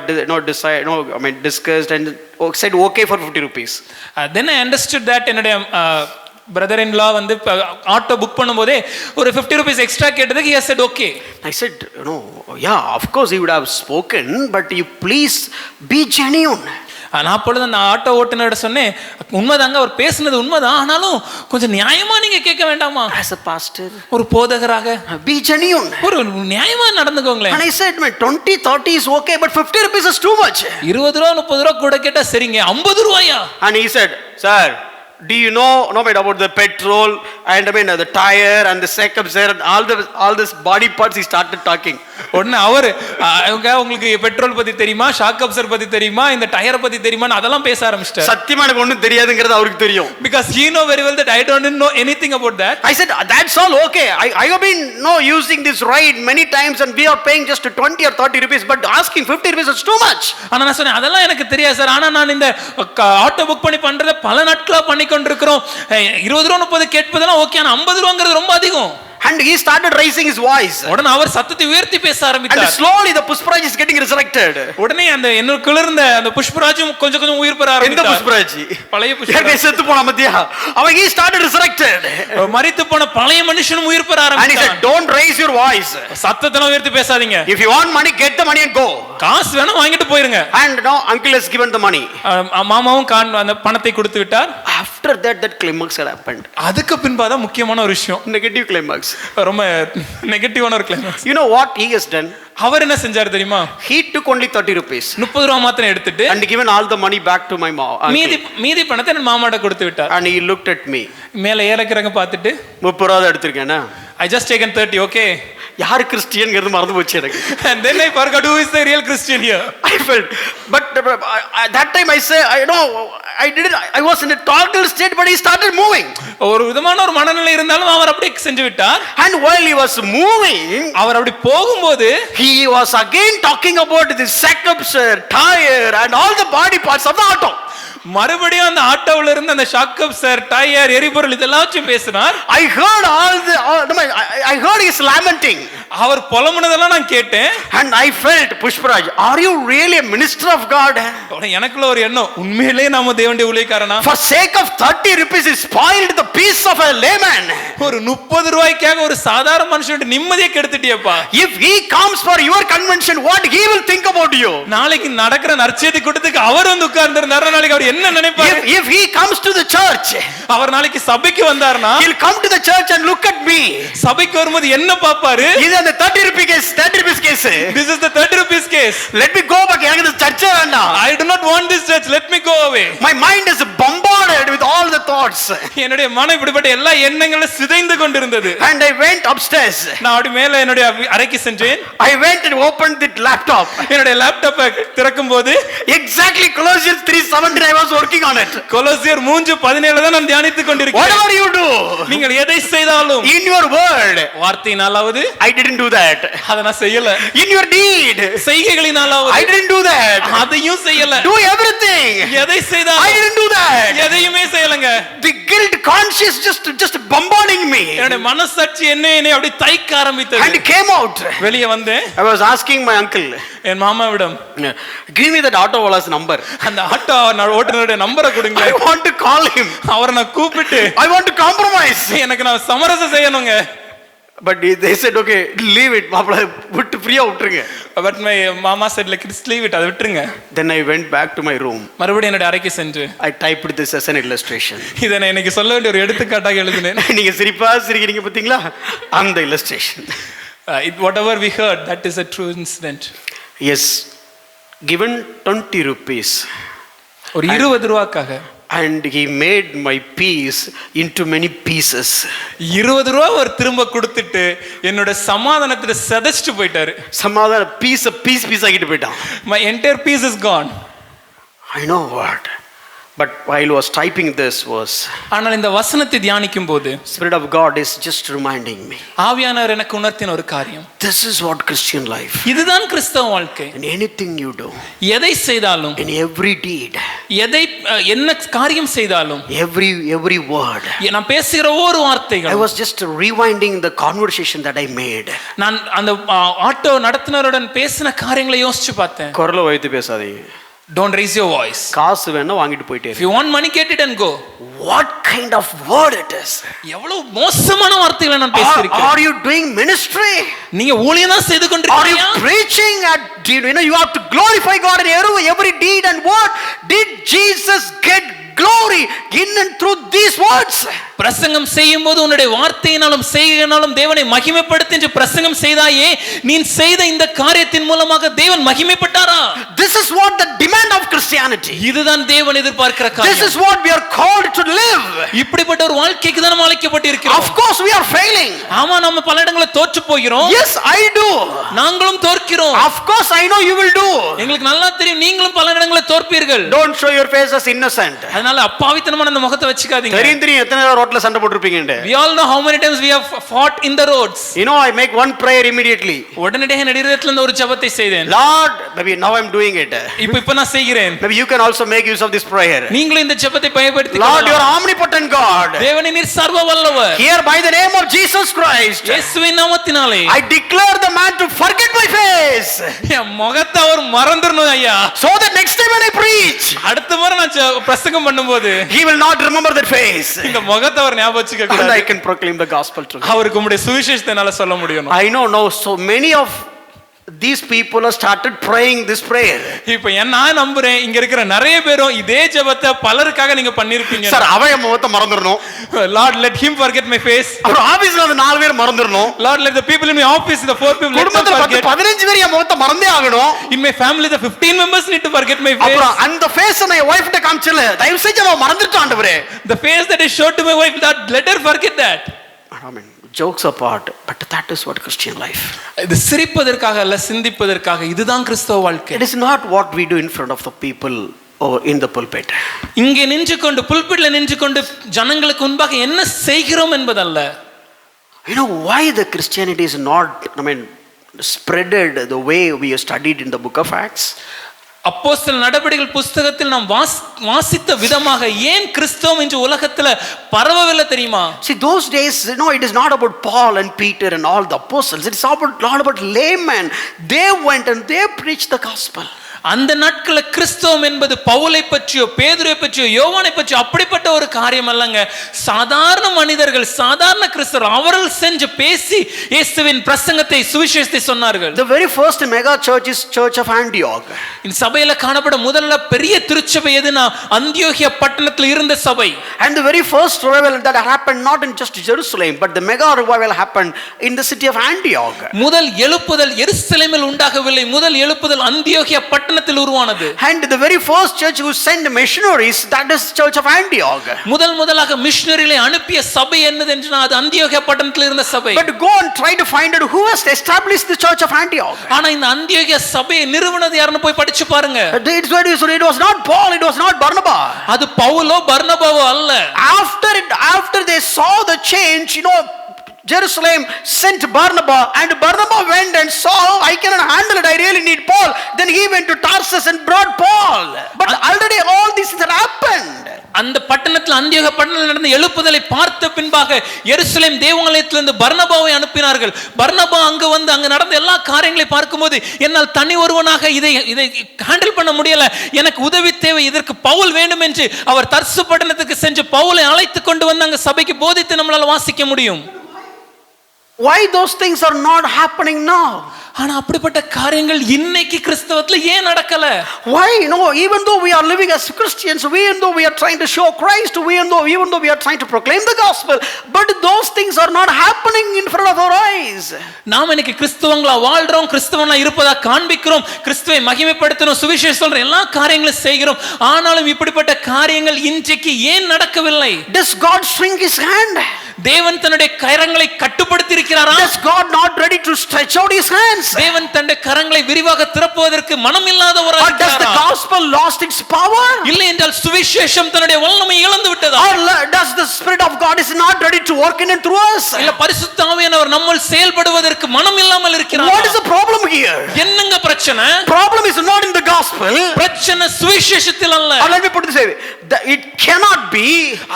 discussed and said okay for 50 rupees. Then I understood that என்னுடைய brother in law வந்து ஆட்டோ புக் பண்ணும்போதே ஒரு 50 rupees எக்ஸ்ட்ரா கேட்டதுக்கு he said okay. I said, yeah, of course he would have spoken, but you please be genuine. நான் அப்பொழுது அந்த auto ஓட்டுநர்கிட்ட சொன்னேன், உண்மைதாங்க அவர் பேசுனது உண்மைதான், ஆனாலும் கொஞ்சம் நியாயமா நீங்க கேட்க வேண்டாமா? As a pastor, ஒரு போதகராக be genuine. ஒரு நியாயமா நடந்துக்கோங்களேன். And I said, 20-30 is okay, but 50 rupees is too much. 20 ரூபாய் 30 ரூபாய் கூட கேட்டா சரிங்க, 50 ரூபாயா? And he said, sir, Do you know about the petrol and the tire and the setups there and all this body parts? He started talking. உடனே அவர் உங்களுக்கு petrol பத்தி தெரியுமா, ஷாக் அப்சர் பத்தி தெரியுமா, இந்த டயரை பத்தி தெரியுமா, அதெல்லாம் பேச ஆரம்பிச்சிட்டார். சத்தியமா எனக்கு ஒண்ணும் தெரியாதுங்கிறது அவருக்கு தெரியும். Because he know very well that I don't know anything about that. I said that's all okay. I have been using this ride many times and we are paying just 20 or 30 rupees, but asking 50 rupees is too much. ஆனா நான் சொன்னேன் அதெல்லாம் எனக்கு தெரியாது sir, ஆனா நான் இந்த auto book பண்ணி பண்றத பல நாட்களா பண்ணி கொண்டிருக்கிறோம், 20 ரூபாய் 30 கேட்பதெல்லாம் ஓகே, ஆனா 50 ரூபாங்கிறது ரொம்ப அதிகம். And he started raising his voice. உடனே அவர் சத்தத்தை உயர்த்தி பேச ஆரம்பித்தார். And slowly the Pushparaj is getting resurrected. உடனே அந்த என்னுக்குள்ள இருந்த அந்த புஷ்பராஜும் கொஞ்சம் கொஞ்சம் உயிர் பெற ஆரம்பித்தார். இந்த புஷ்பராஜ் பழைய புஷ்பராஜ் செத்து போன மத்தியா அவன் he started resurrected. மரித்து போன பழைய மனுஷனும் உயிர் பெற ஆரம்பித்தார். And he said don't raise your voice. சத்தத்தை உயர்த்தி பேசாதீங்க. If you want money get the money and go. காசு வேணா வாங்கிட்டு போயிருங்க. And now uncle has given the money. மாமாவும் அந்த பணத்தை கொடுத்து விட்டார். After that climax had happened. அதுக்கு பின்பாதான் முக்கியமான ஒரு விஷயம். Negative climax. ரொம்ப நெகட்டிவான ஒரு climax. You know what he has done? அவர் என்ன செஞ்சார் தெரியுமா? He took only 30 rupees. 30 ரூபாய் மாத்திரம் எடுத்துட்டு and given all the money back to my mom. மீதி பணத்தை என் மாமாட்ட கொடுத்து விட்டார். And he looked at me. மேலே ஏலக்கிறங்க பார்த்துட்டு 30 ரூபாய் எடுத்துர்க்கேனா? I just taken 30, okay? யார் கிறிஸ்டியன்ங்கிறது மறந்து போச்சு எனக்கு. And then I forgot who is the real Christian here. I felt but that time I say I was in a total state, but he started moving. ஒரு விதமான ஒரு மனநிலை இருந்தாலும் அவர் அப்படியே செஞ்சு விட்டார். And while he was moving, அவர் அப்படி போகும்போது he was again talking about the setups, tire and all the body parts of the auto. மறுபடியும் அந்த ஆட்டோல இருந்து அந்த ஷாக் அப்சர், டயர், எரிபொருள் இதெல்லாம் பேசினார். I heard his lamenting. அவர் புலம்புனதெல்லாம் நான் கேட்டேன். And I felt, Pushparaj, are you really a minister of God? எனக்குள்ள ஒரு எண்ணம், உண்மையிலேயே நாம தேவனுடைய ஊழியக்காரனா? For sake of 30 rupees he spoiled the peace of a layman. ஒரு 30 ரூபாய்க்காக ஒரு சாதாரண மனுஷனுடைய நிம்மதியை கெடுத்துட்டியப்பா. If he comes for your convention, what he will think about you? நாளைக்கு நடக்கிற நற்செய்தி கூட்டத்துக்கு அவர் வந்து உட்கார்ந்திருந்தார், நாளைக்கு அவர் என்ன நினைப்பார்? If he comes to the church, அவர் நாளைக்கு சபைக்கு வந்தார்னா he'll come to the church and look at me. சபைக்கு வரும்போது என்ன பாப்பாரு? இது அந்த 30 rupees case. This is the 30 rupees case. Let me go back. எனக்கு இந்த சர்ச்சே வேண்டாம். I do not want this church. Let me go away. My mind is bombarded with all the thoughts. என்னுடைய மனம் இப்படிப்பட்ட எல்லா எண்ணங்களும் சிதைந்து கொண்டிருந்தது. And I went upstairs. நான் அப்படி மேலே என்னுடைய அறைக்கு சென்றேன். I went and opened the laptop. என்னுடைய லேப்டாப்பை திறக்கும்போது exactly Colossians 3:17 I was working on it. கொலோசியர் 3:17 தான் நான் தியானித்துக் கொண்டிருக்கிறேன். Whatever you do, நீங்கள் எதை செய்தாலும் in your word, வார்த்தையினாலாவது I didn't do that. அத நான் செய்யல. In your deed, செய்கைகளினாலாவது I didn't do that. அதையும் செய்யல. Do everything. எதை செய்தாலும் I didn't do that. எதையுமே செய்யலங்க. The guilt conscious just bombarding me. என்னோட மனசாட்சி என்னை அப்படி தைக்க ஆரம்பித்தது. And came out. வெளியே வந்தேன். I was asking my uncle, என் மாமாவிடம், give me that auto wala's number. அந்த ஆட்டோ ஓட்டுநருடைய நம்பரை கொடுங்க. I want to call him. அவரை நான் கூப்பிட்டு I want to compromise. எனக்கு நான் சமரசம் செய்யணுங்க. But they said okay, leave it. மாப்ள விட்டு ஃப்ரீயா விட்டுருங்க. But my mama said like just leave it, அதை விட்டுருங்க. Then I went back to my room. மறுபடியும் என்னோட அறைக்கு சென்று I typed this as an illustration. இதை நான் இன்னைக்கு சொல்ல வேண்டிய ஒரு எடுத்துக்காட்டாக எழுதினேன். நீங்க சிரிக்கிறீங்க பாத்தீங்களா? அந்த illustration. Whatever we heard, that is a true incident. Yes, given 20 rupees. ஒரு 20 ரூபாய்க்காக. And he made my piece into many pieces. 20 ரூபாய் அவர் திரும்ப கொடுத்துட்டு என்னோட சமாதானத்தை சதச்சிட்டு போயிட்டாரு. சமாதான பீஸ் ஆகிட்டு போயிட்டான். My entire piece is gone. I know what. But while I was typing this verse, ஆனால் இந்த வசனத்தை தியானிக்கும் போது Spirit of God is just reminding me. ஆவியானவர் எனக்கு உணர்த்தின ஒரு காரியம். This is what Christian life. இதுதான் கிறிஸ்தவ வாழ்க்கை. In anything you do, எதை செய்தாலும், in every deed, என்ன காரியம் செய்தாலும், every word, நான் பேசுகிற ஒவ்வொரு வார்த்தைகள், I was just rewinding the conversation that I made. நான் அந்த ஆட்டோ நடத்துனருடன் பேசின காரியங்களை யோசிச்சு பார்த்தேன். குரலை வைத்து பேசாதீங்க. Don't raise your voice. காசு வேணா வாங்கிட்டு போயிட்டே If you want money, get it and go. What kind of word it is? எவ்வளவு மோசமான வார்த்தைகளை நான் பேசியிருக்கேன். Are you doing ministry? நீங்க ஊழியம் தான் செய்து கொண்டிருக்கீங்க. Are you preaching at you have to glorify God in every deed and word. Did Jesus get glory in and through these words? பிரசங்கம் செய்யும் போது உன்னுடைய வார்த்தையினாலும் செய்கையினாலும் தேவனை மகிமைப்படுத்து என்று பிரசங்கம் செய்தாயே, நீ செய்த இந்த காரியத்தின் மூலமாக தேவன் மகிமைப்பட்டாரா? This is what the demand of Christianity. இதுதான் தேவன் எதிர்பார்க்கிற காரியம். This is what we are called to live. இப்படிப்பட்ட ஒரு வாழ்க்கைக்கு தான் நாம் அழைக்கப்பட்டிருக்கிறோம். Of course we are failing. ஆமா, நம்ம பல இடங்களில் தோற்று போகிறோம். Yes, I do. நாங்களும் தோற்கிறோம். Of course I know you will do. எங்களுக்கு நல்லா தெரியும் நீங்களும் பல இடங்களில் தோற்பீர்கள். Don't show your face as innocent. அதனால அப்பாவித்தனமான அந்த முகத்தை வச்சுக்காதீங்க. தெரியும் எத்தனை ரோட்ல சண்டை போட்டுருப்பீங்க. We all know how many times we have fought in the roads. You know, I make one prayer immediately. உடனடியாக நடிகத்துல இருந்து ஒரு ஜெபத்தை செய்தேன். Lord, maybe now I'm doing it. இப்போ நான் செய்கிறேன். Maybe you can also make use of this prayer. நீங்களும் இந்த ஜெபத்தை பயன்படுத்திக் Lord, கொள்ளலாம். you are omnipotent God. தேவனே நீர் சர்வ வல்லவர். Here by the name of Jesus Christ, இயேசுவின் நாமத்தினாலே I declare the man to forget my face. என் முகத்தை அவர் மறந்துறணும் ஐயா. So that next time when I preach, அடுத்த முறை நான் பிரசங்கம் பண்ணும்போது he will not remember that face. இந்த முகத்தை அவர் ஞாபகம் வச்சுக்க And கூடாது. I can proclaim the gospel to him. அவருக்கு உம்முடைய சுவிசேஷத்தை என்னால சொல்ல முடியும். I know now so many of these people have started praying this prayer. இப்போ நான் நம்புறேன் இங்க இருக்கிற நிறைய பேரும் இதே ஜெபத்தை பலருக்காக நீங்க பண்ணிருப்பீங்க. சார் அவன் முகத்தை மறந்துறணும். Lord, let him forget my face. அப்புறம் ஆபீஸ்ல வந்து 4 பேர் மறந்துறணும். Lord, let the people in my office, the 4 people, குடும்பத்துல 15 பேர் என் முகத்தை மறந்தே ஆகணும். In my family, the 15 members need to forget my face. அப்புறம் அந்த ஃபேஸ் நான் வைஃப் கிட்ட காமிச்சல, தயவு செஞ்சு அவ மறந்துட்டான் ஆண்டவரே. The face that is showed to my wife, that let her forget that. Amen. Jokes apart, but that is what Christian life. இது சிரிப்பதற்காக அல்ல, சிந்திப்பதற்காக. இதுதான் கிறிஸ்தவ வாழ்க்கை. It is not what we do in front of the people or in the pulpit. இங்கே நின்று கொண்டு புல்பிட்ல நின்று கொண்டு ஜனங்களுக்கு முன்பாக என்ன செய்கிறோம் என்பதல்ல. You know why the Christianity is not, spreaded the way we studied in the book of Acts? அப்போஸ்தலர் நடபடிகள் புத்தகத்தில் நாம் வாசித்த விதமாக ஏன் கிறிஸ்தவம் என்று உலகத்துல பரவவில்லை தெரியுமா? See, those days, it is not about Paul and Peter and all the apostles. It is all about laymen. They went and they preached the gospel. அந்த நாட்களில் கிறிஸ்தவம் என்பது பவுலை பற்றியோ பேதுருவை பற்றியோ யோவானை பற்றியோ அப்படிப்பட்ட ஒரு காரியம் அல்லங்க. சாதாரண மனிதர்கள், சாதாரண கிறிஸ்தவர்கள் அவர்கள் செஞ்சு பேசி இயேசுவின் பிரசங்கத்தை சுவிசேஷத்தை சொன்னார்கள். The very first mega church is Church of Antioch. இந்த சபையில காணப்பட முதல்ல பெரிய திருச்சபை எதுனா அந்தியோகியா பட்டணத்தில் இருந்த சபை. And the very first revival that happened not in just Jerusalem, but the mega revival happened in the city of Antioch. முதல் எழுப்புதல் எருசலேமில் உண்டாகவில்லை, முதல் எழுப்புதல் அந்தியோகியா பட்டணத்தில் உருவானது. And the very first church who sent missionaries, that is Church of Antioch. முதலாக மிஷனரிகளை அனுப்பிய சபை என்னது என்றால் அது அந்தியோகியா பட்டணத்தில் இருந்த சபை. But go and try to find out who has established the Church of Antioch. ஆனா இந்த அந்தியோகியா சபையை நிறுவனது யாருன்னு போய் படிச்சு பாருங்க. It was not Paul, it was not Barnabas. அது பவுலோ பர்னபாவோ அல்ல. After they saw the change, Jerusalem sent Barnabas, and Barnabas went and saw, I cannot handle it, I really need Paul. Then he went to Tarsus and brought Paul. But already all this had happened. அந்த பட்டணத்தில் அந்தியோகியா பட்டணத்தில் நடந்த எழுப்புதலை பார்த்த பின்பாக எருசலேம் தேவாலயத்திலிருந்து பர்னபாவை அனுப்பினார்கள். பர்னபா அங்கு வந்து அங்கு நடந்த எல்லா காரியங்களை பார்க்கும்போது என்னால் தனி ஒருவனாக இதை ஹேண்டில் பண்ண முடியல, எனக்கு உதவி தேவை, இதற்கு பவுல் வேண்டும் என்று அவர் தர்சு பட்டணத்துக்கு சென்று பவுலை அழைத்து கொண்டு வந்து அங்க சபைக்கு போதித்து நம்மளால வாசிக்க முடியும். Why those things are not happening now? ஆனா அப்படிப்பட்ட காரியங்கள் இன்னைக்கு கிறிஸ்தவத்துல ஏன் நடக்கல? Why? Even though we are living as Christians, even though we are trying to show Christ, even though we are trying to proclaim the gospel, but those things are not happening in front of our eyes. நாம் இன்னைக்கு கிறிஸ்தவங்களா வாழ்றோம், கிறிஸ்தவனா இருப்பதா காண்பிக்கிறோம், கிறிஸ்துவை மகிமைப்படுத்தணும், சுவிசேஷம் சொல்ற எல்லா காரியங்களும் செய்கிறோம். ஆனாலும் இப்படிப்பட்ட காரியங்கள் இன்றைக்கு ஏன் நடக்கவில்லை? Does God shrink his hand? தேவன் தன்னுடைய கரங்களை கட்டுப்படுத்தி இருக்கிறாரா? Does God not ready to stretch out his hands? தேவன் தன்னுடைய கரங்களை விரிவாக திறப்புவதற்கு மனம் இல்லாதவராக Or does the gospel lost its power? இல்லை என்றால் சுவிசேஷம் தன்னுடைய வல்லமை இழந்து விட்டதா? Or does the Spirit of God is not ready to work in and through us? இல்ல பரிசுத்த ஆவியானவர் நம்முள் செயல்படுவதற்கு மனம் இல்லாமல் இருக்கிறார். What is the problem here? என்னங்க பிரச்சனை? Problem is not in the gospel. பிரச்சனை சுவிசேஷத்தில் அல்ல. Or let me put it this way, it cannot be,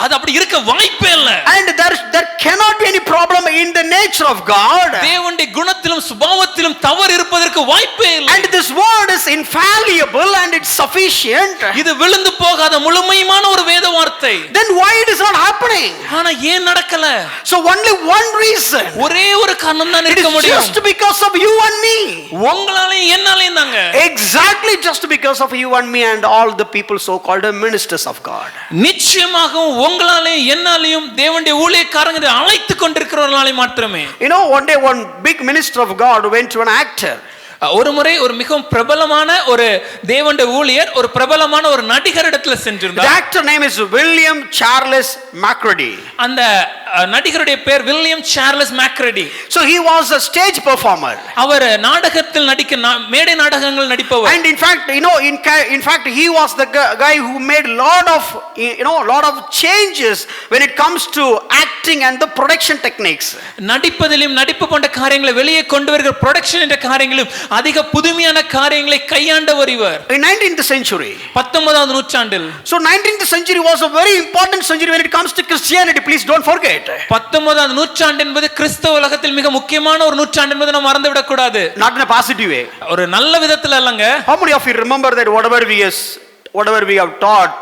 அது அப்படி இருக்க வாய்ப்பே இல்ல. and there cannot be any problem in the nature of God. தேவனுடைய குணத்திலும் சுபாவத்திலும் ஒருவரிடத்திலும் தவறு இருப்பதற்கு வாய்ப்பே இல்லை. And this word is infallible and it's sufficient. இது விழுந்து போகாத முழுமையான ஒரு வேத வார்த்தை. Then why it is not happening? ஆனா ஏன் நடக்கல? So only one reason. ஒரே ஒரு காரணம் தான் It இருக்க is முடியும். just because of you and me. உங்களாலயும் என்னாலயும் தாங்க. Exactly just because of you and me and all the people so called ministers of God. நிச்சயமாக உங்களாலயும் என்னாலயும் தேவனுடைய ஊழியக்காரங்க அழைத்து கொண்டிருக்கிறவர்களாலே மாத்திரமே. You know, one day one big minister of God went to an actor. ஒரு முறை ஒரு மிகவும் பிரபலமான ஒரு தேவனுடைய ஊழியர் ஒரு பிரபலமான ஒரு நடிகரிடத்துல The சென்றிருந்தார். actor name is William Charles Macready. அந்த நடிகருடைய பேர் William Charles Macready. So he was a stage performer. அவர் நாடகத்தில் மேடை நாடகங்கள் நடிப்பவர். And in fact, you know, in fact, he was the guy who made lot of changes when it comes to acting and the production techniques. நடிப்பதிலும் நடிப்பு போன்ற காரியங்களை வெளியே கொண்டு வருகிற ப்ரொடக்ஷன் என்ற காரியங்களும் அதிக புதுமையான காரியங்களை கையாண்டவர் இவர். In 19th century. 19வது நூற்றாண்டில். So 19th century was a very important century when it comes to Christianity. Please don't forget. 19வது நூற்றாண்டு என்பது கிறிஸ்தவ உலகத்தில் மிக முக்கியமான ஒரு நூற்றாண்டு என்பதை நாம் மறந்து விடக் கூடாது. Not in a positive way. ஒரு நல்ல விதத்துல அல்லங்க. How many of you remember that whatever we have taught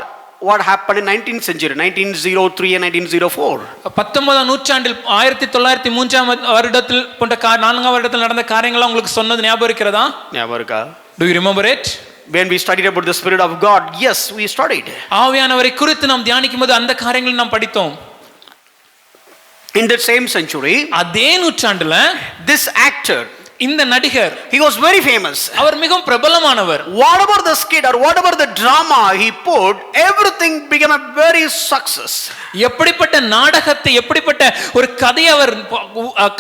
what happened in 19th century, 1903 and 1904? 19ஆம் நூற்றாண்டில் 1903ஆம் வருடத்தில் போன்ற 4ஆம் வருடத்தில் நடந்த காரியங்களை உங்களுக்கு சொன்னது ஞாபகம் இருக்கிறதா? ஞாபகம் இருக்கா? Do you remember it? When we studied about the Spirit of God, yes, we studied. ஆவியானவரை குறித்து நாம் தியானிக்கும்போது அந்த காரியங்களை நாம் படித்தோம். In the same century, அதே நூற்றாண்டுல this actor, இந்த நடிகர், he was very famous. அவர் மிகவும் பிரபலமானவர். Whatever the skit or whatever the drama he put, everything became a very success. எப்படிப்பட்ட நாடகத்தை எப்படிப்பட்ட ஒரு கதையை அவர்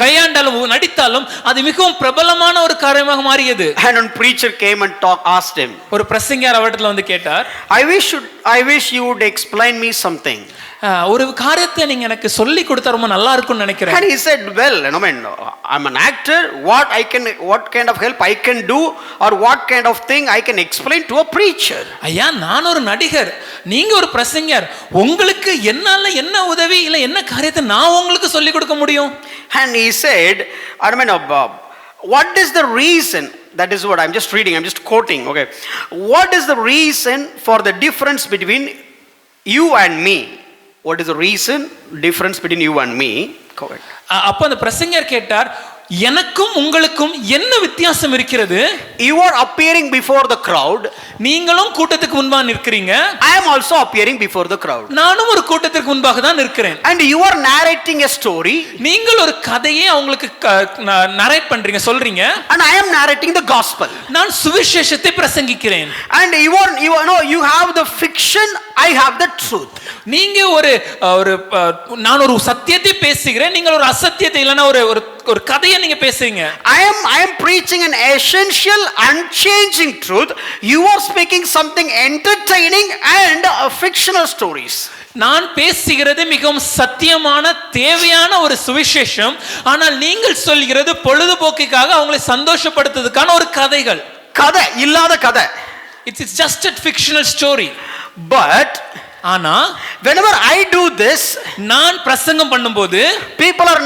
கையாண்டாலும் நடித்தாலும் அது மிகவும் பிரபலமான ஒரு காரியமாக மாறியது. And when preacher came and asked him, ஒரு பிரசங்கியார் அவரிடத்துல வந்து கேட்டார், I wish you would explain me something. ஒரு காரியத்தை நீங்க எனக்கு சொல்லி கொடுத்தா ரொம்ப நல்லா இருக்கும்னு நினைக்கிறேன். And he said, well, I'm an actor. What kind of help I can do, or what kind of thing I can explain to a preacher? ஐயா, நான் ஒரு நடிகர், நீங்க ஒரு பிரசங்கியார், உங்களுக்கு என்னால என்ன உதவி இல்ல என்ன காரியத்தை நான் உங்களுக்கு சொல்லி கொடுக்க முடியும்? And he said, what is the reason? That is what I'm just reading. I'm just quoting. Okay, what is the reason for the difference between you and me? What is the reason difference between you and me? Correct. அப்ப அந்த பிரசங்கியார் கேட்டார், எனக்கும் உங்களுக்கும் என்ன வித்தியாசம் இருக்கிறது? You are appearing before the crowd. நீங்களும் கூட்டத்துக்கு முன்பாக நிற்கிறீங்க. I am also appearing before the crowd. நானும் ஒரு கூட்டத்துக்கு முன்பாக தான் நிற்கிறேன். And you are narrating a story. நீங்கள் ஒரு கதையை அவங்களுக்கு நரேட் பண்றீங்க, சொல்றீங்க. And I am narrating the gospel. நான் சுவிசேஷத்தை பிரசங்கிக்கிறேன். And you have the fiction, I have the truth. நீங்க நான் ஒரு சத்தியத்தை பேசுகிறேன், நீங்கள் ஒரு அசத்தியத்தை இல்லனா ஒரு கதையை நீங்க பேசுறீங்க. I am preaching an essential unchanging truth. You are speaking something entertaining and fictional stories. நான் பேசுகிறது மிகவும் சத்தியமான தேவையான ஒரு சுவிசேஷம், ஆனால் நீங்கள் சொல்கிறது பொழுதுபோக்குக்காக அவங்களை சந்தோஷப்படுத்துறதுக்கான ஒரு கதைகள். கதை இல்லாத கதை. It's just a fictional story. But ஆனா whenever I do this, நான் பிரசங்கம் பண்ணும்போது people are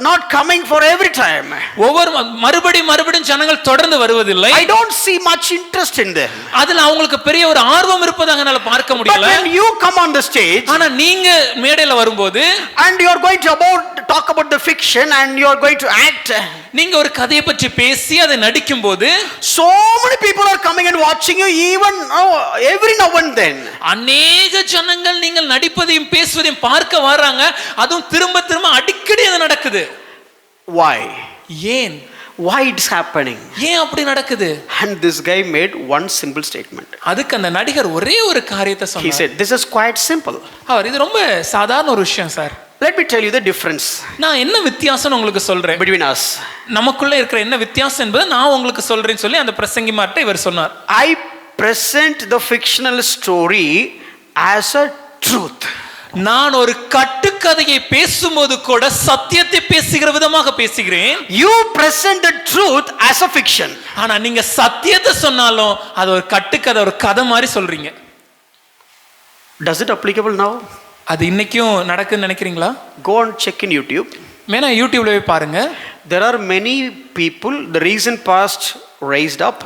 not coming for every time. ஒவ்வொரு மறுபடியும் ஜனங்கள் தொடர்ந்து வருவதில்லை. I don't see much interest in them. அதுல அவங்களுக்கு பெரிய ஒரு ஆர்வம் இருப்பதாக என்னால பார்க்க முடியல. But when you come on the stage, ஆனா நீங்க மேடையில வரும்போது and you are going to talk about the fiction and you are going to act, நீங்க ஒரு கதையை பற்றி பேசி அதை நடிக்கும்போது so many people are coming and watching you even every now and then. அநேக ஜனங்கள் நீங்கள் நடிப்பதையும் பேசுவதையும் பார்க்க வர்றாங்க. அதுவும் திரும்ப அடிக்கடி அது நடக்குது. Why? ஏன்? Why it's happening? ஏன் அப்படி நடக்குது? And this guy made one simple statement. அதுக்கு அந்த நடிகர் ஒரே ஒரு காரியத்தை சொன்னார். He said, this is quite simple. இது ரொம்ப சாதாரண ஒரு விஷயம் sir. Let me tell you the difference. நான் என்ன வித்தியாசம் உங்களுக்கு சொல்றேன். Between us. நமக்குள்ள இருக்கிற என்ன வித்தியாசம் என்பதை நான் உங்களுக்கு சொல்றேன்னு சொல்லி அந்த பிரசங்கிமார்ட்ட இவர் சொன்னார். I present the fictional story as a truth. நான் ஒரு கட்டுக்கதையை பேசும்போது கூட சத்தியத்தை பேசுகிற விதமாக பேசுகிறேன். You present the truth as a fiction. ஆனா நீங்க சத்தியத்தை சொன்னாலும் அது ஒரு கட்டுக்கதை, ஒரு கதை மாதிரி சொல்றீங்க. Does it applicable now? அது இன்னைக்கும் நடக்குன்னு நினைக்கிறீங்களா? Go and check in YouTube. யூடியூப்ல போய் பாருங்க. There are many people, the recent past, raised up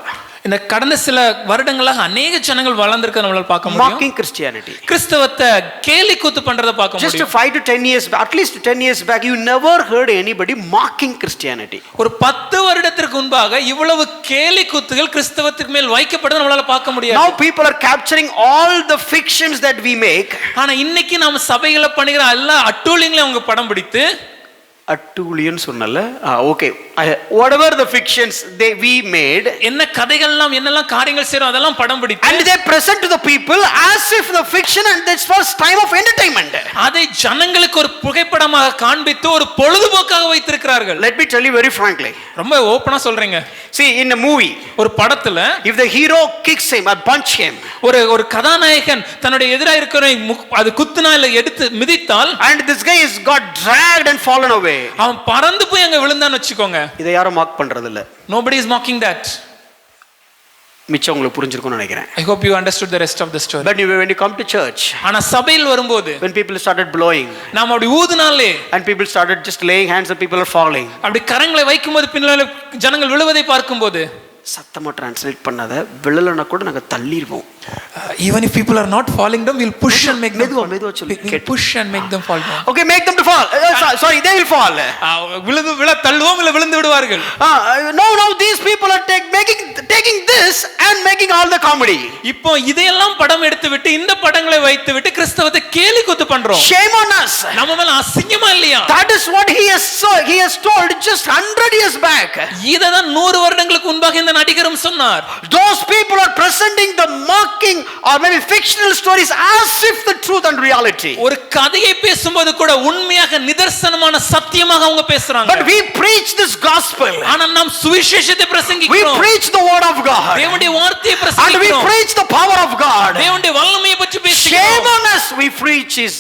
இந்த கடந்த சில வருடங்களாக அநேக ஜனங்கள் வளர்ந்திருக்க நம்மளால பார்க்க முடியும். mocking Christianity. கிறிஸ்தவத்தை கேலி கூத்து பண்றத பார்க்க Just முடியும். 5 to 10 years back, at least 10 years back, you never heard anybody mocking Christianity. ஒரு 10 வருடத்திற்கு முன்பாக இவ்வளவு கேலி கூத்துகள் கிறிஸ்தவத்துக்கு மேல் வைக்கப்படுறத நம்மளால பார்க்க முடியாது. Now people are capturing all the fictions that we make. ஆனா இன்னைக்கு நாம சபைகளை பண்ணுகிற எல்லா அட்டூழியங்களையும் அவங்க படம் பிடித்து அட்டூழியன் சொன்னல okay whatever the fictions we made, என்ன கதைகள்லாம் என்னெல்லாம் காரியங்கள் செய்றோம் அதெல்லாம் படம் பிடித்து and they present to the people as if the fiction and this was time of entertainment. அதை ஜனங்களுக்கு ஒரு புகைப்படமாக காண்பித்து ஒரு பொழுதுபோக்காக வைத்திருக்கிறார்கள். Let me tell you very frankly, ரொம்ப ஓபனா சொல்றேங்க. see in a movie, ஒரு படத்துல if the hero kicks him or punch him, ஒரு கதாநாயகன் தன்னுடைய எதிராக இருக்கிறவனை அது குத்துனா இல்ல எடுத்து மிதித்தால், and this guy is got dragged and fallen away, அவன் பறந்து போய் அங்க விழுந்தான்னு வெச்சுக்கோங்க. இதை யாரும் மார்க் பண்றது இல்ல. Nobody is mocking that. மிச்சம் உங்களுக்கு புரிஞ்சிருக்கும்னு நினைக்கிறேன். I hope you understood the rest of the story. But when you come to church, ஆனா சபையில் வரும்போது when people started blowing, நாம அப்படி ஊதுனாலே and people started just laying hands and people are falling, அப்படி கரங்களை வைக்கும்போது பின்னால ஜனங்கள் விழுவதை பார்க்கும்போது, சத்தமா டிரான்ஸ்லேட் பண்ணாத, விழலனா கூட நாங்க தள்ளிடுவோம். even if people are not falling down, we'll push and make them fall. மெதுவா சொல்லு. We'll push and make them fall down. Okay, make them to fall. Sorry, they will fall. விழ தள்ளுவோம் இல்ல விழுந்து விடுவார்கள். No, these people are taking this and making all the comedy. இப்போ இதையெல்லாம் படம் எடுத்து விட்டு இந்த படங்களை வைத்து விட்டு கிறிஸ்தவத்தை கேலி கூத்து பண்றோம். Shame on us. நம்ம மேல அசிங்கமா இல்லையா? That is what he has told just 100 years back. இததான் 100 வருடங்களுக்கு முன்பாக இந்த நடிகரும் சொன்னார். Those people are presenting the mocking or maybe fictional stories as if the truth and reality. ஒரு கதையை பேசும்போது கூட உண்மையாக நிதர்சனமான சத்தியமாக அவங்க பேசுறாங்க. But we preach this gospel. ஆனா நாம் சுவிசேஷத்தை பிரசங்கிக்கிறோம். We preach the word of God. தேவனுடைய வார்த்தையை And பிரசங்கிக்கிறோம். we preach the power of God. தேவனுடைய வல்லமையை பற்றி பேசுகிறோம். Shame on us. We preach is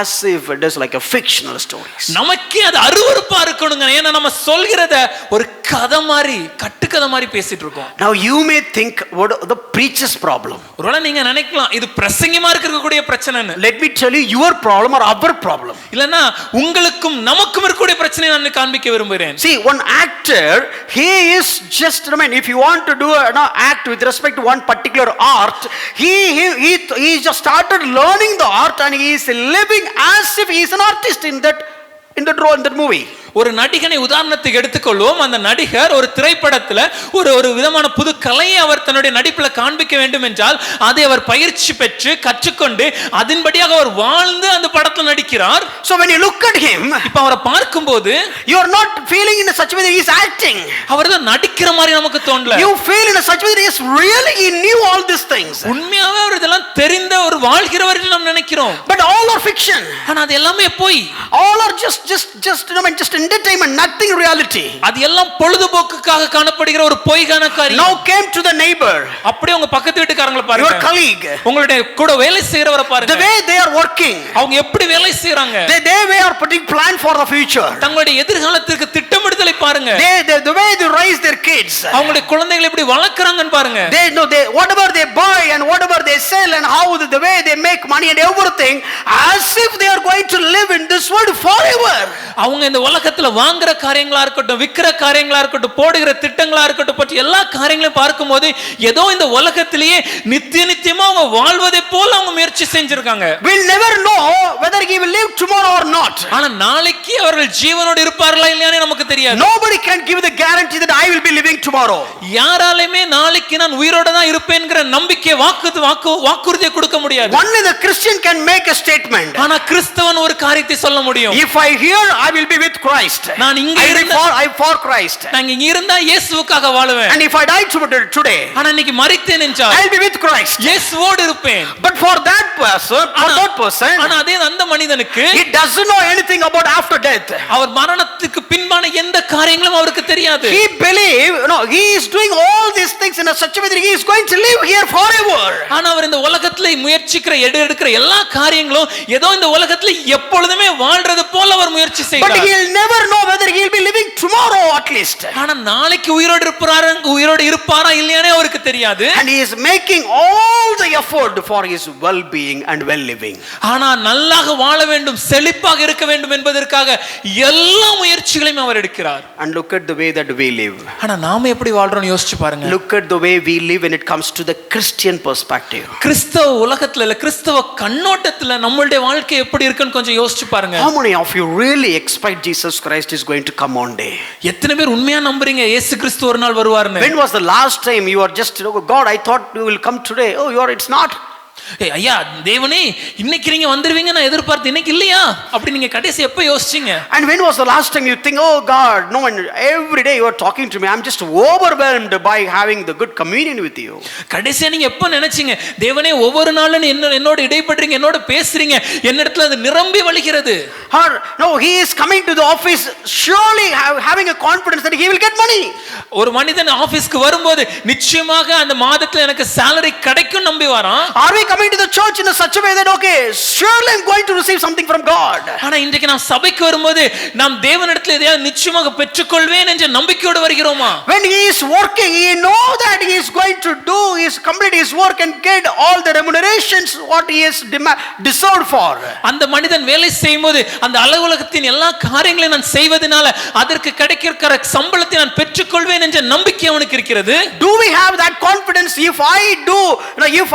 as if it is like a fictional stories. நமக்கே அது அருவருப்பா இருக்கணுங்க. ஏன்னா நம்ம சொல்கிறத ஒரு கதை மாதிரி கட்டுக்கதை மாதிரி பேசிட்டு இருக்கோம். Now you may think what the preacher's problem. ஒருவேளை நீங்க நினைக்கலாம் இது பிரசங்கியமா இருக்கக்கூடிய பிரச்சனைன்னு. Let me tell you your problem or our problem. இல்லனா உங்களுக்கும் நமக்கும் இருக்கக்கூடிய பிரச்சனையை நான் காண்பிக்க விரும்புகிறேன். See, one actor, he is just, I mean, if you want to do an act with respect to one particular art, he just started learning the art and he is living as if he is an artist in that movie. ஒரு நடிகனை உதாரணத்துக்கு எடுத்துக்கொள்வோம். அந்த நடிகர் ஒரு திரைப்படத்துல ஒரு விதமான புது கலையை அவர் தன்னுடைய நடிப்புல காண்பிக்க வேண்டும் என்றால் அதை அவர் பயிற்சி பெற்று கற்றுக்கொண்டு அதன்படியாக அவர் வாழ்ந்து அந்த படத்துல நடிக்கிறார். So when you look at him, இப்ப அவரை பார்க்கும்போது you are not feeling in such a way that he is acting. அவர் தான் நடிக்கிற மாதிரி நமக்கு தோணல. You feel in such a way that he is really, he knew all these things. உண்மையாவே அவர் இதெல்லாம் தெரிந்த ஒரு வாழ்கிறவர்கள் நாம் நினைக்கிறோம். But all are fiction. ஆனா அது எல்லாமே பொய். All are just entertainment, nothing reality. அது எல்லாம் பொழுதுபோக்குக்காக காணப்படுகிற ஒரு பொய்யான காரியம். Now came to the neighbor. அப்படியே உங்க பக்கத்து வீட்டுக்காரங்களை பாருங்க. Your colleague. உங்களுடைய கூட வேலை செய்றவரை பாருங்க. The way they are working. அவங்க எப்படி வேலை செய்றாங்க. They are putting plan for the future. தங்களுடைய எதிர்காலத்திற்கு திட்டமிடுதலை பாருங்க. The way they raise their kids. அவங்களுடைய குழந்தைகளை எப்படி வளர்க்கறாங்கன்னு பாருங்க. They know whatever they buy and whatever they sell and how the way they make money and everything as if they are going to live in this world forever. அவங்க இந்த உலகத்துல வாங்குற காரியங்களா இருக்கட்டும், விக்கிற காரியங்களா இருக்கட்டும், போடுகிற திட்டங்களா இருக்கட்டும் பற்றி எல்லா காரியங்களையும் பார்க்கும்போது ஏதோ இந்த உலகத்திலேயே நித்தியமா அவங்க வாழ்வதை போல அவங்க முயற்சி செஞ்சிருக்காங்க. We'll never know whether he will live tomorrow or not. ஆனா நாளைக்கு அவர்கள் ஜீவனோடு இருப்பார்களா இல்லையானே நமக்கு தெரியாது. Nobody can give the guarantee that I will be living tomorrow. யாராலுமே நாளைக்கு நான் உயிரோட தான் இருப்பேன்ங்கற நம்பிக்கை வாக்குறுதியை கொடுக்க முடியாது. Only the Christian can make a statement. ஆனா கிறிஸ்தவன் ஒரு காரியத்தை சொல்ல முடியும். If I hear, I will be with Christ. நான் இங்க இருந்தா I for Christ. நான் இங்க இருந்தா இயேசுவுக்காக வாழுவேன். And if I die today, ஆனா இன்னைக்கு மரித்தேன் என்றால் I will be with Christ. இயேசுவோடு இருப்பேன். But for that person, ஆனா அதே அந்த மனிதனுக்கு he doesn't know anything about after death. அவர் மரணத்துக்கு பின்பான எந்த காரியங்களும் அவருக்கு தெரியாது. He is doing all these things in such a way that he is going to live here forever. ஆனா அவர் இந்த உலகத்துல முயற்சிக்கிற எடுக்கிற எல்லா காரியங்களும் ஏதோ இந்த உலகத்துல எப்பொழுதுமே வாழ்றது போல அவர் முயற்சி செய்கிறார். But he will never know whether he will be living tomorrow at least. ஆனா நாளைக்கு உயிரோடு இருப்பாரா இல்லையானே அவருக்கு தெரியாது. And he is making all the effort for his well being and well living. ஆனா நல்லாக வாழ வேண்டும், செழிப்பாக இருக்க வேண்டும் என்பதற்காக எல்லா முயற்சிகளையும் அவர் எடுக்கிறார். செய்தார். And look at the way that we live. ஆனா நாம எப்படி வாழ்றோம்னு யோசிச்சு பாருங்க. Look at the way we live when it comes to the Christian perspective. கிறிஸ்தவ உலகத்துல இல்ல கிறிஸ்தவ கண்ணோட்டத்துல நம்மளுடைய வாழ்க்கை எப்படி இருக்குன்னு கொஞ்சம் யோசிச்சு பாருங்க. How many of you really expect Jesus Christ is going to come one day? எத்தனை பேர் உண்மையா நம்புறீங்க இயேசு கிறிஸ்து ஒரு நாள் வருவார்னு? When was the last time you are just, oh God, I thought you will come today. Oh, it's not. ஐயா தேவனே இன்னைக்கு நீங்க வந்துருவீங்க நான் எதிர்பார்த்தேன், இன்னைக்கு இல்லையா அப்படி நீங்க கடைசி எப்ப யோசிச்சீங்க? And when was the last time you think, oh God, no, and every day you are talking to me, I'm just overwhelmed by having the good communion with you. கடைசியா நீங்க எப்ப நினைச்சீங்க தேவனே ஒவ்வொரு நாளும் என்னோட இடைப்படுறீங்க, என்னோட பேசுறீங்க, என்னிடத்துல அது நிரம்பி வழிகிறது? Or no, he is coming to the office surely having a confidence that he will get money. ஒரு மனிதன் ஆபீஸ்க்கு வரும்போது நிச்சயமாக அந்த மாதத்துல எனக்கு salary கிடைக்கும் நம்பி வரான். Are we coming to the church in a such a way that okay, surely I'm going to receive something from God? ஆனா இன்றைக்கு நாம் சபைக்கு வரும்போது நாம் தேவனிடத்தில் எதையாவது நிச்சயமாக பெற்றுக்கொள்வேன் என்ற நம்பிக்கையோடு வருகிறோமா? When he is working, he know that he is going to do his complete his work and get all the remunerations what he has deserved for. அந்த மனிதன் வேலை செய்யும்போது அந்த அலுவலகத்தின் எல்லா காரியங்களையும் நான் செய்வதனால அதற்கு கிடைக்கிற சம்பளத்தை நான் பெற்றுக்கொள்வேன் என்ற நம்பிக்கை அவனுக்கு இருக்கிறது. Do we have that confidence? If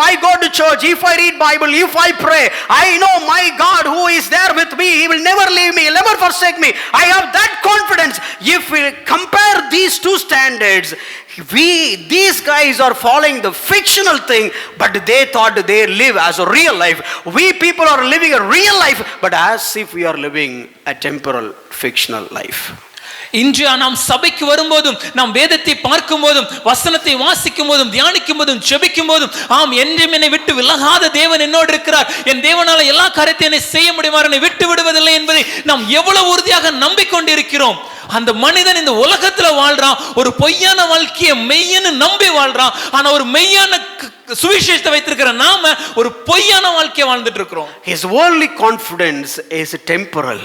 I go to church, if I read Bible, if I pray, I know my God who is there with me, he will never leave me, never forsake me. I have that confidence. If we compare these two standards, these guys are following the fictional thing, but they thought they live as a real life. We people are living a real life, but as if we are living a temporal fictional life. இன்று நாம் சபைக்கு வரும்போதும் நாம் வேதத்தை பார்க்கும் போதும் வசனத்தை வாசிக்கும் போதும் தியானிக்கும் போதும் ஜெபிக்கும் போதும் ஆம் என்றும் என்னை விட்டு விலகாத தேவன் என்னோடு இருக்கிறார், என் தேவனால எல்லா காரியத்தையும் என்னை செய்ய முடியுமாறு என்னை விட்டு விடுவதில்லை என்பதை நாம் எவ்வளவு உறுதியாக நம்பிக்கொண்டிருக்கிறோம். அந்த மனிதன் இந்த உலகத்துல வாழ்றான், ஒரு பொய்யான வாழ்க்கையை மெய்யன்னு நம்பி வாழ்றான். ஆனா ஒரு மெய்யான சுவிசேஷத்தை வைத்திருக்கிற நாம ஒரு பொய்யான வாழ்க்கையை வாழ்ந்துட்டு இருக்கிறோம். His worldly confidence is temporal,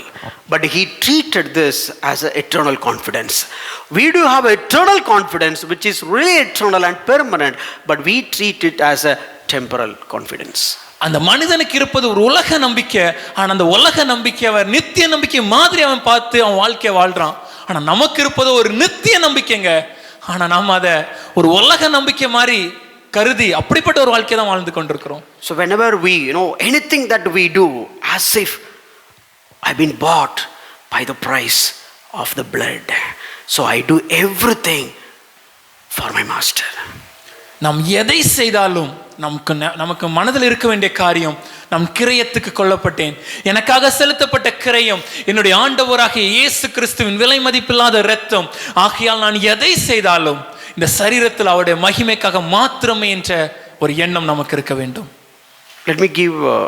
but he treated this as an eternal confidence. We do have eternal confidence which is really eternal and permanent, but we treat it as a temporal confidence. அந்த மனிதனுக்கு இருப்பது ஒரு உலக நம்பிக்கை, ஆனா அந்த உலக நம்பிக்கை அவர் நித்திய நம்பிக்கை மாதிரி அவன் பார்த்து அவன் வாழ்க்கையை வாழ்றான். ஆனா நமக்கு இருப்பது ஒரு நித்திய நம்பிக்கைங்க, ஆனா நாம அதை ஒரு உலக நம்பிக்கை மாதிரி கருதி அப்படிப்பட்ட ஒரு வாழ்க்கையை தான் வாழ்ந்து கொண்டிருக்கிறோம். So whenever we anything that we do as if I've been bought by the price of the blood, so I do everything for my master. நாம் எதை செய்தாலும் நமக்கு மனதில் இருக்க வேண்டிய காரியம், நம் கிரயத்துக்கு கொல்லப்பட்டேன், எனக்காக செலுத்தப்பட்ட கிரயம் என்னுடைய ஆண்டவராகிய இயேசு கிறிஸ்துவின் விலை மதிப்பில்லாத இரத்தம், ஆகையால் நான் எதை செய்தாலும் இந்த சரீரத்தில் அவருடைய மகிமைக்காக மாத்திரமே என்ற ஒரு எண்ணம் நமக்கு இருக்க வேண்டும். Let me give a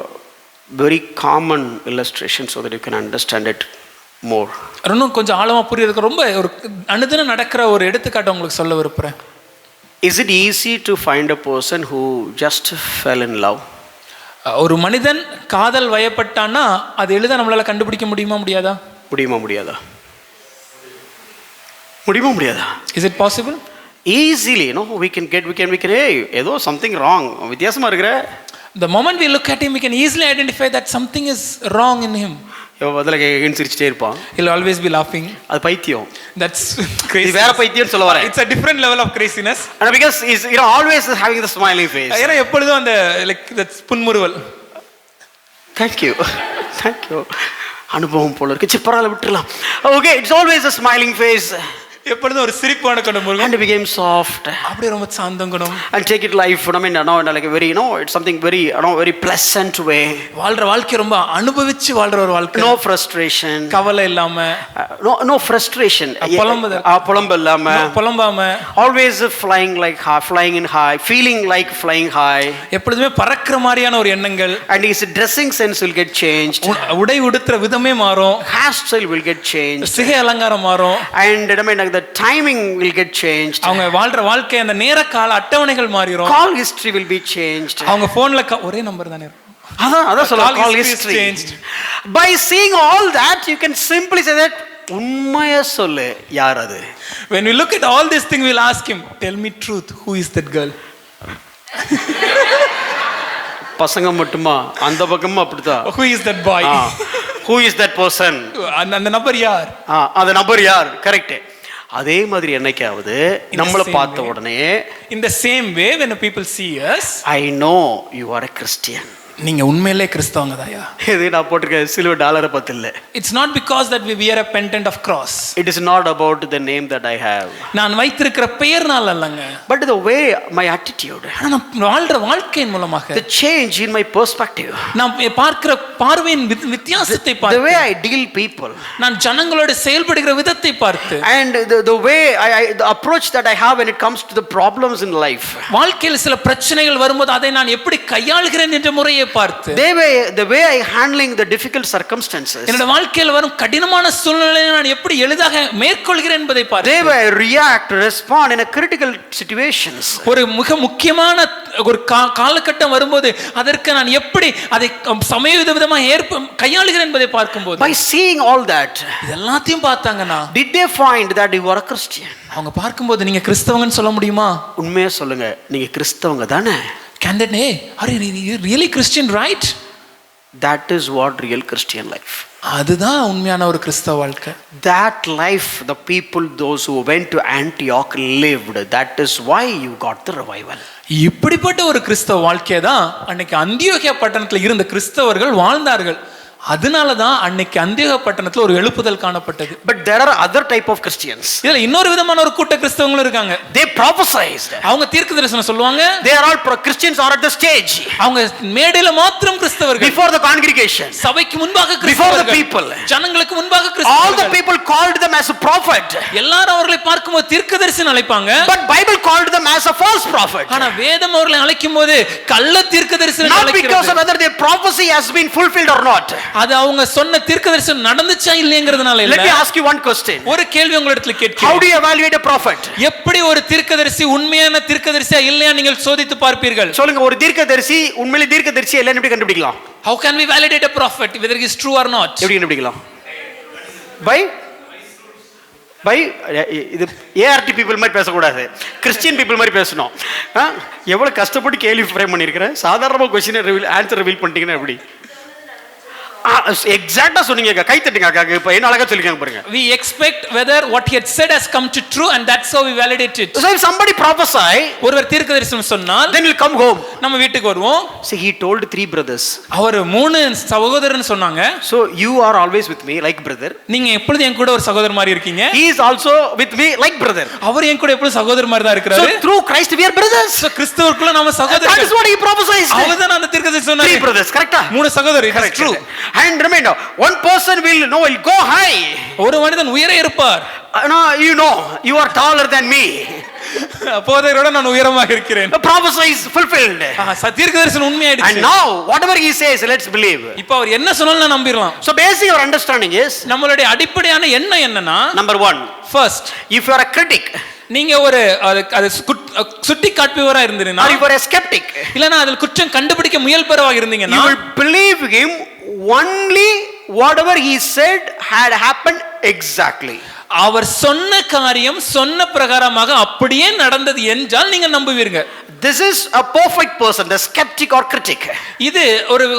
very common illustration so that you can understand it more. இன்னும் கொஞ்சம் ஆழமா புரியறதுக்கு ரொம்ப ஒரு அனுதினம் நடக்கிற ஒரு எடுத்துக்காட்டு உங்களுக்கு சொல்ல விரும்புறேன். Is it easy to find a person who just fell in love? ஒரு மனிதன் காதல் வயப்பட்டான்னா அது எளிதா நம்மளால கண்டுபிடிக்க முடியுமா முடியாதா? முடியாதா? Is it possible? Easily, we can hey, ஏதோ something wrong, வித்தியாசமா இருக்குற. The moment we look at him, we can easily identify that something is wrong in him. பதிலக சிரிச்சிட்டே இருப்பான். He'll always be laughing. அது பைத்தியம். That's crazy. வேற பைத்தியம் சொல்ல வரேன். It's a different level of craziness. And because he's always having the smiling face. ஏன்னா எப்பொழுதும் அந்த like that புன்முறுவல். Thank you. அனுபவம் போல இருக்கு. சரி பரவாயில்ல விட்டுறலாம். Okay, it's always a smiling face. எப்பொழுதும் ஒரு சிரிப்பான குணம் முருகன். And became soft. அப்படியே ரொம்ப சாந்தம் குணம். And take it life, like a very, it's something very, very pleasant way. வாழ்ற வாழ்க்கை ரொம்ப அனுபவிச்சு வாழ்ற ஒரு வாழ்க்கை. No frustration. கவலை இல்லாம. No frustration. புலம்பல் இல்லாம. புலம்பாம. Always flying in high, feeling like flying high. எப்பொழுதுமே பறக்கிற மாதிரியான ஒரு எண்ணங்கள். And his dressing sense will get changed. உடை உடுத்துற விதமே மாறும். Hairstyle will get changed. சிகை அலங்காரம் மாறும். And the timing will get changed. அவங்க வாழ்ற வாழ்க்கை அந்த நேர கால அட்டவணைகள் மாறிரும். Call history will be changed. அவங்க போன்ல ஒரே நம்பர் தானே இருக்கும். அதான் சொல்ல call history changed. By seeing all that you can simply say that உண்மையா சொல்லு யார் அது? When we look at all this thing we'll ask him, tell me truth, who is that girl? பசங்க மட்டுமா அந்த பக்கமா அப்படிதான். Who is that boy? Who is that person? அந்த நபர் யார்? அந்த நபர் யார்? கரெக்ட். அதே மாதிரி என்னைக்காவது நம்மளை பார்த்த உடனே in the same way when people see us, I know you are a Christian. நீங்க உண்மையிலே கிறிஸ்தவங்க தாயா. இது நான் போட்டிருக்க சில்வர் டாலரை பத்தி இல்ல. It's not because that we wear a pendant of cross. It is not about the name that I have. நான் வைத்திருக்கிற பெயர்னால அல்லங்க. But the way my attitude. நான் வாழ்ற வாழ்க்கையின் மூலமாக. The change in my perspective. நான் பார்க்கிற பார்வையின் வித்தியாசத்தை பார்த்து. The way I deal people. நான் ஜனங்களோட செயல்படுகிற விதத்தை பார்த்து. And the way the approach that I have when it comes to the problems in life. வாழ்க்கையில் சில பிரச்சனைகள் வரும்போது அதை நான் எப்படி கையாளுகிறேன் என்ற முறையை பார்த்து. The way I handling the difficult circumstances. என்னோட வாழ்க்கையில் வரும் கடினமான சூழ்நிலையை நான் எப்படி எளிதாக மேற்கொள்கிறேன் என்பதை பார்த்து. The way I react, respond in a critical situations. ஒரு மிக முக்கியமான ஒரு காலகட்டம் வரும்போது அதற்கு நான் எப்படி அதை சமயோசிதமாக கையாளுகிறேன் என்பதை பார்க்கும்போது. By seeing all that, எல்லாத்தையும் பார்த்தாங்கன்னா, did they find that you are a Christian? அவங்க பார்க்கும்போது நீங்க கிறிஸ்தவங்கன்னு சொல்ல முடியுமா? உண்மையா சொல்லுங்க, நீங்க கிறிஸ்தவங்க தானே? Can they say, are you really Christian, right? That is what real Christian life. அதுதான் உண்மையான ஒரு கிறிஸ்தவ வாழ்க்கை. That life the people those who went to Antioch lived. That is why you got the revival. இப்படிப்பட்ட ஒரு கிறிஸ்தவ வாழ்க்கையை தான் அன்னைக்கு அந்தியோகியா பட்டணத்தில் இருந்த கிறிஸ்தவர்கள் வாழ்ந்தார்கள். அதனால தான் அன்னைக்கு அந்தியோகியா பட்டணத்துல ஒரு எழுப்புதல் காணப்பட்டது. But there are other type of Christians. இதுல இன்னொரு விதமான ஒரு கூட்ட கிறிஸ்தவங்களும் இருக்காங்க. They prophesied. அவங்க தீர்க்கதரிசனம் சொல்லுவாங்க. They are all Christians are at the stage. அவங்க மேடையில மாத்திரம் கிறிஸ்தவர்கள். Before the congregation. சபைக்கு முன்பாக Before கிறிஸ்தவர்கள். the people. ஜனங்களுக்கு முன்பாக கிறிஸ்தவர்கள். All the people called them as a prophet. எல்லாரும் அவர்களை பார்க்கும்போது தீர்க்கதரிசின்னு அழைப்பாங்க. But Bible called them as a false prophet. ஆனா வேதம் அவர்களை அழைக்கும்போது கள்ள தீர்க்கதரிசின்னு அழைக்கிறது. Not because of whether their prophecy has been fulfilled or not. அது அவங்க சொன்ன தீர்க்கதரிசனம் நடந்துச்சா இல்லையேங்கிறதுனால இல்ல. Let me ask you one question. ஒரு கேள்வி உங்களிடத்தில் கேட்கிறேன். How do you evaluate a prophet? எப்படி ஒரு தீர்க்கதரிசி உண்மையான தீர்க்கதரிசியா இல்லையா நீங்கள் சோதித்து பார்ப்பீர்கள்? சொல்லுங்க, ஒரு தீர்க்கதரிசி உண்மையிலே தீர்க்கதரிசி இல்லன்னு எப்படி கண்டுபிடிக்கலாம்? How can we validate a prophet whether he is true or not? எப்படி கண்டுபிடிக்கலாம்? By இது ART people மாதிரி பேசக்கூடாது, கிறிஸ்டியன் பீப்புள் மாதிரி பேசணும். எவ்வளவு கஷ்டப்பட்டு கேள்வி ஃப்ரேம் பண்ணியிருக்கிறேன். சாதாரணமாக கொஸ்டின் ஆன்சர் ரிவீல் பண்ணிட்டீங்கன்னா எப்படி? எக்ஸாக்ட்டா சொன்னீங்க, கை தட்டுங்க அக்கா. இப்போ என்ன அழகா சொல்லிருக்காங்க பாருங்க. We expect whether what he had said has come to true and that's how we validate it. So if somebody prophesy, ஒருவர் தீர்க்கதரிசனம் சொன்னால், then we'll come home. நம்ம வீட்டுக்கு வருவோம். See, he told 3 brothers. அவர் 3 சகோதரன்னு சொன்னாங்க. So you are always with me like brother. நீங்க எப்பொழுதும் என் கூட ஒரு சகோதரர் மாதிரி இருக்கீங்க. He is also with me like brother. அவர் என் கூட எப்பொழுதும் சகோதரர் மாதிரி தான் இருக்கிறாரு. So through Christ we are brothers. So கிறிஸ்துவுக்குள்ள நாம சகோதரர்கள். That is what he prophesied. அவர்தான் அந்த தீர்க்கதரிசி சொன்னாரு. 3 brothers, correct? 3 சகோதரர். It is true. And remember, one person will go high. ஒரு மனிதன் உயர இருப்பார். No, you are taller than me. போதகரோட நான் உயரமாக இருக்கிறேன். The prophecy is fulfilled. தீர்க்கதரிசனம் உண்மையாயிடுச்சு. And now whatever he says, let's believe. இப்போ அவர் என்ன சொன்னாலும் நான் நம்பிரலாம். So basic our understanding is, நம்மளுடைய அடிப்படையான எண்ணம் என்னன்னா, number 1, first, if you are a critic, நீங்க ஒரு அது சுட்டி காட்டுபவரா இருந்தீங்கன்னா, or if you are a skeptic, இல்லனா அதில் குற்றம் கண்டுபிடிக்க முயல்பவராக இருந்தீங்கன்னா, you will believe him only whatever he said had happened exactly. அவர் சொன்ன காரியம் சொன்ன பிரகாரமாக அப்படியே நடந்தது என்றால் நீங்க நம்புவீர்கள். This is a perfect person, the skeptic or critic. இது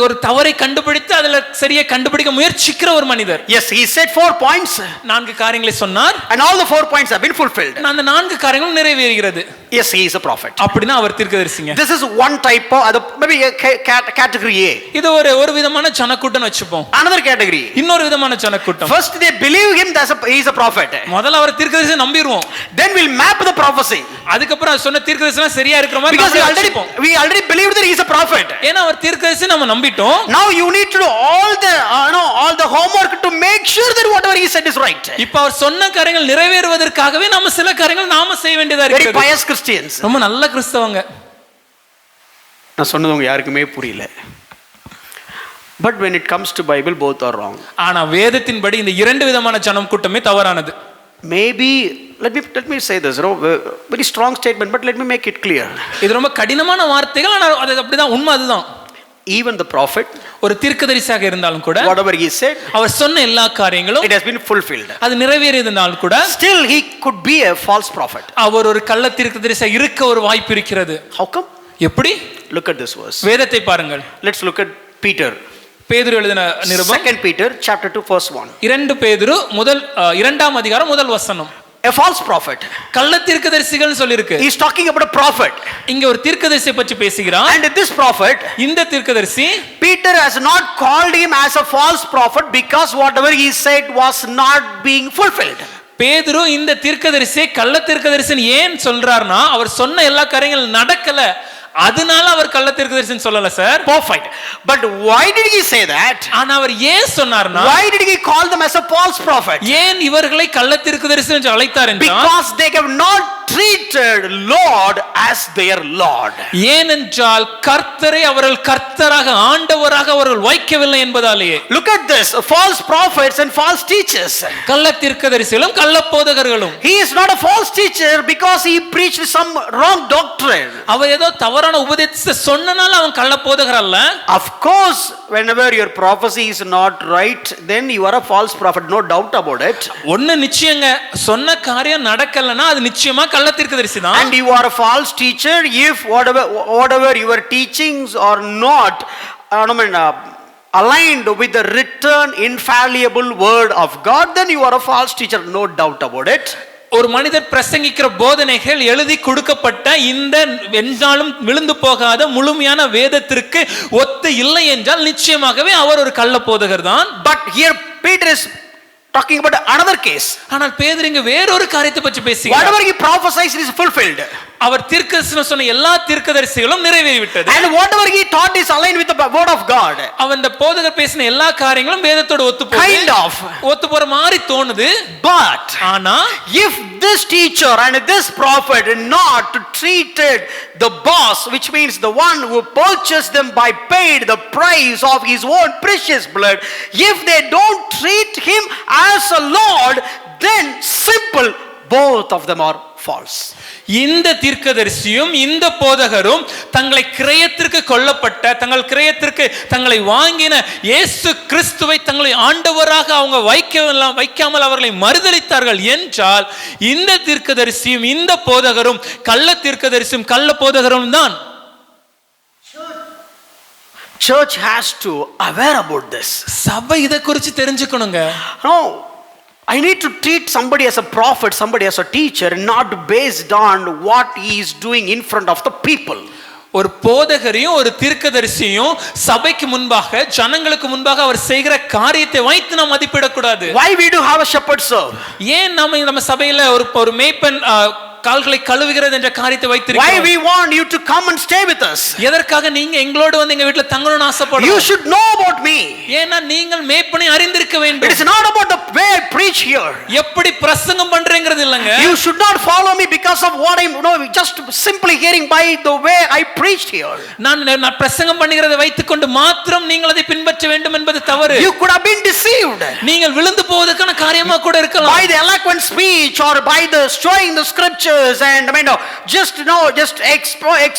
ஒரு தவறை கண்டுபிடித்து அதில் சரியா கண்டுபிடிக்க முயற்சிக்கிற ஒரு மனிதர். Yes, he said 4 points. 4 காரியங்களை சொன்னார். And all the 4 points have been fulfilled. அந்த 4 காரியங்களும் நிறைவேறுகிறது. Yes, he is a prophet. அப்படினா அவர் தீர்க்கதரிசிங்க. This is one type of maybe category A. இது ஒரு விதமான ஜனக்கூட்டம் வெச்சுப்போம். Another category. இன்னொரு விதமான ஜனக்கூட்டம். First they believe him that he is a prophet. முதல்ல அவர் தீர்க்கதரிசி நம்பிடுவோம். Then we'll map the prophecy. அதுக்கு அப்புறம் சொன்ன தீர்க்கதரிசனம் சரியா இருக்கிற மாதிரி because we already believed that he is a prophet. ஏனா அவர் தீர்க்கதரிசி நம்ம நம்பிட்டோம். Now you need to do all the homework to make sure that whatever he said is right. இப்போ அவர் சொன்ன காரியங்கள் நிறைவேறுவதற்காகவே நாம சில காரியங்கள் நாம செய்ய வேண்டியதா இருக்கு. Very pious Christians. ரொம்ப நல்ல கிறிஸ்தவங்க. நான் சொன்னது உங்க யாருக்குமே புரியல. But when it comes to Bible, both are wrong. ஆனா வேதத்தின்படி இந்த 2 விதமான ஜனம் கூட்டமே தவறானது. Maybe let me say this, very strong statement, but let me make it clear. இது ரொம்ப கடினமான வார்த்தைகள், ஆனா அது அப்படிதான், உண்மை அதுதான். Even the prophet, ஒரு தீர்க்கதரிசியாக இருந்தாலும் கூட, whatever he said, அவர் சொன்ன எல்லா காரியங்களும் it has been fulfilled. அது நிறைவேறியதனால் கூட, still he could be a false prophet. அவர் ஒரு கள்ள தீர்க்கதரிசியாக இருக்க ஒரு வாய்ப்பு இருக்கிறது. How come? எப்படி? Look at this verse. வேதத்தை பாருங்கள். Let's look at Peter. பேதுரு எழுதின நிருபம் 2 Peter chapter 2 verse 1. 2 பேதுரு இரண்டாம் அதிகாரம் முதல் வசனம். A false prophet. கள்ள தீர்க்கதரிசிகள் சொல்லிருக்கு. He is talking about a prophet. இங்க ஒரு தீர்க்கதரிசியை பற்றி பேசுகிறார். And this prophet, இந்த தீர்க்கதரிசி, Peter has not called him as a false prophet because whatever he said was not being fulfilled. பேதுரு இந்த தீர்க்கதரிசியை கள்ள தீர்க்கதரிசின்னு ஏன் சொல்றாருன்னா அவர் சொன்ன எல்லா காரியங்களும் நடக்கல, அதனால அவர் கள்ள தீர்க்கதரிசின்னு சொல்லல sir. Perfect. But why did he say that? ஆனா அவர் ஏன் சொன்னார்னா, why did he call them as a false prophet? ஏன் இவர்களை கள்ள தீர்க்கதரிசி என்று அழைத்தார் என்றால், because they have not treated Lord as their Lord. ஏனென்றால் கர்த்தரை அவர்கள் கர்த்தராக ஆண்டவராக அவர்கள் வைக்கவில்லை என்பதாலேயே. Look at this, false prophets and false teachers. கள்ள தீர்க்கதரிசிகளும் கள்ள போதகர்களும். He is not a false teacher because he preached some wrong doctrine. அவர் ஏதோ தவறான உபதேசத்தை சொன்னனால அவன் கள்ள போதகர் அல்ல. Of course, whenever your prophecy is not right, then you are a false prophet, no doubt about it. ஒன்னு நிச்சயங்க, சொன்ன காரியம் நடக்கலனா அது நிச்சயமா கள்ள தீர்க்கதரிசி தான். And you are a false teacher if whatever your teachings are not aligned with the written infallible word of God, then you are a false teacher, no doubt about it. ஒரு மனிதர் பிரசங்கிக்கிற போதனைகள் எழுதி கொடுக்கப்பட்ட இந்த என்றாலும் விழுந்து போகாத முழுமையான வேதத்திற்கு ஒத்து இல்லை என்றால் நிச்சயமாகவே அவர் ஒரு கள்ள போதகர் தான். But here Peter is talking about another case. ஆனால் பேதுரு இங்க வேறொரு காரியத்தை பற்றி பேசுகிறார். whatever he prophesies is fulfilled. அவர் தீர்க்கதரிசனம் சொன்ன எல்லா தீர்க்கதரிசிகளும் நிறைவேறிவிட்டது. And whatever he taught is aligned with the word of God. அவன் அந்த போதகர் பேசின எல்லா காரியங்களும் வேதத்தோடு ஒத்துப்போகுது. kind of ஒத்துப்போற மாதிரி தோணுது. But ஆனா if this teacher and this prophet not treated the boss, which means the one who purchased them by paid the price of his own precious blood, if they don't treat him as a Lord, then simple, both of them are false. இந்த தீர்க்கதரிசியும் இந்த போதகரும் தங்களை கிரயத்திற்கு கொல்லப்பட்ட தங்கள் கிரயத்திற்கு தங்களை வாங்கின இயேசு கிறிஸ்துவை தங்களை ஆண்டவராக அவங்க வைக்காமல் அவர்களை மறுதலித்தார்கள் என்றால் இந்த தீர்க்கதரிசியும் இந்த போதகரும் கள்ள தீர்க்கதரிசியும் கள்ள போதகரும் தான். Church has to aware about this. சபை இதை குறித்து தெரிஞ்சுக்கணுங்க. No, I need to treat somebody as a prophet, somebody as a teacher, not based on what he is doing in front of the people. ஒரு போதகரையும் ஒரு தீர்க்கதரிசியும் சபைக்கு முன்பாக ஜனங்களுக்கு முன்பாக அவர் செய்கிற காரியத்தை வைத்து நாம் மதிப்பிடக்கூடாது. Why we do have a shepherd, sir? ஏன் நம்ம சபையில ஒரு மேய்ப்பன் கால்களை கழுவுகிறது என்ற காரியத்தை வைத்திருக்கிறோம். Why we want you to come and stay with us? எதற்காக நீங்க எங்களோடு வந்து எங்க வீட்ல தங்கணும்னு ஆசைப்படுறீங்க? You should know about me. ஏன்னா நீங்கள் மேய்ப்பனை அறிந்திருக்க வேண்டும். It is not about the way I preach here. எப்படி பிரசங்கம் பண்றேங்கிறது இல்லங்க. You should not follow me because of what I'm just simply hearing by the way I preached here. நான் பிரசங்கம் பண்ணுகிறதை வைத்துக்கொண்டு மாத்திரம் நீங்கள் அதை பின்பற்ற வேண்டும் என்பது தவறு. You could have been deceived. நீங்கள் விழுந்து போவதற்கான காரியமா கூட இருக்கலாம். By the eloquent speech or by the showing the scripture and just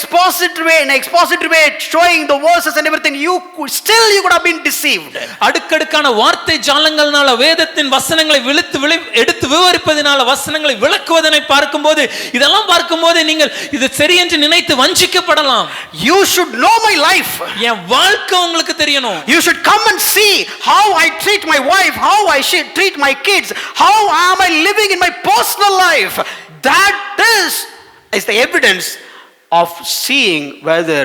expository way showing the verses and everything, you could have been deceived. அடுக்கடுக்கான வார்த்தை ஜாலங்கள்னால வேதத்தின் வசனங்களை எடுத்து விவரிப்பதனால வசனங்களை விளக்குவதனை பார்க்கும்போது இதெல்லாம் பார்க்கும்போது நீங்கள் இது சரி என்று நினைத்து வஞ்சிக்கப்படலாம். You should know my life. என் வாழ்க்கை உங்களுக்கு தெரியணும். You should come and see how I treat my wife, how I should treat my kids, how am I living in my personal life. That is the evidence of seeing whether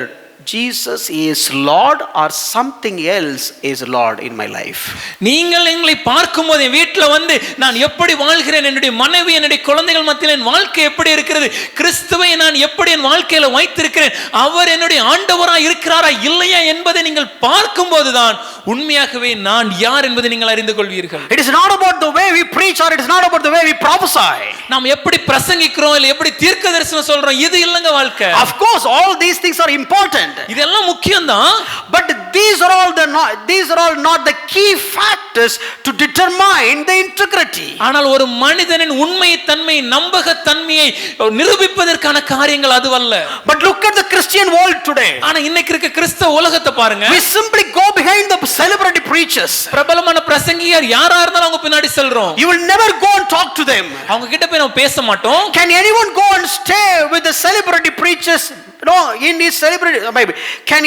Jesus is Lord or something else is Lord in my life. நீங்கள் எங்களை பார்க்கும்போது என் வீட்ல வந்து நான் எப்படி வாழ்கிறேன், என்னுடைய மனைவி என்னுடைய குழந்தைகள் மத்தியில் என் வாழ்க்கை எப்படி இருக்கிறது, கிறிஸ்துவை நான் எப்படி என் வாழ்க்கையில வைத்திருக்கிறேன், அவர் என்னுடைய ஆண்டவராய் இருக்கிறாரா இல்லையா என்பதை நீங்கள் பார்க்கும்போதுதான் உண்மையாகவே நான் யார் என்பதை நீங்கள் அறிந்து கொள்வீர்கள். It is not about the way we preach or it is not about the way we prophesy. நாம் எப்படி பிரசங்கிக்கிறோம் இல்ல எப்படி தீர்க்கதரிசனம் சொல்றோம் இது இல்லங்க வாழ்க்கை. Of course all these things are important. இதெல்லாம் முக்கியம்தான். But these are all not the key factors to determine the integrity. ஆனால் ஒரு மனிதனின் உண்மை தன்மை நம்பக தன்மையை நிரூபிப்பதற்கான காரியங்கள் அதுவல்ல. But look at the Christian world today. ஆனா இன்னைக்கு இருக்க கிறிஸ்தவ உலகத்தை பாருங்க. We simply go behind the celebrity preachers. பிரபலமான பிரசங்கியார் யாரா இருந்தாலும் அவங்க பின்னாடி செல்றோம். You will never go and talk to them. அவங்க கிட்ட போய் நம்ம பேச மாட்டோம். Can anyone go and stay with the celebrity preachers? No, in his celebrity maybe. Can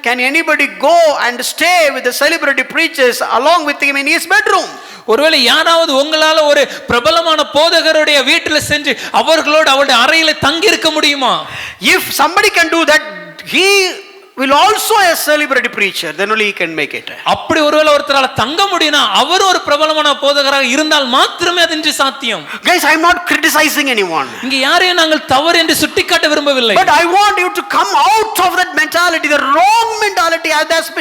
can anybody go and stay with the celebrity preachers along with him in his bedroom? ஒருவேளை யாராவது உங்களால ஒரு பிரபலமான போதகருடைய வீட்டில் சென்று அவர்களோடு அவருடைய அறையில தங்கி இருக்க முடியுமா? If somebody can do that, he will also a celebrity preacher, then only he can make it. அப்படி ஒருவேளை ஒருத்தரால தங்க முடியும்னா அவர் ஒரு பிரபலமான போதகராக இருந்தால் மாத்திரமே அது இன்று சாத்தியம். Guys, I am not criticizing anyone. இங்க யாரையும் நாங்கள் தவறு என்று சுட்டிக்காட்ட விரும்பவில்லை. But I want you to come out of that mentality, the wrong mentality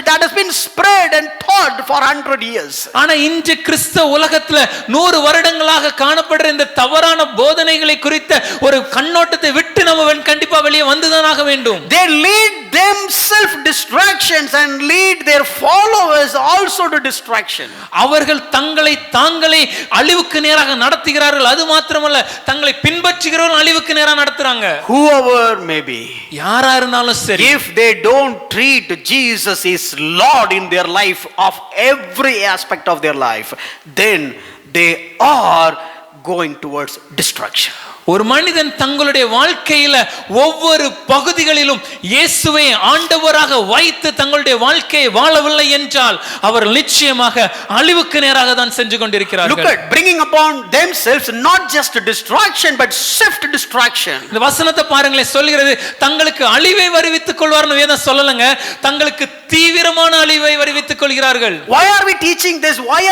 that has been spread and taught for 100 years. ஆனா இன்று கிறிஸ்தவ உலகத்துல 100 வருடங்களாக காணப்படுற இந்த தவறான போதனைகளை குறித்த ஒரு கண்ணோட்டத்தை விட்டு நம்ம கண்டிப்பா வெளியே வந்துதான் ஆக வேண்டும். They lead themselves distractions and lead their followers also to distraction. அவர்கள் தங்களை தாங்களே அழிவுக்கு நேராக நடத்துகிறார்கள். அது மாத்திரமல்ல தங்களை பின்பற்றுகிறவர்கள் அழிவுக்கு நேராக நடத்துறாங்க. Whoever may be, யாரா இருந்தாலும் சரி, if they don't treat Jesus is Lord in their life of every aspect of their life, then they are going towards destruction. ஒரு மனிதன் தங்களுடைய வாழ்க்கையில ஒவ்வொரு பகுதிகளிலும் இயேசுவை ஆண்டவராக வைத்து தங்களுடைய வாழ்க்கையை வாழவில்லை என்றால் அவர் நிச்சயமாக அழிவுக்கு நேராக தான் சென்று கொண்டிருக்கிறார்கள். Look at bringing upon themselves not just distraction but swift distraction. இந்த வசனத்தை பாருங்களேன், சொல்கிறது தங்களுக்கு அழிவை வருவித்துக் கொள்வார்னு வேதம் சொல்லலங்க, தங்களுக்கு தீவிரமான அழிவை வருவித்துக் கொள்கிறார்கள். Why are we teaching this? Why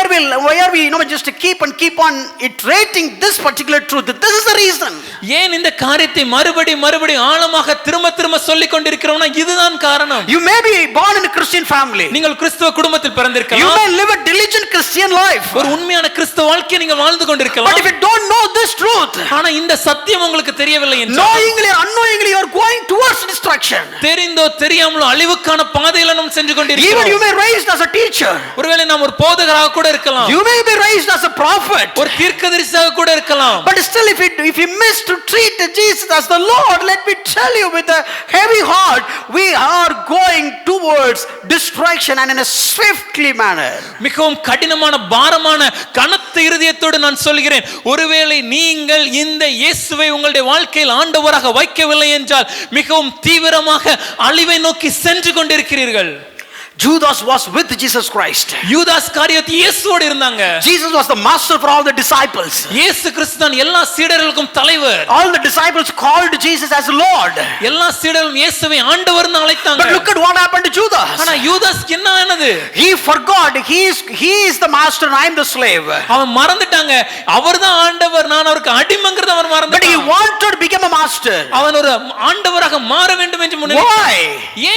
are we just keep on iterating this particular truth? This is the reason. ஏன் இந்த காரியத்தை மறுபடி ஆழமாக திரும்ப சொல்லிக் கொண்டிருக்கிறோம்னா இதுதான் காரணம். You may be born in a Christian family. நீங்கள் கிறிஸ்தவ குடும்பத்தில் பிறந்திருக்கலாம். You may live a diligent Christian life. ஒரு உண்மையான கிறிஸ்தவ வாழ்க்கையை நீங்கள் வாழ்ந்து கொண்டிருக்கலாம். But if you don't know this truth, ஆனா இந்த சத்தியம் உங்களுக்கு தெரியவில்லை என்றால், knowingly or unknowingly you are going towards destruction. தெரிந்தோ தெரியாமலோ அழிவுக்கான பாதையில நாம் சென்று கொண்டிருக்கிறோம். Even you may be raised as a teacher. ஒருவேளை நாம் ஒரு போதகராக கூட இருக்கலாம். You may be raised as a prophet. ஒரு தீர்க்கதரிசியாக கூட இருக்கலாம். But still if you miss to treat Jesus as the Lord, let me tell you with a heavy heart, we are going towards destruction and in a swiftly manner. மிகவும் கடினமான பாரமான கனத்த இருதயத்தோடு நான் சொல்கிறேன், ஒருவேளை நீங்கள் இந்த இயேசுவை உங்களுடைய வாழ்க்கையில் ஆண்டவராக வைக்கவில்லை என்றால் மிகவும் தீவிரமாக அழிவை நோக்கி சென்று கொண்டிருக்கிறீர்கள். Judas was with Jesus Christ. யூதாஸ் காரியோத் இயேசுவோடு இருந்தாங்க. Jesus was the master for all the disciples. இயேசு கிறிஸ்து தான் எல்லா சீடர்களுக்கும் தலைவர். All the disciples called Jesus as Lord. எல்லா சீடர்களும் இயேசுவை ஆண்டவர்னு அழைத்தாங்க. But look at what happened to Judas. ஆனா யூதாஸ்க்கு என்ன ஆனது? He forgot he is the master and I am the slave. அவன் மறந்துட்டாங்க, அவர்தான் ஆண்டவர், நான் அவருக்கு அடிமைங்கிறத அவன் மறந்துட்டான். But he wanted to become a master. அவன் ஒரு ஆண்டவராக மாற வேண்டும் என்று Why?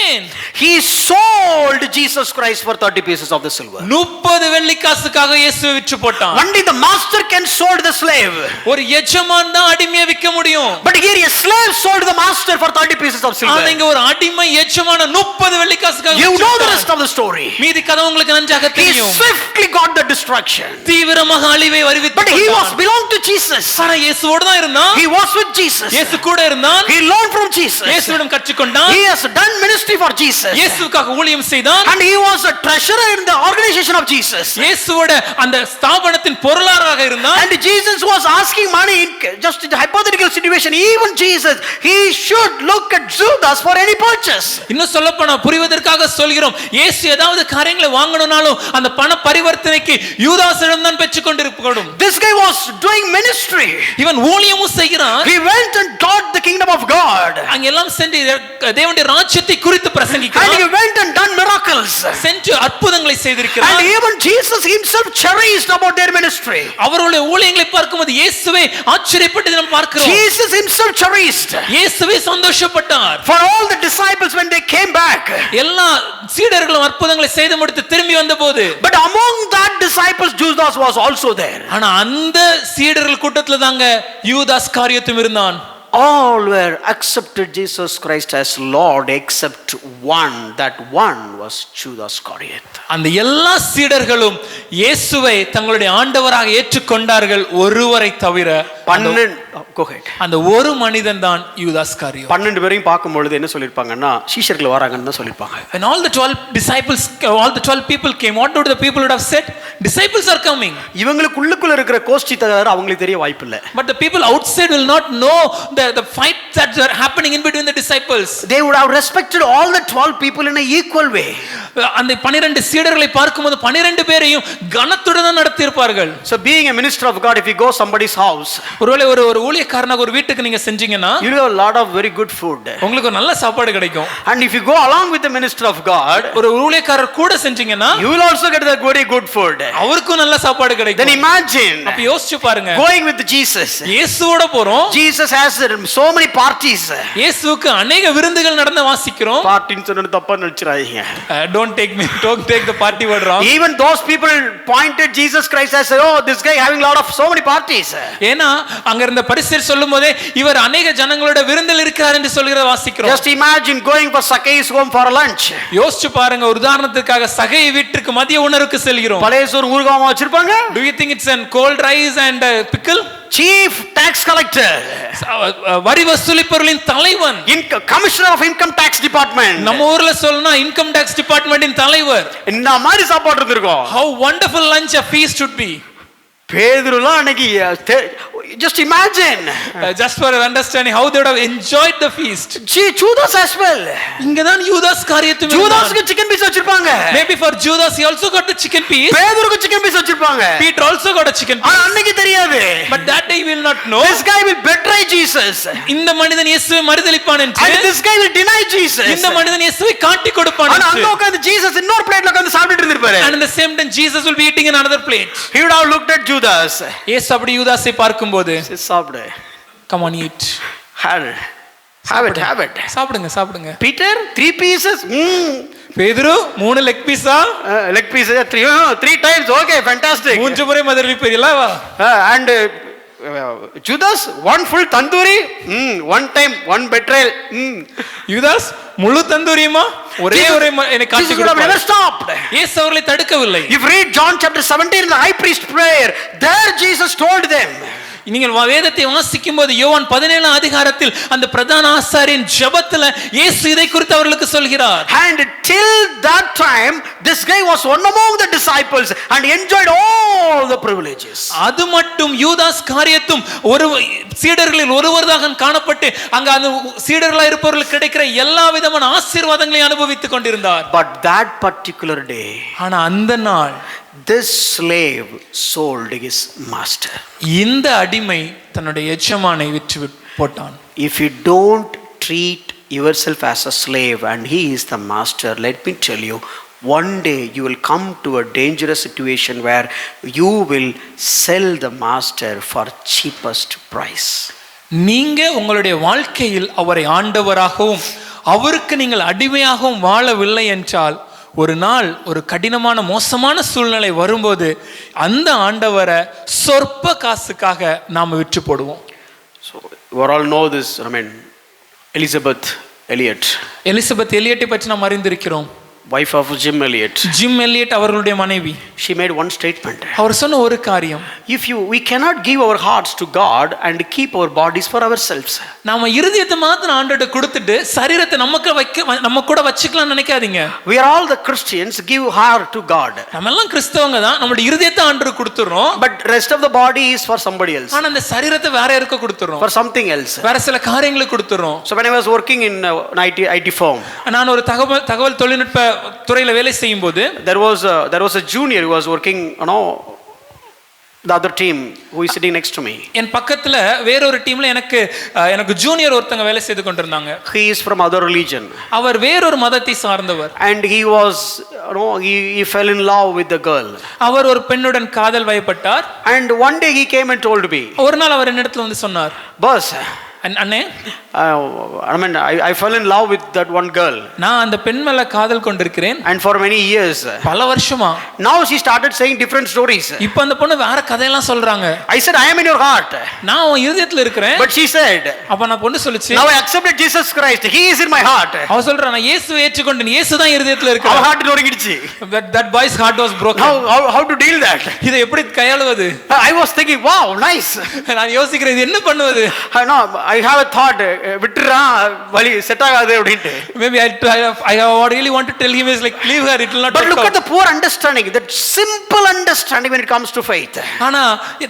ஏன்? He sold Jesus Christ for 30 pieces of the silver. 30 வெள்ளிக்காசுக்காக இயேசுவை விற்று போட்டான். Only the master can sold the slave. ஒரு எஜமான் தான் அடிமையை விற்க முடியும். But here a slave sold the master for 30 pieces of silver. ஆனா இங்க ஒரு அடிமை எஜமான 30 வெள்ளிக்காசுக்காக You know the rest of the story. மீதி கதை உங்களுக்கு நன்றாக தெரியும். He swiftly got the destruction. தீவிரமாக அழிவை வருவித்து But he was belonged to Jesus. ஆனா இயேசுவோடு தான் இருந்தான். He was with Jesus. இயேசு கூட இருந்தான். He learned from Jesus. இயேசுவிடம் கற்றுக்கொண்டான். He has done ministry for Jesus. இயேசுவுக்காக ஊழியம் செய்தான். And he was a treasurer in the organization of Jesus. இயேசுவோட அந்த ஸ்தாபனத்தின் பொருளாளராக இருந்தான். And Jesus was asking money in just in a hypothetical situation. Even Jesus, he should look at Judas for any purchase. இன்னும் சொல்லப்போனா புரிவதற்காக சொல்கிறோம், இயேசு ஏதாவது காரியங்களை வாங்கணும்னாலும் அந்த பண பரிவர்த்தனைக்கு யூதாசிடம் தான் பெற்றுக் கொண்டிருக்கணும். This guy was doing ministry. இவன் ஊழியமும் செய்கிறான். He went and taught the kingdom of God. அங்க எல்லாம் சென்று தேவனுடைய ராஜ்யத்தை குறித்து பிரசங்கிக்கிறான். And he went and done miracles. சென்று அற்புதங்களை செய்திருக்கிறார். And even Jesus himself cherished about their ministry. அவருடைய ஊழியங்களை பார்க்கும்போது இயேசுவே ஆச்சரியப்பட்டதை நாம் பார்க்கிறோம். Jesus himself cherished. இயேசுவே சந்தோஷப்பட்டார். For all the disciples when they came back. எல்லா சீடர்களும் அற்புதங்களை செய்து முடித்து திரும்பி வந்தபோது, But among that disciples Judas was also there. ஆனா அந்த சீடர்கள் கூட்டத்துல தாங்க யூதாஸ் காரியத்தும் இருந்தான். All were accepted Jesus Christ as Lord except one. That one was Judas Iscariot. அந்த எல்லா சீடர்களும் இயேசுவை தங்களுடைய ஆண்டவராக ஏற்றுக்கொண்டார்கள், ஒருவரை தவிர. Go ahead. அந்த ஒரு மனிதன் தான் யூதாஸ் காரியோத். 12 பேரையும் பார்க்கும் பொழுது என்ன சொல்லிருப்பாங்கன்னா, சீஷர்கள் வராங்கன்னு தான் சொல்லிருப்பாங்க. When all the 12 people came, what would the people would have said? Disciples are coming. இவங்களுக்குள்ள இருக்கிற கோஷ்டி தகராறு அவங்களுக்கு தெரிய வாய்ப்பில்லை. But the people outside will not know the fight that were happening in between the disciples. They would have respected all the 12 people in an equal way. அந்த 12 சீடர்களை பார்க்கும்போது 12 பேரையும் கனத்துடன் தான் நடத்தி இருப்பார்கள். So being a minister of God, if you go somebody's house, ஒருவேளை ஒரு ஊழியக்காரனாக ஒரு வீட்டுக்கு நீங்க செஞ்சீங்கன்னா you will have a lot of very good food. உங்களுக்கு ஒரு நல்ல சாப்பாடு கிடைக்கும். And if you go along with the minister of God, ஒரு ஊழியக்காரர் கூட செஞ்சீங்கன்னா you will also get the very good food. அவருக்கும் நல்ல சாப்பாடு கிடைக்கும். Then imagine அப்ப யோசிச்சு பாருங்க, going with Jesus. இயேசுவோட போறோம். Jesus has so many parties. இயேசுவுக்கு अनेक விருந்துகள் நடந்து வாசிக்கிறோம். பார்ட்டின்னு சொன்னா தப்பா நினைச்சிராதீங்க. Don't take the party word wrong. Even those people pointed Jesus Christ as, oh, this guy having a lot of so many parties. ஏனா அங்க இருந்த பரிசேயர் சொல்லும்போதே இவர் अनेक ஜனங்களோட விருந்தில் இருக்கிறார் என்று சொல்கிறத வாசிக்கிறோம். Just imagine going for Zacchaeus home for lunch. யோசிச்சு பாருங்க, ஒரு உதாரணத்துக்காக சகை வீட்டுக்கு மதிய உணவுக்கு செல்கிறோம். பழையசோறு ஊறுகாய் வச்சிருப்பாங்க. Do you think it's a cold rice and pickle? Chief tax collector, வரி வசூலிப்பவர்களின் தலைவன், commissioner of income tax department, நம்ம ஊர்ல சொல்லனா இன்கம் டாக்ஸ் டிபார்ட்மென்ட்டின் தலைவர். இந்த மாதிரி சாப்பாடு இருந்திருக்கும். How wonderful lunch a feast should be. பேதுருலாம் அன்னைக்கு just imagine, just for your understanding how they would have enjoyed the feast. Judas as well. இங்க தான் யூதாஸ் காரியத்துமே. ஜூதாஸ்க்கு chicken piece வச்சிருப்பாங்க. Maybe for Judas he also got the chicken piece. பேதுருக்கு chicken piece வச்சிருப்பாங்க. Peter also got a chicken piece. ஆனா அன்னைக்கு தெரியாது. But that day we will not know. This guy will betray Jesus. இந்த மனிதன் இயேசுவை மறுதலிப்பான் என்று. And this guy will deny Jesus. இந்த மனிதன் இயேசுவை காட்டி கொடுப்பான் ஆனா என்று. அங்க உட்கார்ந்து Jesus இன்னொரு பிளேட்ல உட்கார்ந்து சாப்பிட்டுட்டு இருந்திருப்பாரு. And in the same time Jesus will be eating in another plate. He would have looked at Judas. இயேசு அப்படி யூதாசை பார்க்கும்போது, சாப்பிடு. Come on, eat. Have it. சாப்பிடுங்க. Peter 3 pieces. பேதுரு 3 லெக் பீஸா? Leg pieces 3 times. Okay, fantastic. 3 முறை மதரிப்பீர்களா? And Judas 1 full tandoori. 1 time 1 betrayal. யூதாஸ் முழு தந்தூரியுமா? ஒரே என்னை காட்டி கொடுப்பார். Never stopped. இயேசு அவர்களை தடுக்கவில்லை. If read John chapter 17 in the high priest prayer, there Jesus told them. நீங்கள் வேதத்தை வாசிக்கும்போது யோவான் 17 அதிகாரத்தில் அந்த பிரதான ஆசாரியன் ஜெபத்துல இயேசு இதை குறித்து அவர்களுக்கு சொல்கிறார். And till that time this guy was one among the disciples and enjoyed all the privileges. அது மட்டும் யூதாஸ் காரியத்தும் ஒரு சீடர்களில் ஒருவராக காணப்பட்டு அங்க அந்த சீடர்களாக இருப்பவர்களுக்கு கிடைக்கிற எல்லா விதமான ஆசீர்வாதங்களையும் அனுபவித்துக் கொண்டிருந்தார். But that particular day, ஆனா அந்த நாள் this slave sold his master. இந்த அடிமை தன்னுடைய எஜமானை விற்று போட்டான். If you don't treat yourself as a slave and he is the master, let me tell you, one day you will come to a dangerous situation where you will sell the master for cheapest price. நீங்க உங்களுடைய வாழ்க்கையில் அவரை ஆண்டவராகவும் அவருக்கு நீங்கள் அடிமையாகவும் வாழவில்லை என்றால் ஒரு நாள் ஒரு கடினமான மோசமான சூழ்நிலை வரும்போது அந்த ஆண்டவரை சொற்ப காசுக்காக நாம விற்று போடுவோம். So we all know this. I mean, Elizabeth எலியட்டை பற்றி நாம் அறிந்திருக்கிறோம். wife of Jim Elliot அவர்களுடைய மனைவி. She made one statement. அவர் சொன்ன ஒரு காரியம், we cannot give our hearts to God and keep our bodies for ourselves. நாம இருதயத்தை மாத்திரம் ஆண்டவர்ட்ட கொடுத்துட்டு சரீரத்தை நம்ம கூட வச்சுக்கலாம் நினைக்காதீங்க. We are all the Christians, give heart to God. நம்ம எல்லாம் கிறிஸ்தவங்க தான், நம்மளுடைய இருதயத்தை ஆண்டவருக்கு கொடுத்துறோம். But rest of the body is for somebody else. ஆனா அந்த சரீரத்தை வேற யாருக்கு கொடுத்துறோம்? For something else. வேற சில காரியங்களுக்கு கொடுத்துறோம். So when I was working in IT firm, நான் ஒரு தகவல் தொழில்நுட்ப துறையில வேலை செய்யும்போது there was a junior who was working, the other team who is sitting next to me. என் பக்கத்துல வேற ஒரு டீம்ல எனக்கு ஜூனியர் ஒருத்தங்க வேலை செய்து கொண்டிருந்தாங்க. He is from other religion. அவர் வேற ஒரு மதத்தை சார்ந்தவர். And he was he fell in love with the girl. அவர் ஒரு பெண்ணுடன் காதல் வயப்பட்டார். And one day he came and told me. ஒரு நாள் அவர் என்னிடத்துல வந்து சொன்னார், boss, அண்ணே, I fell in love with that one girl. நான் அந்த பெண் மேல காதல் கொண்டிருக்கிறேன். And for many years. பல வருஷமா. Now she started saying different stories. இப்போ அந்த பொண்ணு வேற கதையெல்லாம் சொல்றாங்க. I said, I am in your heart. நான் உன் இதயத்துல இருக்கிறேன். But she said, அப்ப நான் பொண்ணு சொல்லுச்சு, now I accepted Jesus Christ. He is in my heart. அவ சொல்றா, நான் இயேசுவை ஏற்றுக்கொண்டேன், இயேசு தான் இதயத்துல இருக்கார். அவ heart நொறுங்கிடுச்சு. That boy's heart was broken. How to deal that? இதை எப்படி கையாளுவது? I was thinking, wow, nice. நான் யோசிக்கிறேன், இது என்ன பண்ணுவது? I have a thought, விட்டுறா வழி செட் ஆகாது அப்படின்ட்டு. Maybe I really want to tell him is like leave her, it will not But work look out. at the poor understanding, that simple understanding when it comes to faith. ஆனா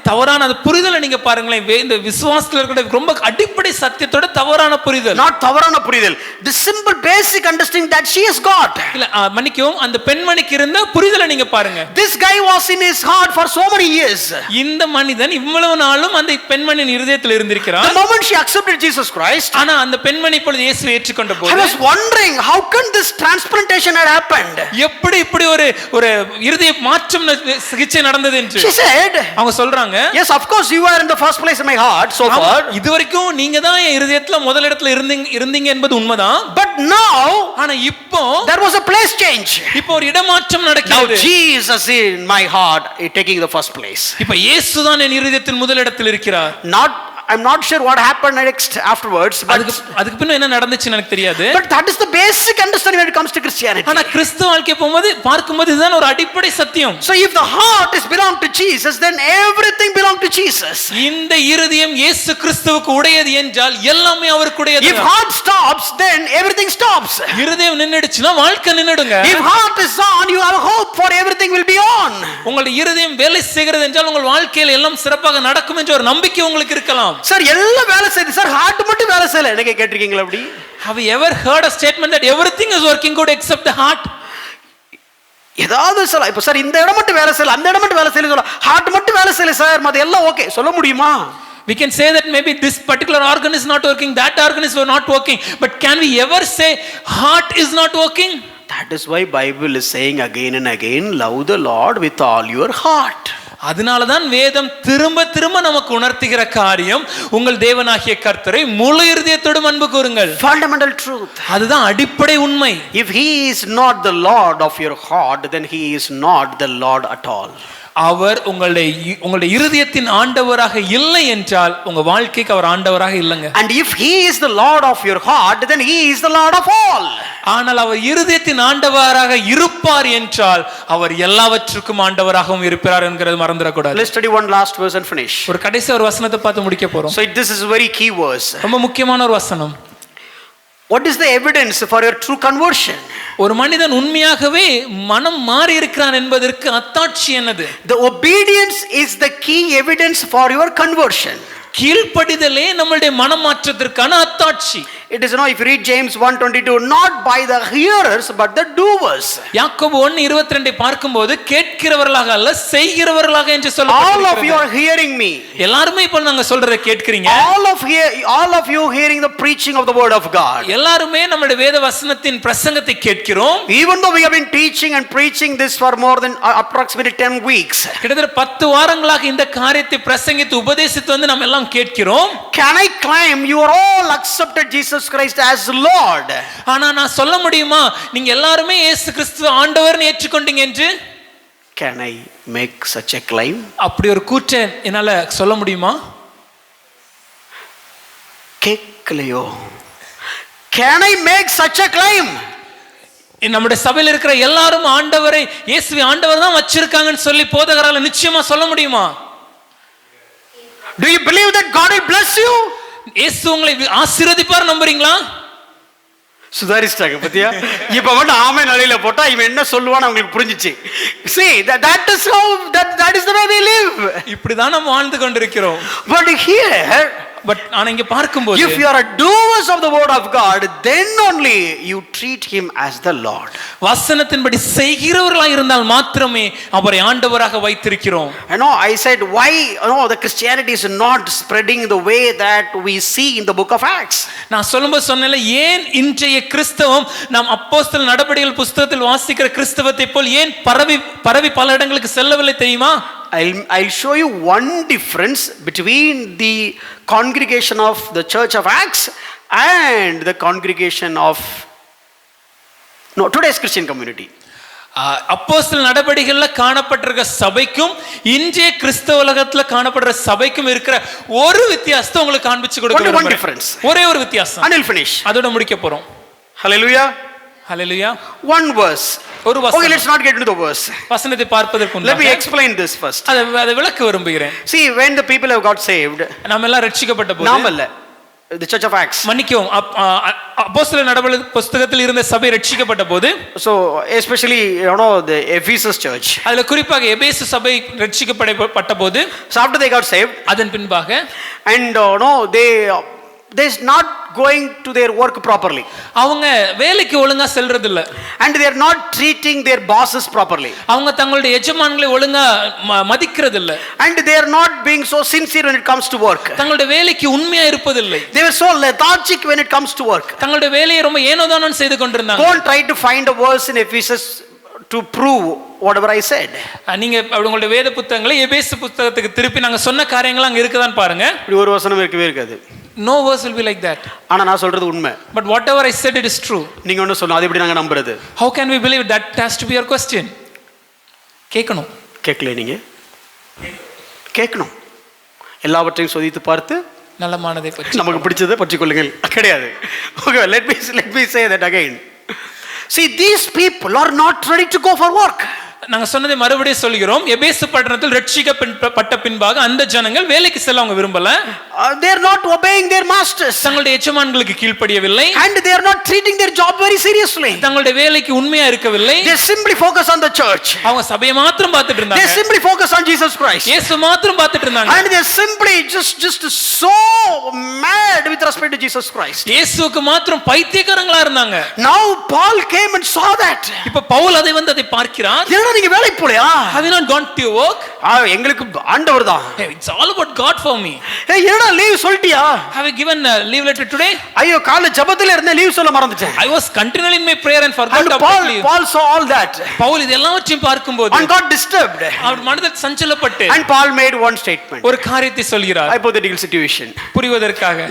தவறான அந்த புரிதலை நீங்க பாருங்களேன். இந்த விசுவாசத்துல இருக்கிற ரொம்ப அடிப்படை சத்தியத்தோட தவறான புரிதல். Not தவறான புரிதல், the simple basic understanding that she has got. இல்ல மன்னிக்கவும், அந்த பெண்மணிக்கு இருந்த புரிதலை நீங்க பாருங்க. This guy was in his heart for so many years. இந்த மனிதன் இவ்வளவு நாளும் அந்த பெண்மணியின் இருதயத்தில் இருந்திருக்கிறார். The moment she accepted Jesus Christ, ஆனா அந்த பெண்மணி இப்பொழுது இயேசுவை ஏற்றுக்கொண்ட போது I was wondering how can this transplantation had happened. எப்படி இப்படி ஒரு இருதய மாற்றம் சிகிச்சை நடந்தது என்று She said, அவங்க சொல்றாங்க, yes, of course you are in the first place in my heart so far. இதுவரைக்கும் நீங்க தான் என் இருதயத்துல முதல் இடத்துல இருந்தீங்க என்பது உண்மைதான். But now ஆனா இப்போ there was a place change. இப்போ ஒரு இடமாற்றம் Now நடக்கிறது. Jesus in my heart is taking the first place. இப்போ இயேசு தான் என் இருதயத்தின் முதல் இடத்தில் இருக்கிறார். I'm not sure what happened next afterwards, but அதுக்கு பின்ன என்ன நடந்துச்சுன்னு எனக்கு தெரியாது. But that is the basic understanding when it comes to Christianity. ஆனா கிறிஸ்தவ வாழ்க்கை பார்க்கும்போது இதுதான் ஒரு அடிப்படை சத்தியம். So if the heart is belong to Jesus, then everything belong to Jesus. இந்த இருதயம் இயேசு கிறிஸ்துவுக்கு உடையது என்றால் எல்லாமே அவருக்கு உடையது. If heart stops, then everything stops. இருதயம் நின்னுடுச்சுனா வாழ்க்கை நின்னுடுங்க. If heart is on, you have hope for everything will be on. உங்களுடைய இருதயம் வேலை செய்கிறது என்றால் உங்கள் வாழ்க்கையில் எல்லாம் சிறப்பாக நடக்கும் என்ற ஒரு நம்பிக்கை உங்களுக்கு இருக்கலாம். சார் எல்லாம் வேலை செய்யுது சார், ஹார்ட் மட்டும் வேலை செய்யல. எனக்கு கேட்டிருக்கீங்களா அப்படி? Have you ever heard a statement that everything is working good except the heart? ஏதாவது சொல்ல, இப்ப சார் இந்த இடம் மட்டும் வேலை செய்யல, அந்த இடம் மட்டும் வேலை செய்யல, சொல்ல ஹார்ட் மட்டும் வேலை செய்யல சார், மத்த எல்லாம் ஓகே சொல்ல முடியுமா? We can say that maybe this particular organ is not working, that organ is not working, but can we ever say heart is not working? That is why Bible is saying again and again, love the Lord with all your heart. அதனால தான் வேதம் திரும்ப திரும்ப நமக்கு உணர்த்துகிற காரியம், உங்கள் தேவனாகிய கர்த்தரை முழு இருதயத்தோடு அன்பு கூருங்கள். Fundamental truth. அதுதான் அடிப்படை உண்மை. If he is not the Lord of your heart, then he is not the Lord at all. அவர் உங்களுடைய இருதயத்தின் ஆண்டவராக இல்லை என்றால் உங்க வாழ்க்கைக்கு அவர் ஆண்டவராக இல்லைங்க. And if he is the Lord of your heart, then he is the Lord of all. ஆனால் அவர் இருதயத்தின் ஆண்டவராக இருப்பார் என்றால் அவர் எல்லாவற்றுக்கும் ஆண்டவராகவும் இருப்பார் என்கிறது மறந்துடக்கூடாது. Let's study one last verse and finish. ஒரு கடைசி ஒரு வசனத்தை பார்த்து முடிக்க போறோம். So this is a very key verse. ரொம்ப முக்கியமான ஒரு வசனம். What is the evidence for your true conversion? ஒரு மனிதன் உண்மையாகவே மனம் மாறி இருக்கிறான் என்பதற்கு அத்தாட்சி என்னது? The obedience is the key evidence for your conversion. கீழ்ப்படிதலே நம்மளுடைய மனமாற்றத்திற்கான அத்தாட்சி. It is, if you read James 1:22, not by the hearers but the doers. யாக்கோபு 1:22 பார்க்கும்போது கேட்கிறவர்களாக அல்ல செய்கிறவர்களாக என்று சொல்லப்பட்டிருக்கிறது. All of you are hearing me. எல்லாரும் இப்போ நாங்க சொல்றதை கேட்கிறீங்க. All of you hearing the preaching of the word of God. எல்லாரும் நம்முடைய வேத வசனத்தின் பிரசங்கத்தை கேட்கிறோம். Even though we have been teaching and preaching this for more than approximately 10 weeks. கிட்டத்தட்ட 10 வாரங்களாக இந்த காரியத்தை பிரசங்கித்து உபதேசித்து வந்து நாம் எல்லாம் கேட்கிறோம். Can I claim you are all accepted Jesus Christ as Lord? ஆனா நான் சொல்ல முடியுமா நீங்க எல்லாரும் இயேசு கிறிஸ்துவை ஆண்டவர்னு ஏற்றுக்கொண்டீங்க என்று? Can I make such a claim? அப்படி ஒரு கூற்றை என்னால சொல்ல முடியுமா? கேக்கலையோ? Can I make such a claim? நம்முடைய சபையில் இருக்கிற எல்லாரும் ஆண்டவரை இயேசுவை ஆண்டவர் தான் வச்சிருக்காங்கன்னு சொல்லி போதகரால நிச்சயமா சொல்ல முடியுமா? Do you believe that God will bless you? இயேசு உங்களை ஆசீர்வதிப்பார் நம்புறீங்களா? சுதாரிஸ்டாங்க பத்தியா? இப்ப வந்து ஆமென் அலையில போட்டா இவன் என்ன சொல்லுவான்னு உங்களுக்கு புரிஞ்சிச்சு. See, that is how that is the way we live. இப்படி தான் நாம் வாழ்ந்து கொண்டிருக்கிறோம். But here, ஆனா இங்க பார்க்கும்போது, if you are a doers of the word of God, then only you treat him as the Lord. வசனத்தின்படி செய்கிறவர்களாக இருந்தால் மாத்திரமே அவரை ஆண்டவராக வைத்திருக்கிறோம். I said why the Christianity is not spreading the way that we see in the book of Acts. நான் சொல்லும்போது சொன்னேன்ல, ஏன் இன்றைய கிறிஸ்தவம் நாம் அப்போஸ்தலர் நடபடிகள் புத்தகத்தில் வாசிக்கிற கிறிஸ்தவத்தை போல் ஏன் பரவி பல இடங்களுக்கு செல்லவில்லை தெரியுமா? I'll show you one difference between the congregation of the Church of Acts and the congregation of today's Christian community. அப்போஸ்தலர் நடபடிகள்ல காணப்பட்டிருக்கிற சபைக்கும் இன்றைய கிறிஸ்தவ உலகத்துல காணப்படுற சபைக்கும் இருக்கிற ஒரு வித்தியாசத்தை உங்களுக்கு காண்பிச்சு கொடுக்கிறேன். One difference. ஒரே ஒரு வித்தியாசம். And I'll finish. அதோட முடிக்க போறோம். Hallelujah. Hallelujah. One verse. ஒரு வசனம். Okay, let's not get into the verse. வசனத்தை பார்ப்பதற்கு முன்னாடி let me explain this first. அதை விளக்க விரும்புகிறேன். See, when the people have got saved, நாம எல்லாம் ரட்சிக்கப்பட்ட போது, நாம இல்ல, the church of Acts. மன்னிக்கவும் அப்போஸ்தலர் நடவடிக்கை புத்தகத்தில் இருந்த சபை ரட்சிக்கப்பட்ட போது, so especially the Ephesus church, அதுல குறிப்பாக எபேசு சபை ரட்சிக்கப்பட்ட போது, so after they got saved, அதன் பின்பாக and they're not going to their work properly, அவங்க வேலைக்கு ஒழுங்கா செல்றது இல்ல, and they are not treating their bosses properly, அவங்க தங்களுடைய எஜமான்களை ஒழுங்கா மதிக்கிறது இல்ல, and they are not being so sincere when it comes to work, தங்களுடைய வேலைக்கு உண்மையா இருப்பதில்லை, they were so lethargic when it comes to work. தங்களுடைய வேலையை ரொம்ப ஏனோதானோ செய்து கொண்டிருந்தாங்க. Don't try to find a verse in Ephesus to prove whatever I said. நீங்க உங்களுடைய வேத புத்தகங்களை எபேசு புத்தகத்துக்கு திருப்பி நாங்க சொன்ன காரியங்கள் அங்க இருக்குதான் பாருங்க. இப்படி ஒரு வசனம் இருக்கவே இருக்காது. No verse will be like that. ஆனா நான் சொல்றது உண்மை. But whatever I said, it is true. நீங்க ஒன்னு சொன்னா அது எப்படி நாங்க நம்புறது? How can we believe? That has to be your question. கேட்கணும். கேட்கல நீங்க கேட்கணும். எல்லாவற்றையும் சோதித்து பார்த்து நல்லமானதை பற்றி நமக்கு பிடிச்சதை பற்றிக் கொள்ளுங்கள். கிடையாது. Okay, let me say that again. See, these people are not ready to go for work. நாங்க சொன்னதை மறுபடியும் சொல்கிறோம். எபேசு பட்டணத்தில் ரட்சிக்கப்பட்ட பின்பாக அந்த ஜனங்கள் வேலைக்கு செல்ல அவங்க விரும்பல. They are not obeying their masters. தங்களுடைய எஜமான்களுக்கு கீழ்ப்படியவில்லை. And they are not treating their job very seriously. தங்களுடைய வேலைக்கு உண்மையா இருக்கவில்லை. They simply focus on the church. அவங்க சபையை மாத்திரம் பார்த்துட்டு இருந்தாங்க. They simply focus on Jesus Christ. இயேசு மாத்திரம் பார்த்துட்டு இருந்தாங்க. And they simply just so mad with respect to Jesus Christ. இயேசுவுக்கு மாத்திரம் பைத்தியக்காரங்களா இருந்தாங்க. Now Paul came and saw that. இப்ப பவுல் அதை பார்க்கிறார். நீங்க வேலைக்கு போலையா? Have you not gone to your work? எங்களுக்கு ஆண்டவர் தான். It's all about God for me. என்னடா லீவ் சொல்லிட்டியா? Have you given a leave letter today? ஐயோ காலைல ஜெபத்துல இருந்தே லீவ் சொல்ல மறந்துட்டேன். I was continually in my prayer and forgot to take leave. Paul saw all that. Pavul இதெல்லாம் பார்க்கும்போது and got disturbed. அவர் மனதில் சஞ்சலப்பட்டு and Paul made one statement. ஒரு காரியத்தை சொல்கிறார். hypothetical situation. புரிவதற்காக.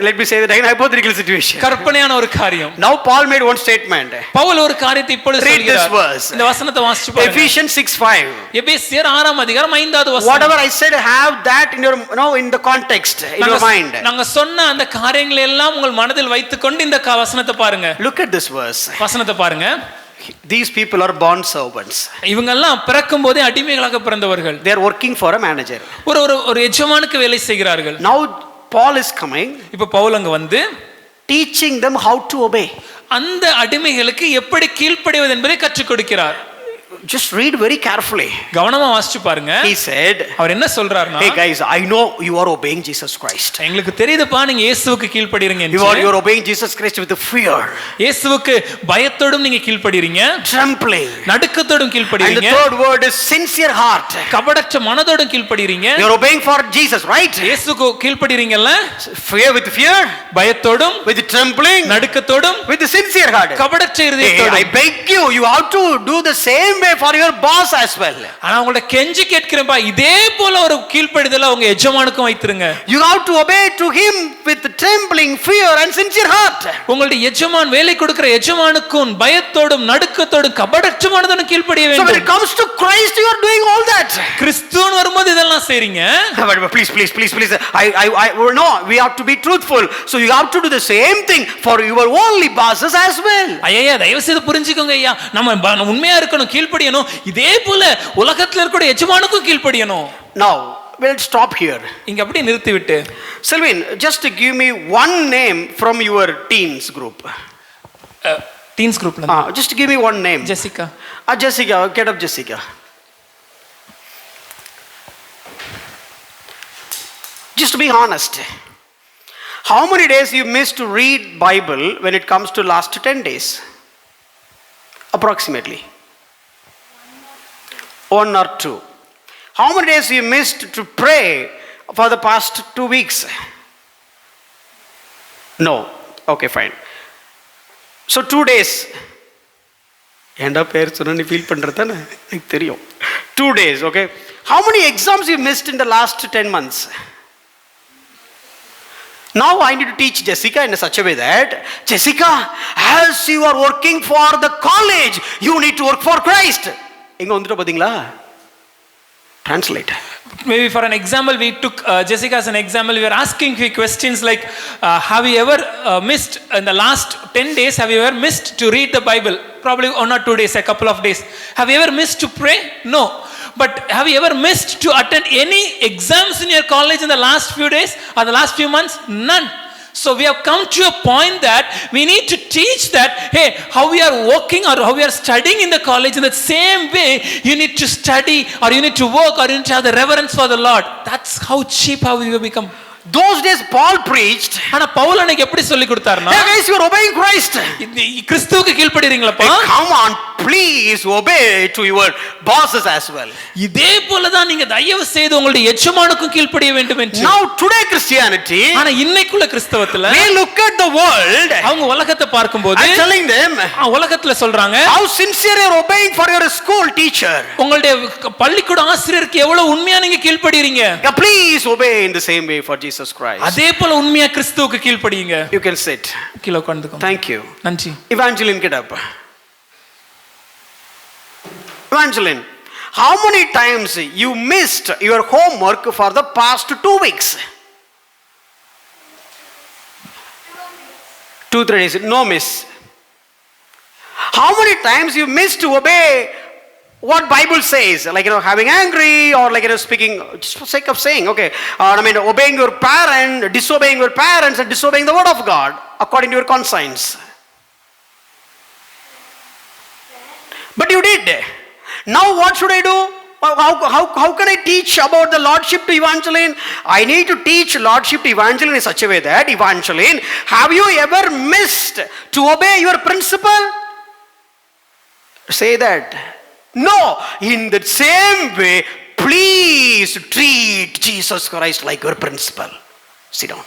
Let me say that again, hypothetical situation. கற்பனையான ஒரு காரியம். Now Paul made one statement. Pavul ஒரு காரியத்தை இப்பொழுது சொல்கிறார். இந்த வசனத்தை வாசிச்சு பாருங்க. Ephesians 6:5. எபேசியர் 6 அதிகாரம் 5வது வசனம். Whatever I said, have that in your in the context, in your mind. நாங்க சொன்ன அந்த காரியங்களை எல்லாம் உங்கள் மனதில் வைத்துக்கொண்டு இந்த வசனத்தை பாருங்க. Look at this verse. வசனத்தை பாருங்க. These people are born servants. இவங்க எல்லாம் பிறக்கும் போதே அடிமைகளாக பிறந்தவர்கள். They are working for a manager. ஒரு எஜமானுக்கு வேலை செய்கிறார்கள். Now Paul is coming. இப்ப பவுல் அங்க வந்து teaching them how to obey. அந்த அடிமைகளுக்கு எப்படி கீழ்ப்படிவது என்பதை கற்றுக் கொடுக்கிறார். Just read very carefully. கவனமா வாசிச்சு பாருங்க. He said, அவர் என்ன சொல்றாருன்னா, hey guys, I know you are obeying Jesus Christ. எங்களுக்கு தெரியுதுப்பா நீங்க இயேசுவுக்கு கீழ்ப்படிறீங்க. You are obeying Jesus Christ with fear. இயேசுவுக்கு பயத்தோடும் நீங்க கீழ்ப்படிறீங்க. Trembling. நடுக்கத்தோடும் கீழ்ப்படிறீங்க. And the third word is sincere heart. கபடற்ற மனதோடும் கீழ்ப்படிறீங்க. You are obeying for Jesus, right? இயேசுவுக்கு கீழ்ப்படிறீங்கல்ல? Fear, with fear, பயத்தோடும், with trembling, நடுக்கத்தோடும், with sincere heart. கபடற்ற இருதயத்தோடும். I beg you have to do the same way for your boss as well. ஆனா உங்களோட கெஞ்சி கேட்கிறேன்பா, இதே போல ஒரு கீழ்ப்படிதலை உங்க எஜமானுக்கும் வைத்திருங்க. You have to obey to him with trembling, fear and sincere heart. உங்களுடைய எஜமான் வேலை கொடுக்கிற எஜமானுக்கும் பயத்தோடும் நடுக்கத்தோடும் கபடற்ற மனதோடும் கீழ்ப்படிய வேண்டும். So when it comes to Christ, you are doing all that. கிறிஸ்துவின் வரும்போது இதெல்லாம் செய்றீங்க. Please. I no, we have to be truthful. So you have to do the same thing for your only bosses as well. ஐயா தயவு செய்து புரிஞ்சுக்கோங்க ஐயா, நம்ம உண்மையா இருக்கணும், கீழ்ப்படியணும். இதே போல உலகத்துல இருக்கிற எஜமானுக்கும் கீழ்ப்படியணும். Now we'll stop here. இங்க அப்படியே நிறுத்தி விட்டு, Selvin, just give me one name from your teens group. Teens groupல just give me one name. Jessica. Jessica, get up Jessica. Just be honest. How many days you missed to read Bible when it comes to last 10 days? Approximately 1 or 2. How many days you missed to pray for the past 2 weeks? No. Okay, fine. So 2 days. Enda per sonani feel pandratana எனக்கு தெரியும். 2 days, okay? How many exams you missed in the last 10 months? Now I need to teach Jessica in such a way that, Jessica, as you are working for the college, you need to work for Christ. Inga vandutta pathingala? Translate. Maybe for an example, we took Jessica as an example. We were asking few questions like, have you ever missed in the last 10 days, have you ever missed to read the Bible? Probably 1 or 2 days, a couple of days. Have you ever missed to pray? No. But have you ever missed to attend any exams in your college in the last few days or the last few months? None. So we have come to a point that we need to teach that, hey, how we are working or how we are studying in the college, in the same way you need to study or you need to work or you need to have the reverence for the Lord. That's how cheap how we have become. Those days Paul preached, ஆனா பவுல் அன்னைக்கு எப்படி சொல்லி கொடுத்தாருன்னா, hey guys, you are obeying Christ. கிறிஸ்துவுக்கு கீழ்ப்படிறீங்களாப்பா? Hey, come on, please obey to your bosses as well. இதே போல தான் நீங்க தயவு செய்து உங்களுடைய எஜமானுக்கும் கீழ்ப்படிய வேண்டும் என்று. Now today Christianity, ஆனா இன்னைக்குள்ள கிறிஸ்தவத்துல we look at the world, அவங்க உலகத்தை பார்க்கும்போது I'm telling them, உலகத்துல சொல்றாங்க, how sincere you are obeying for your school teacher. உங்களுடைய பள்ளிக்கூட ஆசிரியருக்கு எவ்வளவு உண்மையா நீங்க கீழ்ப்படிறீங்க. Please obey in the same way for Jesus Christ. அதே போல உண்மையா கிறிஸ்துவுக்கு கீழ்ப்படியுங்க. You can sit. கீழ உட்கார்ந்துக்கோங்க. Thank you. நன்றி. Evangeline, get up. Evangeline, how many times you missed your homework for the past 2 weeks? 2-3 days, no miss. How many times you missed to obey what Bible says, like having angry or like speaking just for sake of saying, okay, obeying your parent, disobeying your parents and disobeying the word of God according to your conscience. But you did. Now what should I do? How can I teach about the Lordship to Evangeline? I need to teach Lordship to Evangeline in such a way that, Evangeline, have you ever missed to obey your principle? Say that. No, in the same way, please treat Jesus Christ like your principal. Sit down.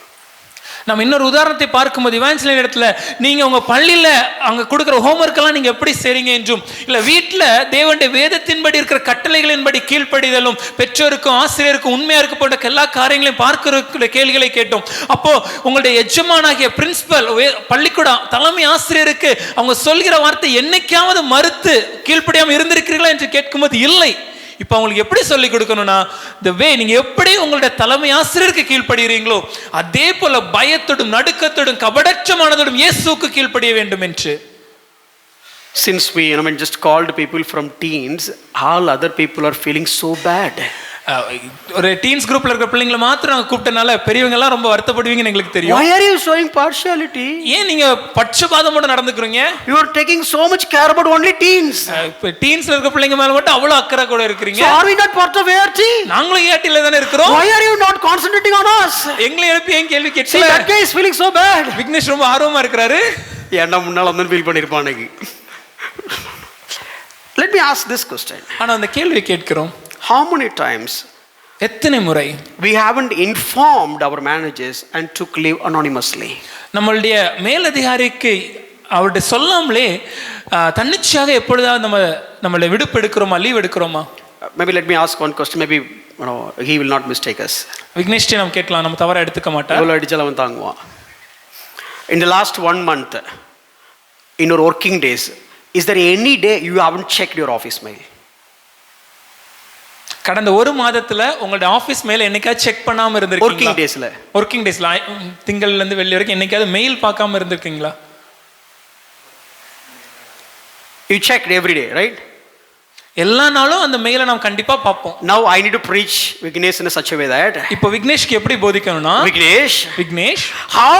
நம்ம இன்னொரு உதாரணத்தை பார்க்கும்போது, Evangeline இடத்துல நீங்க உங்க பள்ளியில அங்க கொடுக்கிற ஹோம்வொர்க் எல்லாம் நீங்க எப்படி செய்றீங்க என்றும், இல்ல வீட்டுல தேவனுடைய வேதத்தின்படி இருக்கிற கட்டளைகளின்படி கீழ்ப்படிதலும், பெற்றோருக்கும் ஆசிரியருக்கும் உண்மையா இருக்க போன்ற எல்லா காரியங்களையும் பார்க்கிற கேள்விகளை கேட்டோம். அப்போ உங்களுடைய எஜமானாகிய பிரின்சிபல், பள்ளிக்கூட தலைமை ஆசிரியருக்கு அவங்க சொல்கிற வார்த்தை என்னைக்காவது மறுத்து கீழ்ப்படியாம இருந்திருக்கிறீர்களா என்று கேட்கும்போது இல்லை. இப்போ அவங்களுக்கு எப்படி சொல்லி கொடுக்கணும்னா, the way நீங்க எப்படி உங்களுடைய தலைமை ஆசிரியருக்கு கீழ்ப்படிறீங்களோ அதே போல பயத்தோடும் நடுக்கத்தோடும் கபடற்ற மனதோடும் இயேசுவுக்கு கீழ்ப்படிய வேண்டும் என்று. Since we just called people from teens, all other people are feeling so bad. ஒரு டீன்ஸ் குரூப்ல இருக்கிற பிள்ளைங்களை மாத்திரம் நாங்க கூப்பிட்டனால பெரியவங்க எல்லாம் ரொம்ப வருத்தப்படுவீங்கன்னு எங்களுக்கு தெரியும். Why are you showing partiality? ஏன் நீங்க பட்சபாதமோட நடந்துக்கிறீங்க? You are taking so much care about only teens. டீன்ஸ்ல இருக்கிற பிள்ளைங்க மேல மட்டும் அவ்வளவு அக்கறை கூட இருக்கீங்க. So are we not part of ART? நாங்களும் ஏஆர்டில தான இருக்கிறோம். Why are you not concentrating on us? எங்களை எழுப்பி ஏன் கேள்வி கேட்கல? See, that guy is feeling so bad. Vignesh ரொம்ப ஆர்வமா இருக்காரு. ஏன்னா முன்னால வந்து ஃபீல் பண்ணிருப்பான் அன்னைக்கு. Let me ask this question. ஆனா அந்த கேள்வியை கேட்கிறோம். How many times எத்தனை முறை we haven't informed our managers and took leave anonymously? நம்மளுடைய மேலதிகாரிக்கு அவருடைய சொல்லாமலே தன்னிச்சையாக எப்பொழுதாவது நம்மளை விடுப்பு எடுக்கிறோமா, leave எடுக்கிறோமா? Maybe let me ask one question. Maybe he will not mistake us. விக்னேஷ்டே நாம் கேட்கலாம், நம்ம தவறா எடுத்துக்க மாட்டார். எவ்வளவு அடிச்சாலும் அவன் தாங்குவான். In the last 1 month, in your working days, is there any day you haven't checked your office mail? கடந்த ஒரு மாதத்துல உங்களுடைய ஆபீஸ் மெயில் என்னைக்காவது செக் பண்ணாம இருந்திருக்கீங்களா? ஒர்க்கிங் டேஸ்ல திங்கள்ல இருந்து வெள்ளி வரைக்கும் என்னைக்காவது மெயில் பார்க்காம இருந்திருக்கீங்களா? You checked every day, right? எல்லா நாளும் அந்த மெயிலை நாம் கண்டிப்பா பார்ப்போம். Now I need to preach Vignesh in such a way that இப்போ விக்னேஷ்க்கு எப்படி போதிக்கணும்னா, Vignesh how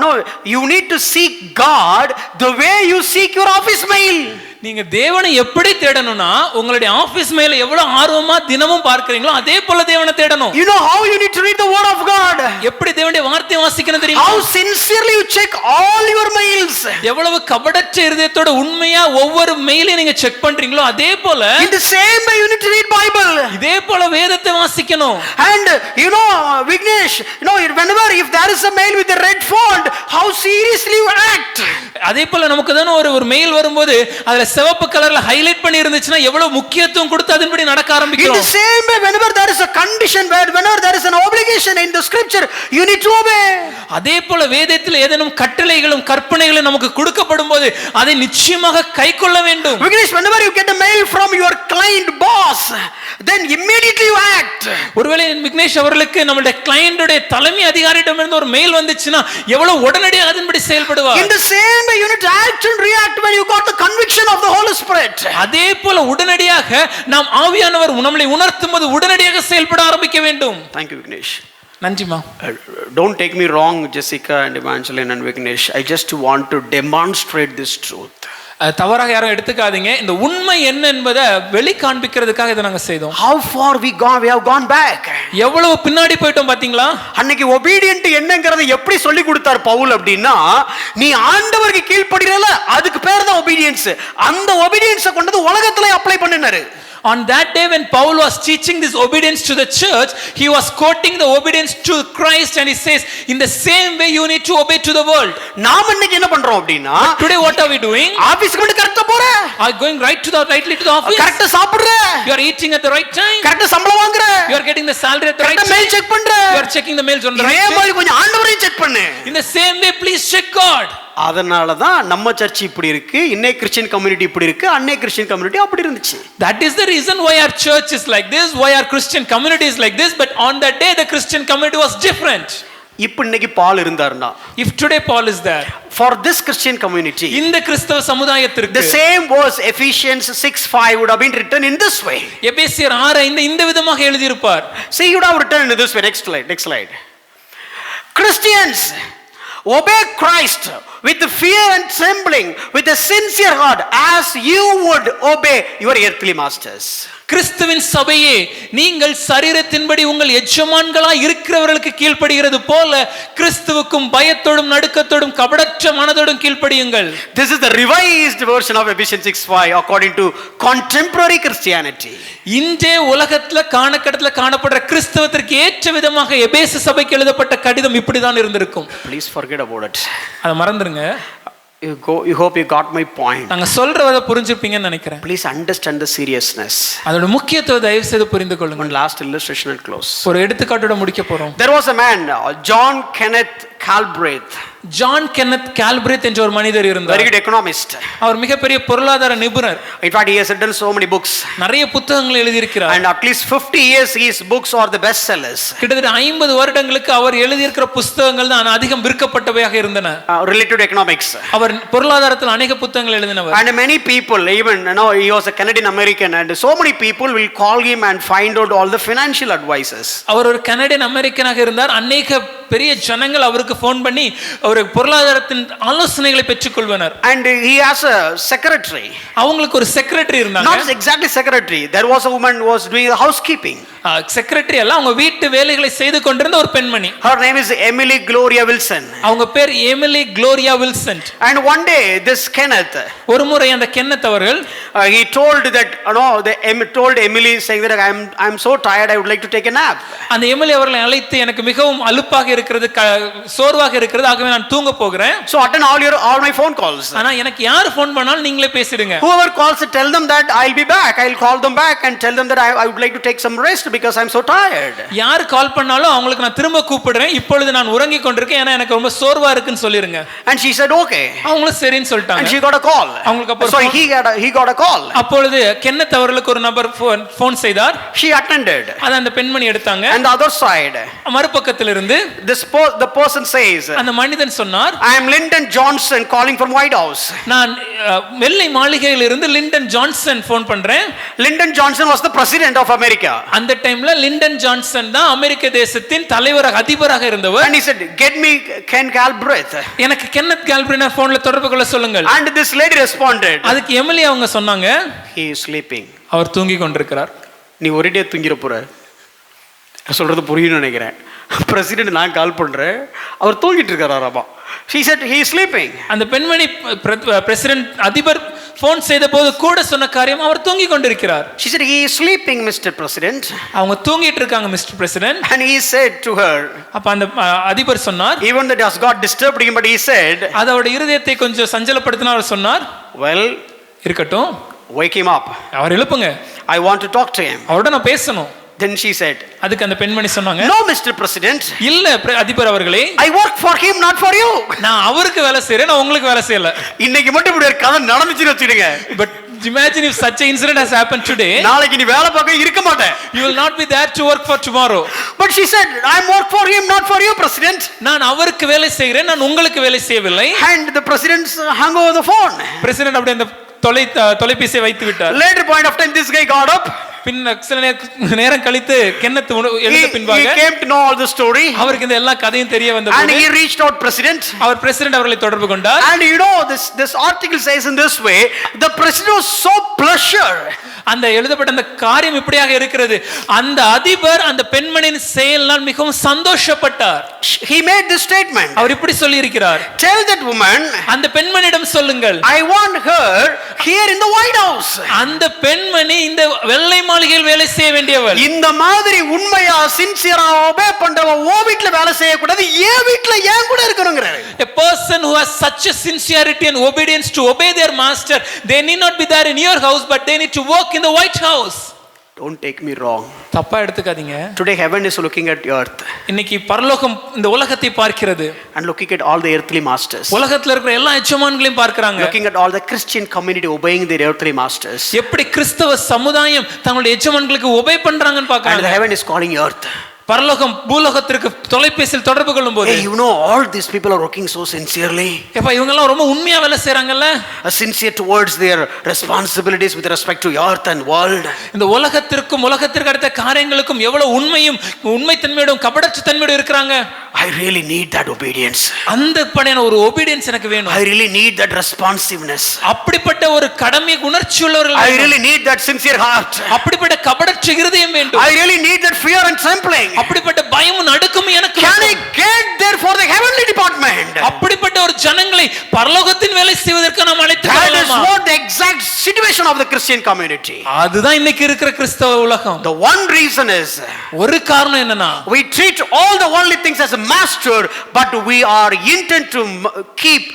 no, you need to seek God the way you seek your office mail. நீங்க தேவனை எப்படி தேடணும்னா, உங்களுடைய ஆபீஸ் மெயிலை எவ்வளவு ஆர்வமா தினமும் பார்க்கறீங்களோ அதே போல தேவனை தேடணும். You know how you need to read the word of God. எப்படி தேவனுடைய வார்த்தையை வாசிக்கணும் தெரியுமா? How sincerely you check all your mails. எவ்வளவு கபடற்ற இதயத்தோட உண்மையா ஒவ்வொரு மெயிலையும் நீங்க செக் பண்றீங்களோ அதே போல in the same way you need to read Bible. இதே போல வேதத்தை வாசிக்கணும். And Vignesh, whenever if there is a mail with a red font, how seriously you act. அதே போல நமக்கு தான ஒரு மெயில் வரும்போது அதுல சிவப்பு கலர்ல ஹைலைட் பண்ணி இருந்துச்சுனா எவ்வளவு முக்கியத்துவம் கொடுத்து அதன்படி நடக்க ஆரம்பிக்கிறோம். In the same way, whenever there is a condition, whenever there is an obligation in the scripture, you need to obey. அதே போல வேதத்தில் ஏதேனும் கட்டளைகளும் கற்பனைகளும் நமக்கு கொடுக்கப்படும்போது அதை நிச்சயமாக கைக்கொள்ள வேண்டும். Vignesh, whenever you get a mail from your client boss, then immediately you act. ஒருவேளை விக்னேஷ் அவர்களுக்கு நம்மளுடைய கிளையன்ட்டுடைய தலைமை அதிகாரியிடமிருந்து ஒரு மெயில் வந்துச்சுனா எவ்வளவு உடனடியாக அதன்படி செயல்படுவார். In the same way, you need to act and react when you got the conviction of the Holy Spirit. அதே போல உடனடியாக நாம் ஆவியானவர் நம்மை உணர்த்தும்போது உடனடியாக செயல்பட ஆரம்பிக்க வேண்டும். Thank you, Vignesh. நன்றிமா. Don't take me wrong, Jessica and Evangeline and Vignesh. I just want to demonstrate this truth. தவறாக யாரும் எடுத்துக்காதீங்க. இந்த உண்மை என்ன என்பதை வெளி காண்பிக்கிறதுக்காக இதை நாங்க செய்தோம். How far we have gone back. எவ்வளவு பின்னாடி போயிட்டோம் பாத்தீங்களா? அன்னைக்கு obedient என்னங்கறதை எப்படி சொல்லி கொடுத்தார் பவுல் அப்படின்னா, நீ ஆண்டவருக்கு கீழ்ப்படிறல அதுக்கு பேர் தான் obedience. அந்த obedience கொண்டு உலகத்துல apply பண்ணினாரு. On that day when Paul was teaching this obedience to the church, he was quoting the obedience to Christ and he says, in the same way you need to obey to the world. நாம இன்னைக்கு என்ன பண்றோம் அப்படினா, today what are we doing? ஆபீஸ்க்கு வந்து கரெக்ட்டா போற. Are going rightly to the office? கரெக்ட்டா சாப்பிடுற. You are eating at the right time. கரெக்ட்டா சம்பளம் வாங்குற. You are getting the salary at the right time. கரெக்ட்டா மெயில் செக் பண்ற. You are checking the mails on the right time. இதே மாதிரி கொஞ்சம் ஆண்டவரையும் செக் பண்ணு. In the same way please check God. அதனால தான் நம்ம சர்ச் இப்படி இருக்கு, இன்னே கிறிஸ்டியன் கம்யூனிட்டி இப்படி இருக்கு, அன்னை கிறிஸ்டியன் கம்யூனிட்டி அப்படி இருந்துச்சு. That is the reason why our church is like this, why our Christian community is like this, but on that day the Christian community was different. இப்போ இன்னைக்கு பால் இருந்தார்னா, if today Paul is there for this Christian community, இந்த கிறிஸ்தவ சமுதாயத்திற்கு the same verse Ephesians 6:5 would have been written in this way. எபேசியர் 6:5 இந்த விதமாக எழுதி இருப்பார். See, you would have written in this way. Next slide. Christians, obey Christ with fear and trembling, with a sincere heart, as you would obey your earthly masters. கிறிஸ்துவின் சபையே, நீங்கள் சரீரத்தின்படி உங்கள் எஜமான்களாய் இருக்கிறவர்களுக்கு கீழ்ப்படிகிறது போல கிறிஸ்துவுக்கும் பயத்தோடும் நடுக்கத்தோடும் கபடற்ற மனதோடும் கீழ்ப்படியுங்கள். This is the revised version of Ephesians 6:5 according to contemporary Christianity. இன்றைய உலகத்துல காணப்படுற கிறிஸ்தவத்திற்கு ஏற்ற விதமாக எபேசு சபைக்கு எழுதப்பட்ட கடிதம் இப்படிதான் இருந்திருக்கும். Please forget about it. அதை மறந்துருங்க. You hope you got my point. நாங்க சொல்றத புரிஞ்சிருப்பீங்கன்னு நினைக்கிறேன். Please understand the seriousness. அதோட முக்கியத்துவத்தை தயவு செய்து புரிந்து கொள்ளுங்க. One last illustration and close. ஒரு எடுத்துக்காட்டோட முடிக்க போறோம். There was a man, John Kenneth Galbraith. John Kenneth Galbraith என்ற ஒரு மனிதர் இருந்தார். Very good economist. அவர் மிகப்பெரிய பொருளாதார நிபுணர். In fact, he has written so many books. நிறைய புத்தகங்களை எழுதி இருக்கிறார். And at least 50 years his books are the best sellers. கிட்டத்தட்ட 50 வருடங்களுக்கு அவர் எழுதி இருக்கிற புத்தகங்கள் தான் அதிகம் விற்கப்பட்டவையாக இருந்தன. Related to economics. அவர் பொருளாதாரத்தில் அநேக புத்தகங்கள் எழுதினவர். And many people, even he was a Canadian American, and so many people will call him and find out all the financial advices. அவர் ஒரு கனடியன் அமெரிக்கனாக இருந்தார். அநேக பெரிய ஜனங்கள் அவருக்கு ஃபோன் பண்ணி ஒரு பொருளாதாரத்தின் ஆலோசனைகளை பெற்றுக்கொள்வனர். And he has a secretary. அவங்களுக்கு ஒரு செக்ரட்டரி இருந்தாங்க. Not exactly secretary. There was a woman who was doing the housekeeping. Secretary எல்லாம் அவங்க வீட்டு வேலைகளை செய்து கொண்டிருந்த ஒரு பெண்மணி. Her name is Emily Gloria Wilson. அவங்க பேர் Emily Gloria Wilson. And one day this Kenneth, ஒரு முறை அந்த கென்னத் அவர்கள் he told that told Emily saying that I'm so tired, I would like to take a nap. அந்த Emily அவர்களை அழைத்து எனக்கு மிகவும் அலுப்பாக இருக்கிறது, சோர்வாக இருக்கிறது, ஆகவே நான் தூங்க போகிறேன். So attend all my phone calls. ஆனா எனக்கு யார் ஃபோன் பண்ணாலும் நீங்களே பேசிடுங்க. Whoever calls, tell them that I'll be back. I'll call them back and tell them that I would like to take some rest because I'm so tired. யார் கால் பண்ணாலும் அவங்களுக்கு நான் திரும்ப கூப்பிடுறேன், இப்பொழுது நான் உறங்கிக் கொண்டிருக்கேன், ஏன்னா எனக்கு ரொம்ப சோர்வா இருக்குன்னு சொல்லிருங்க. And she said okay. அவங்களும் சரின்னு சொல்லிட்டாங்க. And she got a call. அவங்களுக்கு அப்புறம் So he got a call. அப்பொழுது கென்னத் அவர்களுக்கு ஒரு நபர் ஃபோன் செய்தார். She attended. அத அந்த பெண்மணி எடுத்தாங்க. And the other side, மறுபக்கத்தில் இருந்து the person says, அந்த மனிதன் சொன்னார், I am Lyndon Johnson calling from White House. நான் வெள்ளை மாளிகையில் இருந்து லிண்டன் ஜான்சன் ஃபோன் பண்றேன். Lyndon Johnson was the president of America. அந்த டைம்ல லிண்டன் ஜான்சன் தான் அமெரிக்க தேசத்தின் தலைவராக அதிபராக இருந்தவர். And he said, get me Ken Galbraith. எனக்கு கென்னத் கால்பிரத் ஃபோன்ல தொடர்பு கொள்ள சொல்லுங்கள். And this lady responded, அதுக்கு எமிலி அவங்க சொன்னாங்க, he is sleeping. அவர் தூங்கி கொண்டிருக்கிறார். நீ ஒரேடியா தூங்கிற போற. சொல்றது புரியும்னு நினைக்கிறேன். பிரசிடென்ட் நான் கால் பண்றேன், அவர் தூங்கிட்டு இருக்காராமா. She said he is sleeping. அந்த பெண்மணி பிரசிடென்ட் அதிபர் ஃபோன் செய்த போது கூட சொன்ன காரியம், அவர் தூங்கி கொண்டிருக்கிறார். She said he is sleeping, Mr. President. அவங்க தூங்கிட்டு இருக்காங்க mister president. And he said to her, அப்ப அந்த அதிபர் சொன்னார், even that has got disturbed him, but he said, அதோட இருதயத்தை கொஞ்சம் சஞ்சலப்படுத்தினார். அவர் சொன்னார், well, இருக்கட்டும், wake him up. Our எழுப்புங்க, I want to talk to him. அவரோட நான் பேசணும். Then she said, அதுக்கு அந்த பெண்மணி சொன்னாங்க, no Mr. President, இல்ல அதிபர் அவர்களே, I work for him, not for you. நான் அவருக்கு வேலை செய்றேன், நான் உங்களுக்கு வேலை செய்யல. இன்னைக்கு மட்டும் இப்படி ஒரு கதை நடந்துச்சுன்னு வச்சுடுங்க. But imagine if such an incident has happened today, நாளைக்கு நீ வேலை பார்க்க இருக்க மாட்டேன். You will not be there to work for tomorrow. But she said, I work for him, not for you, President. நான் அவருக்கு வேலை செய்கிறேன், நான் உங்களுக்கு வேலை செய்யவில்லை. And the president hung over the phone. President அப்படியே அந்த தொலைபேசியை வைத்து விட்டார். Later point of time, this guy got up. பின்ன சில நேரம் கழித்து கென்னத் எழுந்த He பின்பாக came to know all the story. அவருக்கு இந்த எல்லா கதையும் தெரிய And வந்தபோது he reached out president. அவர் பிரசிடென்ட் அவர்களை தொடர்பு கொண்டார். And you know, this article says in this way, the president was so pleasure. அந்த எழுதப்பட்ட அந்த காரியம் இப்படியாக இருக்கிறது. அந்த அதிபர் அந்த பெண்மணியின் செயலினால் மிகவும் சந்தோஷப்பட்டார். He made this statement. அவர் இப்படி சொல்லி இருக்கிறார். Tell that woman, அந்த பெண்மணியிடம் சொல்லுங்கள், I want her here in the White House. அந்த பெண்மணி இந்த வெள்ளை மாளிகையில் வேலை செய்ய வேண்டியவள். இந்த மாதிரி உண்மையா சின்சியரா ஒபே பண்றவன் ஓ வீட்ல வேலை செய்ய கூடாது, ஏன் வீட்ல ஏன் கூட இருக்கணும்ங்கறாரு. A person who has such a sincerity and obedience to obey their master, they need not be there in your house, but they need to work in the White House. Don't take me wrong. தப்பா எடுத்துக்காதீங்க. Today heaven is looking at earth இன்னைக்கு பரலோகம் இந்த உலகத்தை பார்க்கிறது. and looking at all the earthly masters. உலகத்துல இருக்கிற எல்லா எஜமான்களையும் பார்க்கறாங்க. Looking at all the Christian community obeying their earthly masters. எப்படி கிறிஸ்தவ சமுதாயம் தங்களுடைய எஜமான்களுக்கு ஒபே பண்றாங்கன்னு And பார்க்கறாங்க. the heaven is calling earth. பரலோகம் பூலோகத்திற்கு தொலைபேசியில் தொடர்பு கொள்ளும்போது, Hey, you know, all these people are working so sincerely. ஏப்பா இவங்க எல்லாம் ரொம்ப உண்மையா வேலை செய்றாங்கல்ல, Sincere towards their responsibilities with respect to earth and world. இந்த உலகத்திற்கும் உலகத்திற்கு அடுத்த காரியங்களுக்கும் எவ்வளவு உண்மையும் உண்மைத்தன்மையோடும் கபடற்ற தன்மையோடும் இருக்கிறாங்க. I really need that obedience. அந்த படையான ஒரு obedience எனக்கு வேணும். I really need that responsiveness. அப்படிப்பட்ட ஒரு கடமை உணர்ச்சி உள்ளவர்கள் I வேணும். really need that sincere heart. அப்படிப்பட்ட கபடற்ற இருதயம் வேண்டும். I really need that fear and trembling. அப்படிப்பட்ட பயமும் நடுக்கமும் எனக்கு Can I வேண்டும். get there for the heavenly department? அப்படிப்பட்ட ஒரு ஜனங்களை பரலோகத்தின் வேலை செய்வதற்கு நாம் அழைத்து That is செல்லலாமா? what the exact situation of the Christian community. அதுதான் இன்னைக்கு இருக்கிற கிறிஸ்தவ உலகம். The one reason is ஒரு காரணம் என்னன்னா, we treat all the worldly things as a master, but we are intent to keep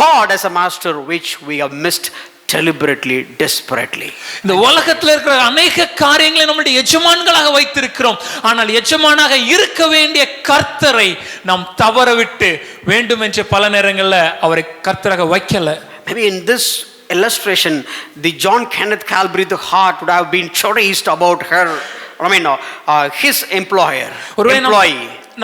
God as a master, which we have missed deliberately, desperately. இந்த உலகத்துல இருக்கிற அநேக காரியங்களை நம்முடைய எஜமான்களாக வைத்திருக்கிறோம். ஆனால் எஜமானாக இருக்க வேண்டிய கர்த்தரை நாம் தவறவிட்டு வேண்டும் என்று பல நேரங்கள்ல அவரை கர்த்தராக வைக்கல. Maybe in this illustration, the John Kenneth Calvary, the heart would have been chastised about her, his employee.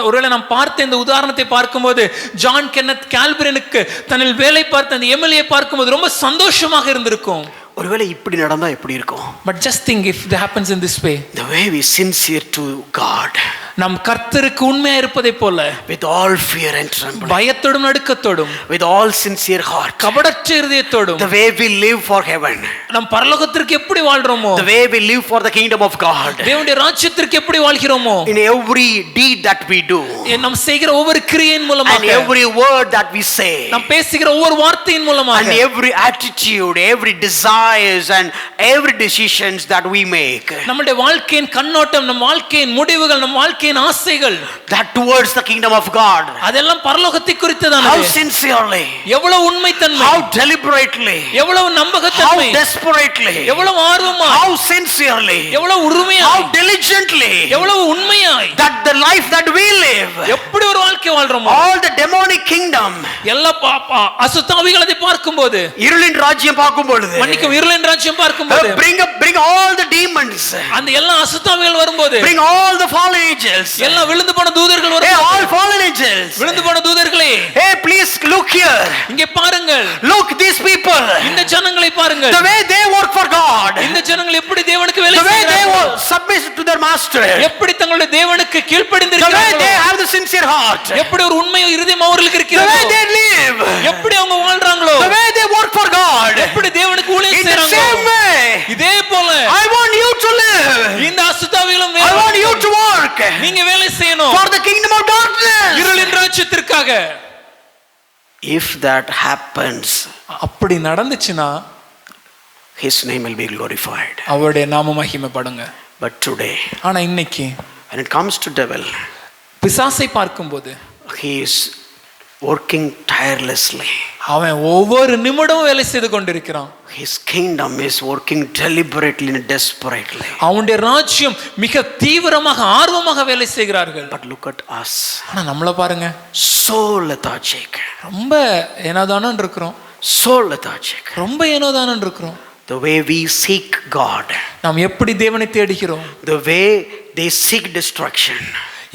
ஒருவேளை நாம் பார்த்த இந்த உதாரணத்தை பார்க்கும்போது, ஜான் கென்னத் கால்வினுக்கு தன்னில் வேலை பார்த்த அந்த எம்எல்ஏ பார்க்கும்போது ரொம்ப சந்தோஷமாக இருந்திருக்கும். ஒருவேளை இப்படி நடந்தா எப்படி இருக்கும்? But just think if it happens in this way. The way we sincere to God. நாம் கர்த்தருக்கு உண்மையா இருப்பதை போல, with all fear and trembling, பயத்தோடும் நடுக்கத்தோடும், with all sincere heart, கபடற்ற இருதயத்தோடும், the way we live for heaven, நாம் பரலோகத்திற்கு எப்படி வாழ்றோமோ, the way we live for the kingdom of God, தேவனுடைய ராஜ்யத்திற்கு எப்படி வாழ்கிறோமோ, in every deed that we do, நாம் செய்கிற ஒவ்வொரு கிரியையின் மூலமாக, and every word that we say, நாம் பேசுகிற ஒவ்வொரு வார்த்தையின் மூலமாக, and every attitude, every desires and every decisions that we make, நம்முடைய வாழ்க்கையின் கண்ணோட்டம், நம் வாழ்க்கையின் முடிவுகள், நம் வாழ்க்கையின் ஆசைகள், that towards the kingdom of God, அதெல்லாம் பரலோகத்தை குறித்ததானது. how sincerely, எவ்வளவு உண்மைத்தன்மை, how deliberately, எவ்வளவு நம்பகத்தன்மை, how desperately, எவ்வளவு ஆர்வமாய், how sincerely, எவ்வளவு உரிமையாய், how diligently, எவ்வளவு உண்மையாய், that the life that we live, எப்படி ஒரு வாழ்க்கை வாழ்றோமோ, all the demonic kingdom, எல்லா அசுத்தாவிகளை பார்க்கும்போது, இருளின் ராஜ்யம் பார்க்கும் பொழுது, மன்னிக்கும் இருளின் ராஜ்யம் பார்க்கும்போது, bring all the demons, அந்த எல்லா அசுத்தாவிகள் வரும்போது, bring all the fallen angels, எல்லா விழுந்து போன தூதர்கள் hey, வரும்போது, all fallen angels, விழுந்து போன தூதர்களே, hey, please look here, இங்கே பாருங்கள், look these people, இந்த ஜனங்களை பாருங்கள், the way they work for God, இந்த ஜனங்கள் எப்படி தேவனுக்கு வேலை the way they செய்கிறார்கள், submit to their master, எப்படி தங்களுடைய தேவனுக்கு the way கீழ்ப்படிந்திருக்கிறார்கள், they have the sincere heart, எப்படி ஒரு உண்மை இருதயம் அவர்களுக்கு the இருக்கிறது, way they live, எப்படி அவங்க வாழ்றாங்களோ, the way they work for God, எப்படி தேவனுக்கு ஊழியம் in the செய்றாங்க, same way, இதே போல I want you to live, இந்த அசுத்தாவிகளும் I want you to work நீங்க வேலை செய்யணும் for the kingdom of darkness. இருளின் ராஜ்யத்திற்காக. If that happens, அப்படி நடந்துச்சுன்னா his name will be glorified. அவருடைய நாமம் மகிமைப்படுங்க. But today, ஆனா இன்னைக்கு when it comes to devil, பிசாசை பார்க்கும்போது, he is working tirelessly. அவன் ஒவ்வொரு நிமிடமும் வேலை செய்து கொண்டிருக்கிறான். His kingdom is working deliberately and desperately. அவனுடைய ராஜ்யம் மிக தீவிரமாக ஆர்வமாக வேலை செய்கிறார்கள். But look at us, ஆனா நம்மள பாருங்க, so lethargic, ரொம்ப ஏனோதானன் இருக்கிறோம், so lethargic. ரொம்ப ஏனோதானன் இருக்கிறோம். The way we seek God, நாம் எப்படி தேவனை தேடுகிறோம், the way they seek destruction,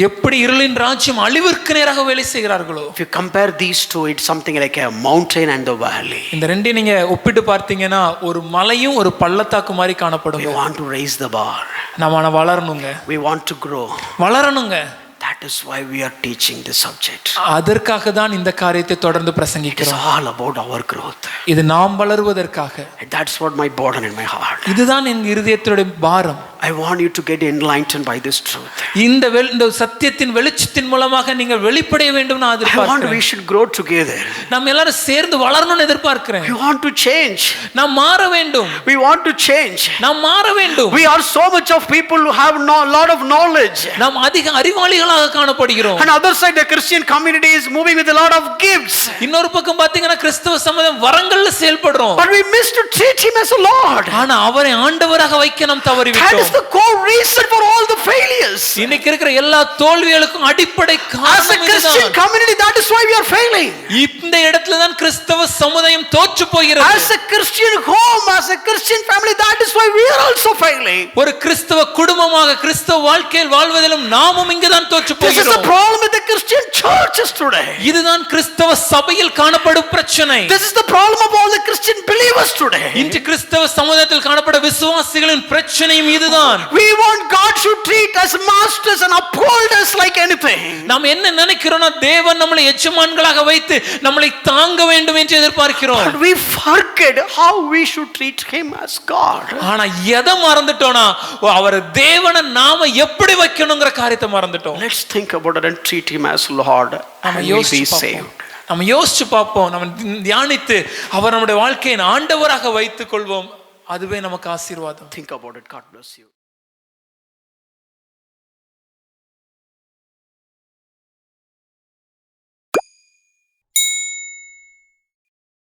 எப்படி இருளின் ராஜ்யம் அழிவிற்கு நேராக வேலை செய்கிறார்களோ. If you compare these two, it's something like a mountain and the valley. இந்த ரெண்டையும் நீங்க ஒப்பிட்டு பார்த்தீங்கன்னா ஒரு மலையும் ஒரு பள்ளத்தாக்கு மாதிரி காணப்படும். We want to raise the bar. நாம வளரணுங்க. We want to grow. வளரணுங்க. That is why we are teaching this subject. அதற்காக தான் இந்த காரியத்தை தொடர்ந்து It is பிரசங்கிக்கிறோம். all about our growth. இது நாம் வளருவதற்காக. That's what my burden in my heart. இதுதான் என் இருதயத்தோட பாரம். I want you to get enlightened by this truth. இந்த சத்தியத்தின் வெளிச்சத்தின் மூலமாக நீங்கள் வெளிப்படைய வேண்டும் நான் I want எதிர்பார்க்கிறேன். we should grow together. நாம் எல்லாரும் சேர்ந்து வளரணும்னு எதிர்பார்க்கிறேன். We want to change. நாம் மாற வேண்டும். We want to change. நாம் மாற வேண்டும். We are so much of people who have lot of knowledge. நாம் அதிக அறிவாளிகளாக காணப்படுகிறோம். And other side the Christian community is moving with a lot of gifts. இன்னொரு பக்கம் பாத்தீங்கன்னா கிறிஸ்தவ சமுதாயம் வரங்கள்ல செயல்படுறோம். But we miss to treat him as a Lord. ஆனா அவரை ஆண்டவராக வைக்க நாம் தவறிவிட்டோம். That is the core reason for all the failures. இன்னைக்கு இருக்கிற எல்லா தோல்விகளுக்கும் அடிப்படை As a காரணம் Christian இதுதான். community, that is why we are failing. இந்த இடத்துல தான் கிறிஸ்தவ சமுதாயம் தோற்று போகிறது. As a Christian home, as a Christian family, that is why we are also failing. ஒரு கிறிஸ்தவ குடும்பமாக கிறிஸ்தவ வாழ்க்கையில் வாழ்வதிலும் நாமும் இங்க தான் தோற்று This is the போகிறோம். problem with the Christian churches today. இதுதான் கிறிஸ்தவ சபையில் காணப்படும் பிரச்சனை. This is the problem of all the Christian believers today. இன்று கிறிஸ்தவ சமுதாயத்தில் காணப்படும் விசுவாசிகளின் பிரச்சனையும் இதுதான். We want God should treat us masters and uphold us like anything. நாம் என்ன நினைக்கிறோம்னா தேவன் நம்மளை எஜமான்களாக வைத்து நம்மளை தாங்க வேண்டும் என்று எதிர்பார்க்கிறோம். But we forget how we should treat him as God. ஆனா எதை மறந்துட்டோம்னா அவர் தேவனை நாம எப்படி வைக்கணுங்கிற காரியத்தை மறந்துட்டோம். Let's think about it and treat him as Lord and we'll be saved. நம்ம யோசிச்சு பார்ப்போம், நம்ம தியானித்து அவர் நம்முடைய வாழ்க்கையின் ஆண்டவராக வைத்துக் கொள்வோம். அதுவே நமக்கு ஆசீர்வாதம். Think about it. God bless you.